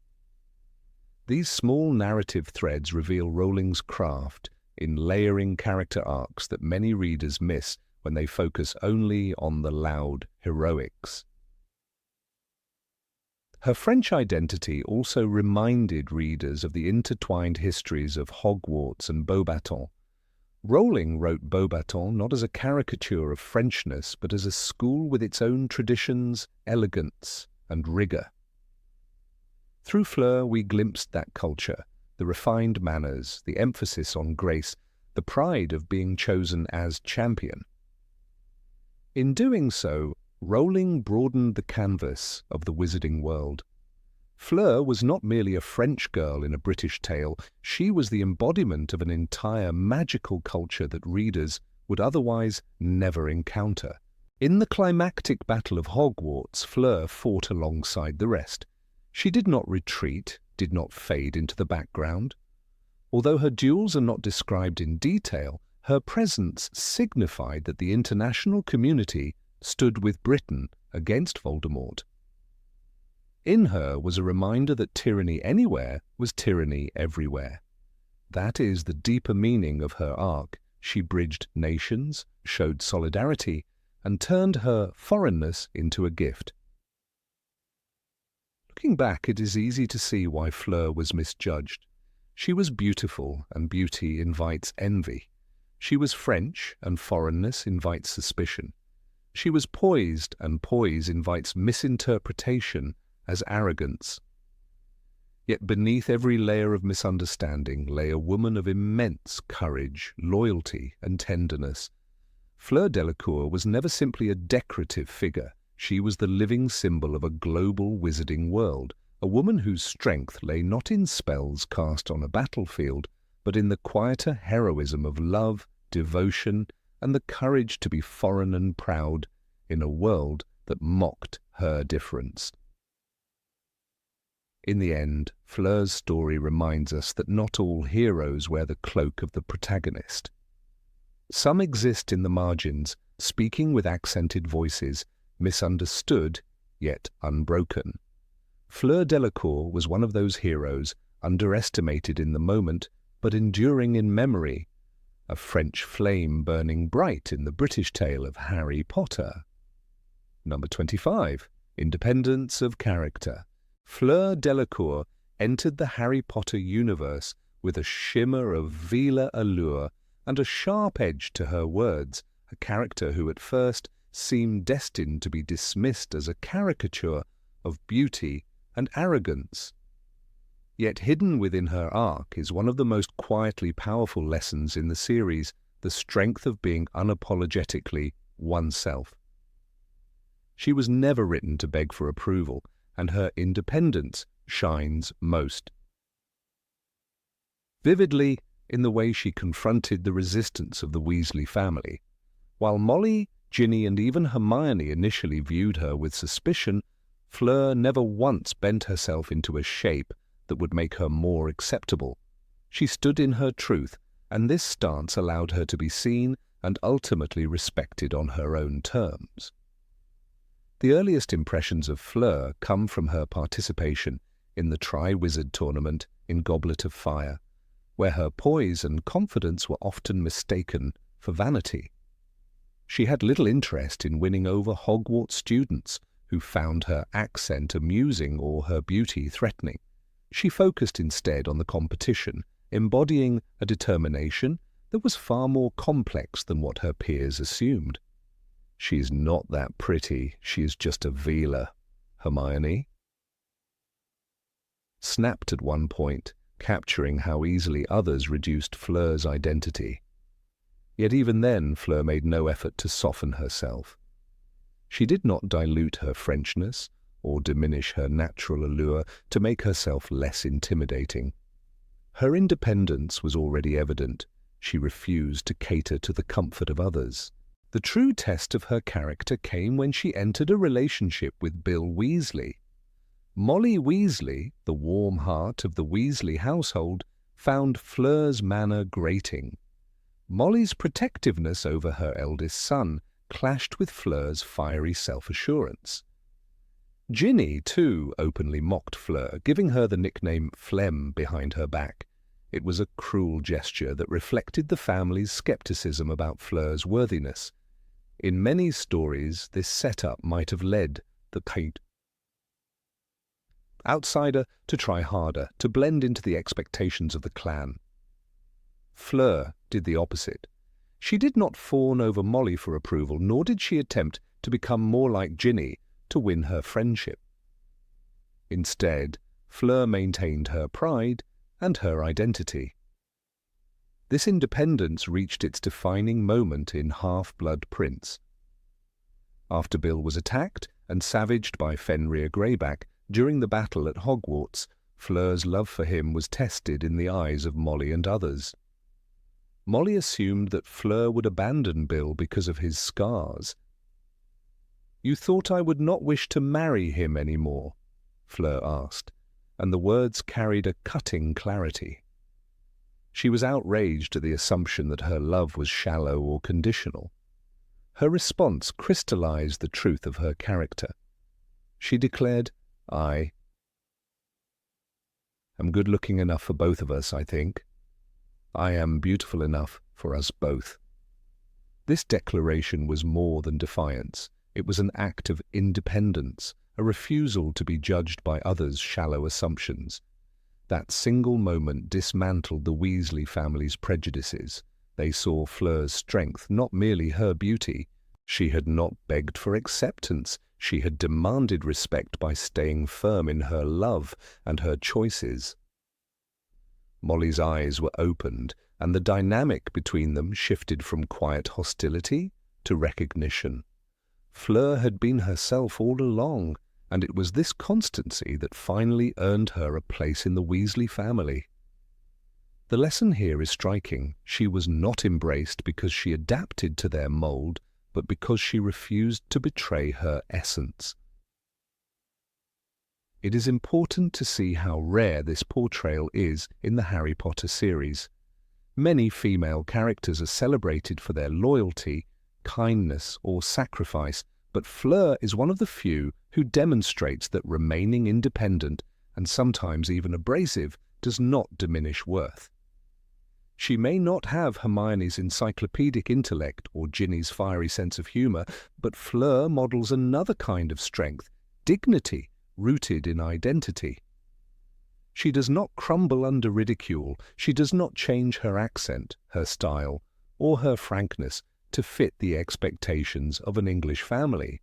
These small narrative threads reveal Rowling's craft in layering character arcs that many readers miss when they focus only on the loud heroics. Her French identity also reminded readers of the intertwined histories of Hogwarts and Beauxbatons. Rowling wrote Beauxbatons not as a caricature of Frenchness, but as a school with its own traditions, elegance, and rigour. Through Fleur, we glimpsed that culture, the refined manners, the emphasis on grace, the pride of being chosen as champion. In doing so, Rowling broadened the canvas of the wizarding world. Fleur was not merely a French girl in a British tale, she was the embodiment of an entire magical culture that readers would otherwise never encounter. In the climactic Battle of Hogwarts, Fleur fought alongside the rest. She did not retreat, did not fade into the background. Although her duels are not described in detail, her presence signified that the international community stood with Britain against Voldemort. In her was a reminder that tyranny anywhere was tyranny everywhere. That is the deeper meaning of her arc. She bridged nations, showed solidarity, and turned her foreignness into a gift. Looking back, it is easy to see why Fleur was misjudged. She was beautiful, and beauty invites envy. She was French, and foreignness invites suspicion. She was poised, and poise invites misinterpretation as arrogance. Yet beneath every layer of misunderstanding lay a woman of immense courage, loyalty, and tenderness. Fleur Delacour was never simply a decorative figure. She was the living symbol of a global wizarding world, a woman whose strength lay not in spells cast on a battlefield, but in the quieter heroism of love, devotion, and the courage to be foreign and proud in a world that mocked her difference. In the end, Fleur's story reminds us that not all heroes wear the cloak of the protagonist. Some exist in the margins, speaking with accented voices, misunderstood, yet unbroken. Fleur Delacour was one of those heroes, underestimated in the moment, but enduring in memory, a French flame burning bright in the British tale of Harry Potter. Number 25. Independence of character. Fleur Delacour entered the Harry Potter universe with a shimmer of velar allure and a sharp edge to her words, a character who at first seemed destined to be dismissed as a caricature of beauty and arrogance. Yet hidden within her arc is one of the most quietly powerful lessons in the series, the strength of being unapologetically oneself. She was never written to beg for approval, and her independence shines most vividly in the way she confronted the resistance of the Weasley family. While Molly, Ginny, and even Hermione initially viewed her with suspicion, Fleur never once bent herself into a shape that would make her more acceptable. She stood in her truth, and this stance allowed her to be seen and ultimately respected on her own terms. The earliest impressions of Fleur come from her participation in the Tri-Wizard tournament in Goblet of Fire, where her poise and confidence were often mistaken for vanity. She had little interest in winning over Hogwarts students who found her accent amusing or her beauty threatening. She focused instead on the competition, embodying a determination that was far more complex than what her peers assumed. "She's not that pretty, she is just a velar," Hermione snapped at one point, capturing how easily others reduced Fleur's identity. Yet even then, Fleur made no effort to soften herself. She did not dilute her Frenchness or diminish her natural allure to make herself less intimidating. Her independence was already evident. She refused to cater to the comfort of others. The true test of her character came when she entered a relationship with Bill Weasley. Molly Weasley, the warm heart of the Weasley household, found Fleur's manner grating. Molly's protectiveness over her eldest son clashed with Fleur's fiery self-assurance. Ginny, too, openly mocked Fleur, giving her the nickname Phlegm behind her back. It was a cruel gesture that reflected the family's skepticism about Fleur's worthiness. In many stories, this setup might have led the outsider to try harder, to blend into the expectations of the clan. Fleur did the opposite. She did not fawn over Molly for approval, nor did she attempt to become more like Ginny to win her friendship. Instead, Fleur maintained her pride and her identity. This independence reached its defining moment in Half-Blood Prince. After Bill was attacked and savaged by Fenrir Greyback, During the battle at Hogwarts, Fleur's love for him was tested in the eyes of Molly and others. Molly assumed that Fleur would abandon Bill because of his scars. "You thought I would not wish to marry him any more?" Fleur asked, and the words carried a cutting clarity. She was outraged at the assumption that her love was shallow or conditional. Her response crystallized the truth of her character. She declared, "I am good-looking enough for both of us, I think. I am beautiful enough for us both." This declaration was more than defiance. It was an act of independence, a refusal to be judged by others' shallow assumptions. That single moment dismantled the Weasley family's prejudices. They saw Fleur's strength, not merely her beauty. She had not begged for acceptance. She had demanded respect by staying firm in her love and her choices. Molly's eyes were opened, and the dynamic between them shifted from quiet hostility to recognition. Fleur had been herself all along, and it was this constancy that finally earned her a place in the Weasley family. The lesson here is striking. She was not embraced because she adapted to their mold, but because she refused to betray her essence. It is important to see how rare this portrayal is in the Harry Potter series. Many female characters are celebrated for their loyalty, kindness, or sacrifice, but Fleur is one of the few who demonstrates that remaining independent, and sometimes even abrasive, does not diminish worth. She may not have Hermione's encyclopedic intellect or Ginny's fiery sense of humor, but Fleur models another kind of strength, dignity, rooted in identity. She does not crumble under ridicule. She does not change her accent, her style, or her frankness to fit the expectations of an English family.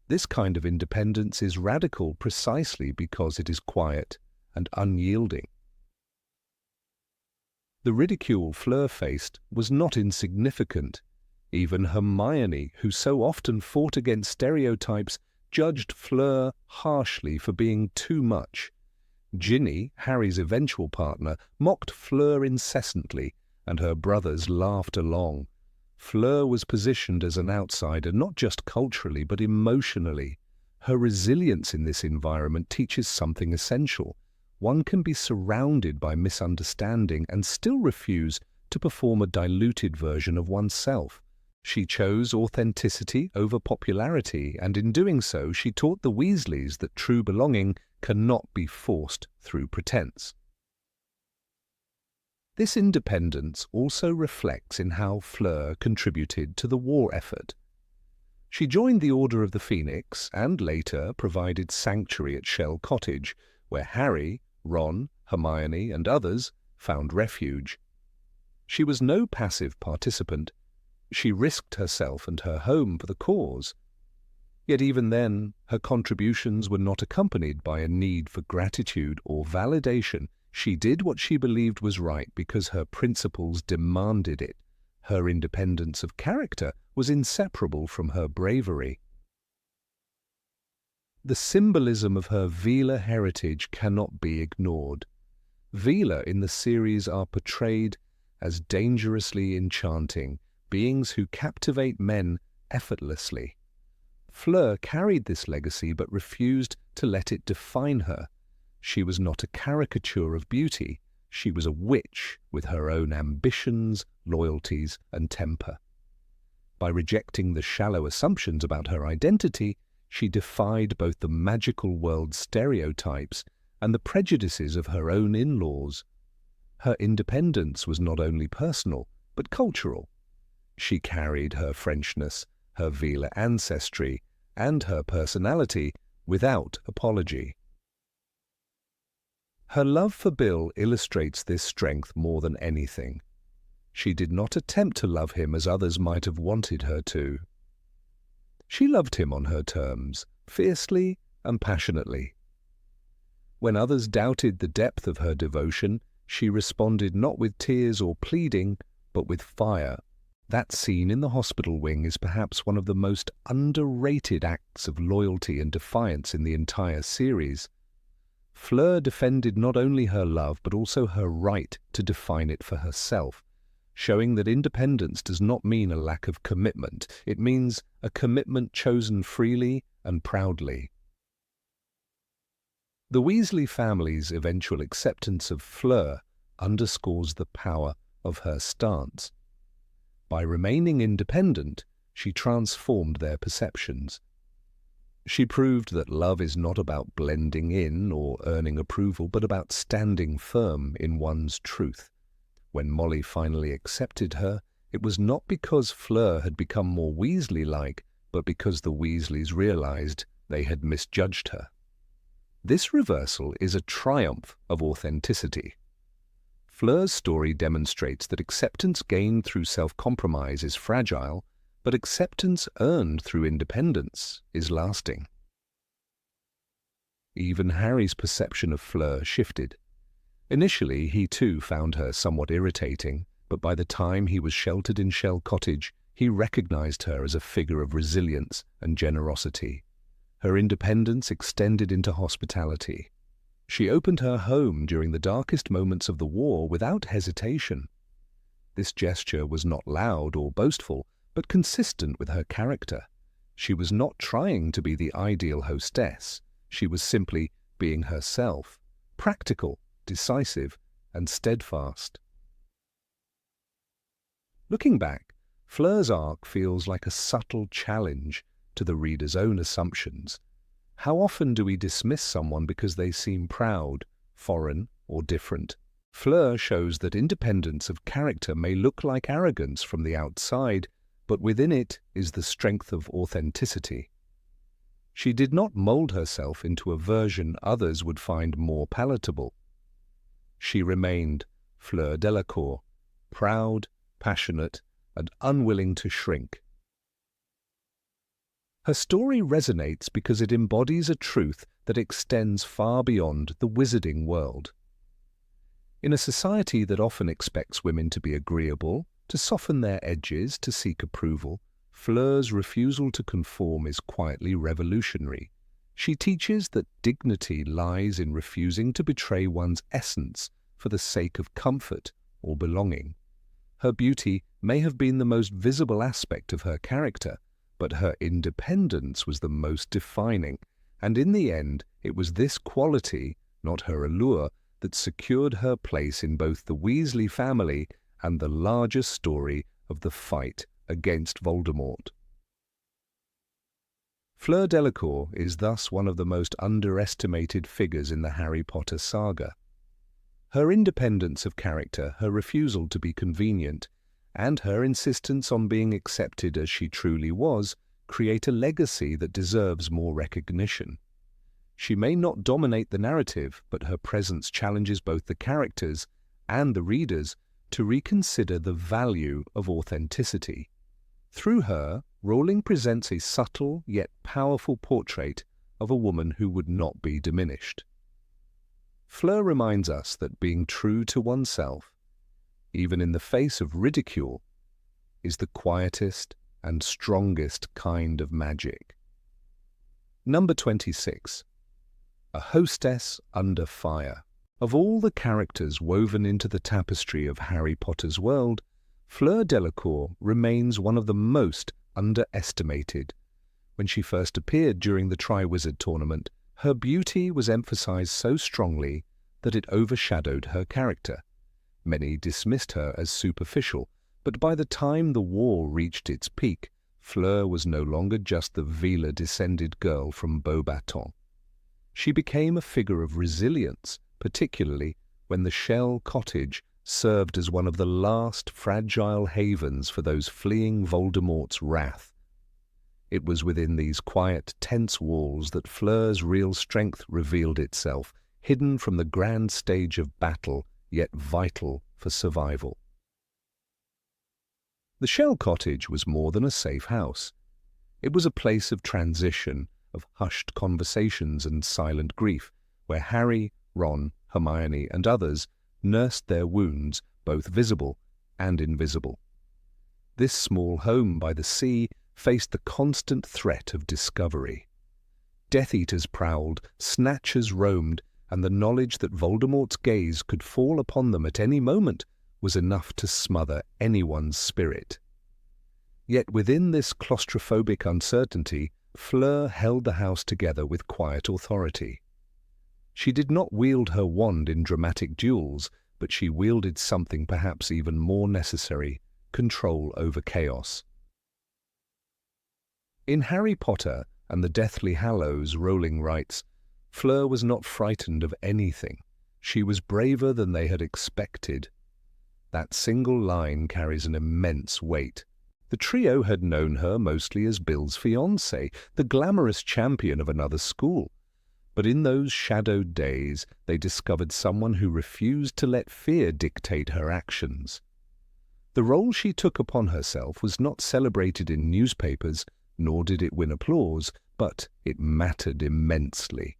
This kind of independence is radical precisely because it is quiet and unyielding. The ridicule Fleur faced was not insignificant. Even Hermione, who so often fought against stereotypes, judged Fleur harshly for being too much. Ginny, Harry's eventual partner, mocked Fleur incessantly, and her brothers laughed along. Fleur was positioned as an outsider, not just culturally but emotionally. Her resilience in this environment teaches something essential. One can be surrounded by misunderstanding and still refuse to perform a diluted version of oneself. She chose authenticity over popularity, and in doing so she taught the Weasleys that true belonging cannot be forced through pretense. This independence also reflects in how Fleur contributed to the war effort. She joined the Order of the Phoenix and later provided sanctuary at Shell Cottage, where Harry, Ron, Hermione, and others found refuge. She was no passive participant. She risked herself and her home for the cause. Yet even then, her contributions were not accompanied by a need for gratitude or validation. She did what she believed was right because her principles demanded it. Her independence of character was inseparable from her bravery. The symbolism of her Veela heritage cannot be ignored. Veela in the series are portrayed as dangerously enchanting, beings who captivate men effortlessly. Fleur carried this legacy but refused to let it define her. She was not a caricature of beauty. She was a witch with her own ambitions, loyalties, and temper. By rejecting the shallow assumptions about her identity, she defied both the magical world's stereotypes and the prejudices of her own in-laws. Her independence was not only personal, but cultural. She carried her Frenchness, her Veela ancestry, and her personality without apology. Her love for Bill illustrates this strength more than anything. She did not attempt to love him as others might have wanted her to. She loved him on her terms, fiercely and passionately. When others doubted the depth of her devotion, she responded not with tears or pleading, but with fire. That scene in the hospital wing is perhaps one of the most underrated acts of loyalty and defiance in the entire series. Fleur defended not only her love but also her right to define it for herself, showing that independence does not mean a lack of commitment. It means a commitment chosen freely and proudly. The Weasley family's eventual acceptance of Fleur underscores the power of her stance. By remaining independent, she transformed their perceptions. She proved that love is not about blending in or earning approval, but about standing firm in one's truth. When Molly finally accepted her, it was not because Fleur had become more Weasley-like, but because the Weasleys realized they had misjudged her. This reversal is a triumph of authenticity. Fleur's story demonstrates that acceptance gained through self-compromise is fragile, but acceptance earned through independence is lasting. Even Harry's perception of Fleur shifted. Initially, he too found her somewhat irritating, but by the time he was sheltered in Shell Cottage, he recognized her as a figure of resilience and generosity. Her independence extended into hospitality. She opened her home during the darkest moments of the war without hesitation. This gesture was not loud or boastful, but consistent with her character. She was not trying to be the ideal hostess. She was simply being herself, practical, decisive, and steadfast. Looking back, Fleur's arc feels like a subtle challenge to the reader's own assumptions. How often do we dismiss someone because they seem proud, foreign, or different? Fleur shows that independence of character may look like arrogance from the outside, but within it is the strength of authenticity. She did not mold herself into a version others would find more palatable. She remained Fleur Delacour, proud, passionate, and unwilling to shrink. Her story resonates because it embodies a truth that extends far beyond the wizarding world. In a society that often expects women to be agreeable, to soften their edges, to seek approval, Fleur's refusal to conform is quietly revolutionary. She teaches that dignity lies in refusing to betray one's essence for the sake of comfort or belonging. Her beauty may have been the most visible aspect of her character, but her independence was the most defining, and in the end it was this quality, not her allure, that secured her place in both the Weasley family and the larger story of the fight against Voldemort. Fleur Delacour is thus one of the most underestimated figures in the Harry Potter saga. Her independence of character, her refusal to be convenient, and her insistence on being accepted as she truly was, create a legacy that deserves more recognition. She may not dominate the narrative, but her presence challenges both the characters and the readers to reconsider the value of authenticity. Through her, Rowling presents a subtle yet powerful portrait of a woman who would not be diminished. Fleur reminds us that being true to oneself, even in the face of ridicule, is the quietest and strongest kind of magic. Number 26. A Hostess Under Fire. Of all the characters woven into the tapestry of Harry Potter's world, Fleur Delacour remains one of the most underestimated. When she first appeared during the Triwizard Tournament, her beauty was emphasized so strongly that it overshadowed her character. Many dismissed her as superficial, but by the time the war reached its peak, Fleur was no longer just the Vila-descended girl from Beauxbatons. She became a figure of resilience, particularly when the Shell Cottage served as one of the last fragile havens for those fleeing Voldemort's wrath. It was within these quiet, tense walls that Fleur's real strength revealed itself, hidden from the grand stage of battle, yet vital for survival. The Shell Cottage was more than a safe house. It was a place of transition, of hushed conversations and silent grief, where Harry, Ron, Hermione, and others nursed their wounds, both visible and invisible. This small home by the sea faced the constant threat of discovery. Death-eaters prowled, snatchers roamed, and the knowledge that Voldemort's gaze could fall upon them at any moment was enough to smother anyone's spirit. Yet within this claustrophobic uncertainty, Fleur held the house together with quiet authority. She did not wield her wand in dramatic duels, but she wielded something perhaps even more necessary: control over chaos. In Harry Potter and the Deathly Hallows Rolling writes, Fleur was not frightened of anything. She was braver than they had expected. That single line carries an immense weight. The trio had known her mostly as Bill's fiancée, the glamorous champion of another school. But in those shadowed days, they discovered someone who refused to let fear dictate her actions. The role she took upon herself was not celebrated in newspapers, nor did it win applause, but it mattered immensely.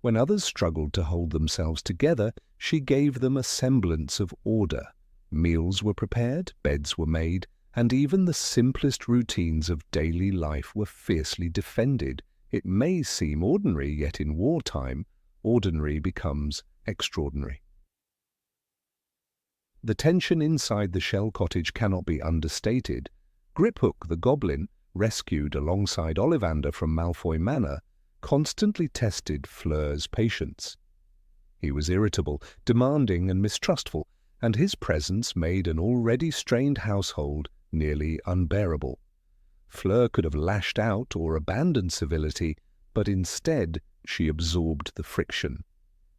When others struggled to hold themselves together, she gave them a semblance of order. Meals were prepared, beds were made, and even the simplest routines of daily life were fiercely defended. It may seem ordinary, yet in wartime, ordinary becomes extraordinary. The tension inside the Shell Cottage cannot be understated. Griphook the Goblin, rescued alongside Ollivander from Malfoy Manor, constantly tested Fleur's patience. He was irritable, demanding and mistrustful, and his presence made an already strained household nearly unbearable. Fleur could have lashed out or abandoned civility, but instead she absorbed the friction.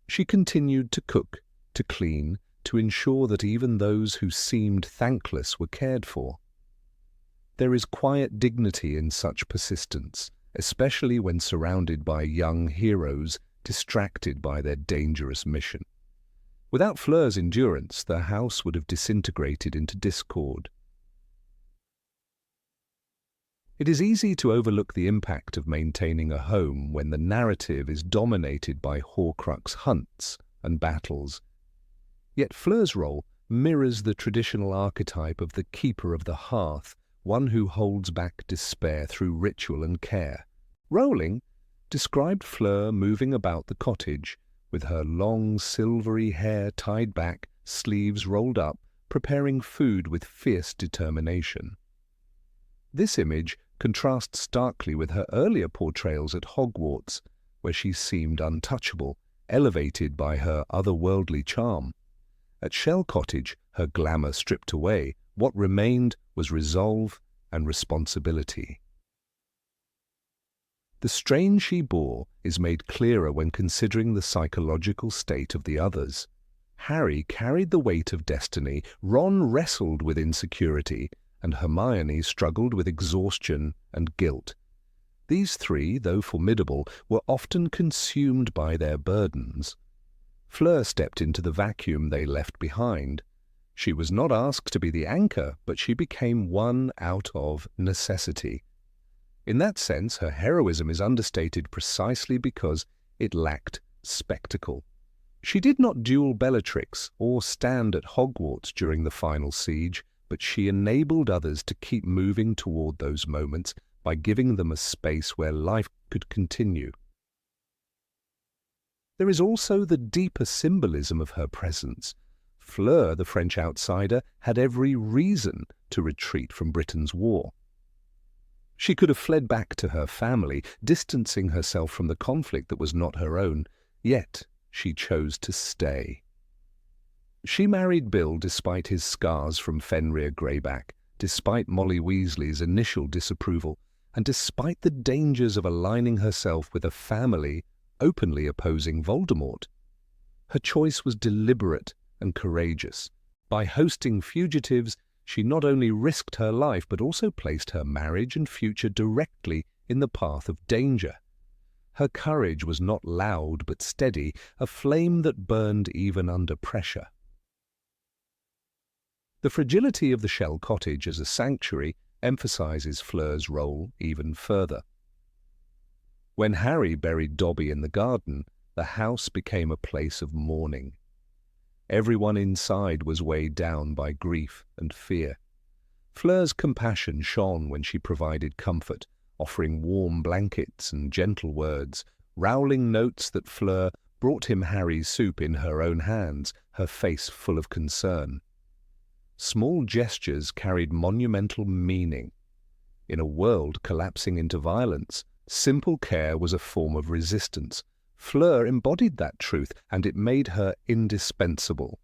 She continued to cook, to clean, to ensure that even those who seemed thankless were cared for. There is quiet dignity in such persistence, especially when surrounded by young heroes distracted by their dangerous mission. Without Fleur's endurance, the house would have disintegrated into discord. It is easy to overlook the impact of maintaining a home when the narrative is dominated by Horcrux hunts and battles. Yet Fleur's role mirrors the traditional archetype of the keeper of the hearth, one who holds back despair through ritual and care. Rowling described Fleur moving about the cottage, with her long silvery hair tied back, sleeves rolled up, preparing food with fierce determination. This image contrasts starkly with her earlier portrayals at Hogwarts, where she seemed untouchable, elevated by her otherworldly charm. At Shell Cottage, her glamour stripped away, what remained was resolve and responsibility. The strain she bore is made clearer when considering the psychological state of the others. Harry carried the weight of destiny, Ron wrestled with insecurity, and Hermione struggled with exhaustion and guilt. These three, though formidable, were often consumed by their burdens. Fleur stepped into the vacuum they left behind. She was not asked to be the anchor, but she became one out of necessity. In that sense, her heroism is understated precisely because it lacked spectacle. She did not duel Bellatrix or stand at Hogwarts during the final siege, but she enabled others to keep moving toward those moments by giving them a space where life could continue. There is also the deeper symbolism of her presence. Fleur, the French outsider, had every reason to retreat from Britain's war. She could have fled back to her family, distancing herself from the conflict that was not her own, yet she chose to stay. She married Bill despite his scars from Fenrir Greyback, despite Molly Weasley's initial disapproval, and despite the dangers of aligning herself with a family openly opposing Voldemort. Her choice was deliberate and courageous. By hosting fugitives, she not only risked her life but also placed her marriage and future directly in the path of danger. Her courage was not loud but steady, a flame that burned even under pressure. The fragility of the Shell Cottage as a sanctuary emphasizes Fleur's role even further. When Harry buried Dobby in the garden, the house became a place of mourning. Everyone inside was weighed down by grief and fear. Fleur's compassion shone when she provided comfort, offering warm blankets and gentle words, rowling notes that Fleur brought him Harry's soup in her own hands, her face full of concern. Small gestures carried monumental meaning. In a world collapsing into violence, simple care was a form of resistance. Fleur embodied that truth, and it made her indispensable.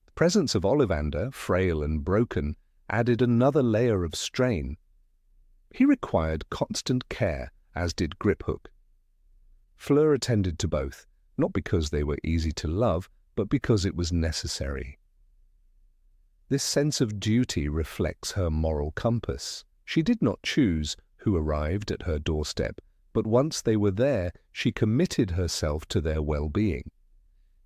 The presence of Ollivander, frail and broken, added another layer of strain. He required constant care, as did Griphook. Fleur attended to both, not because they were easy to love, but because it was necessary. This sense of duty reflects her moral compass. She did not choose who arrived at her doorstep, but once they were there, she committed herself to their well-being.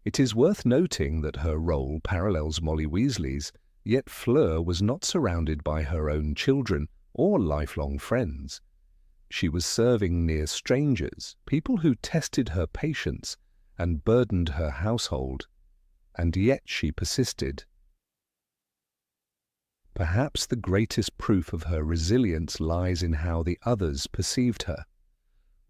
It is worth noting that her role parallels Molly Weasley's, yet Fleur was not surrounded by her own children or lifelong friends. She was serving near strangers, people who tested her patience and burdened her household, and yet she persisted. Perhaps the greatest proof of her resilience lies in how the others perceived her.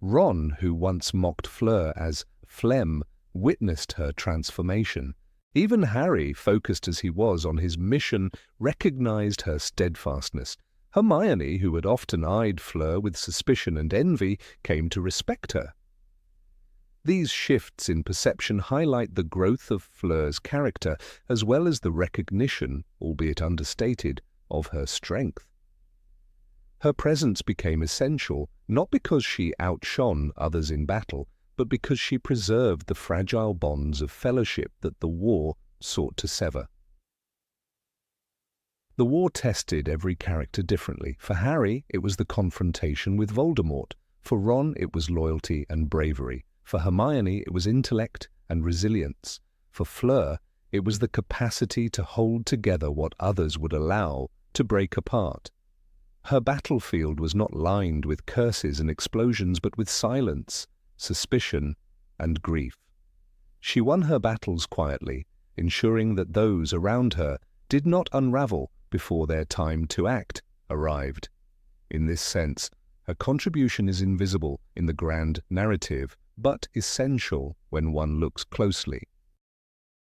Ron, who once mocked Fleur as phlegm, witnessed her transformation. Even Harry, focused as he was on his mission, recognized her steadfastness. Hermione, who had often eyed Fleur with suspicion and envy, came to respect her. These shifts in perception highlight the growth of Fleur's character, as well as the recognition, albeit understated, of her strength. Her presence became essential, not because she outshone others in battle, but because she preserved the fragile bonds of fellowship that the war sought to sever. The war tested every character differently. For Harry, it was the confrontation with Voldemort. For Ron, it was loyalty and bravery. For Hermione, it was intellect and resilience. For Fleur, it was the capacity to hold together what others would allow to break apart. Her battlefield was not lined with curses and explosions, but with silence, suspicion, and grief. She won her battles quietly, ensuring that those around her did not unravel before their time to act arrived. In this sense, her contribution is invisible in the grand narrative, but essential when one looks closely.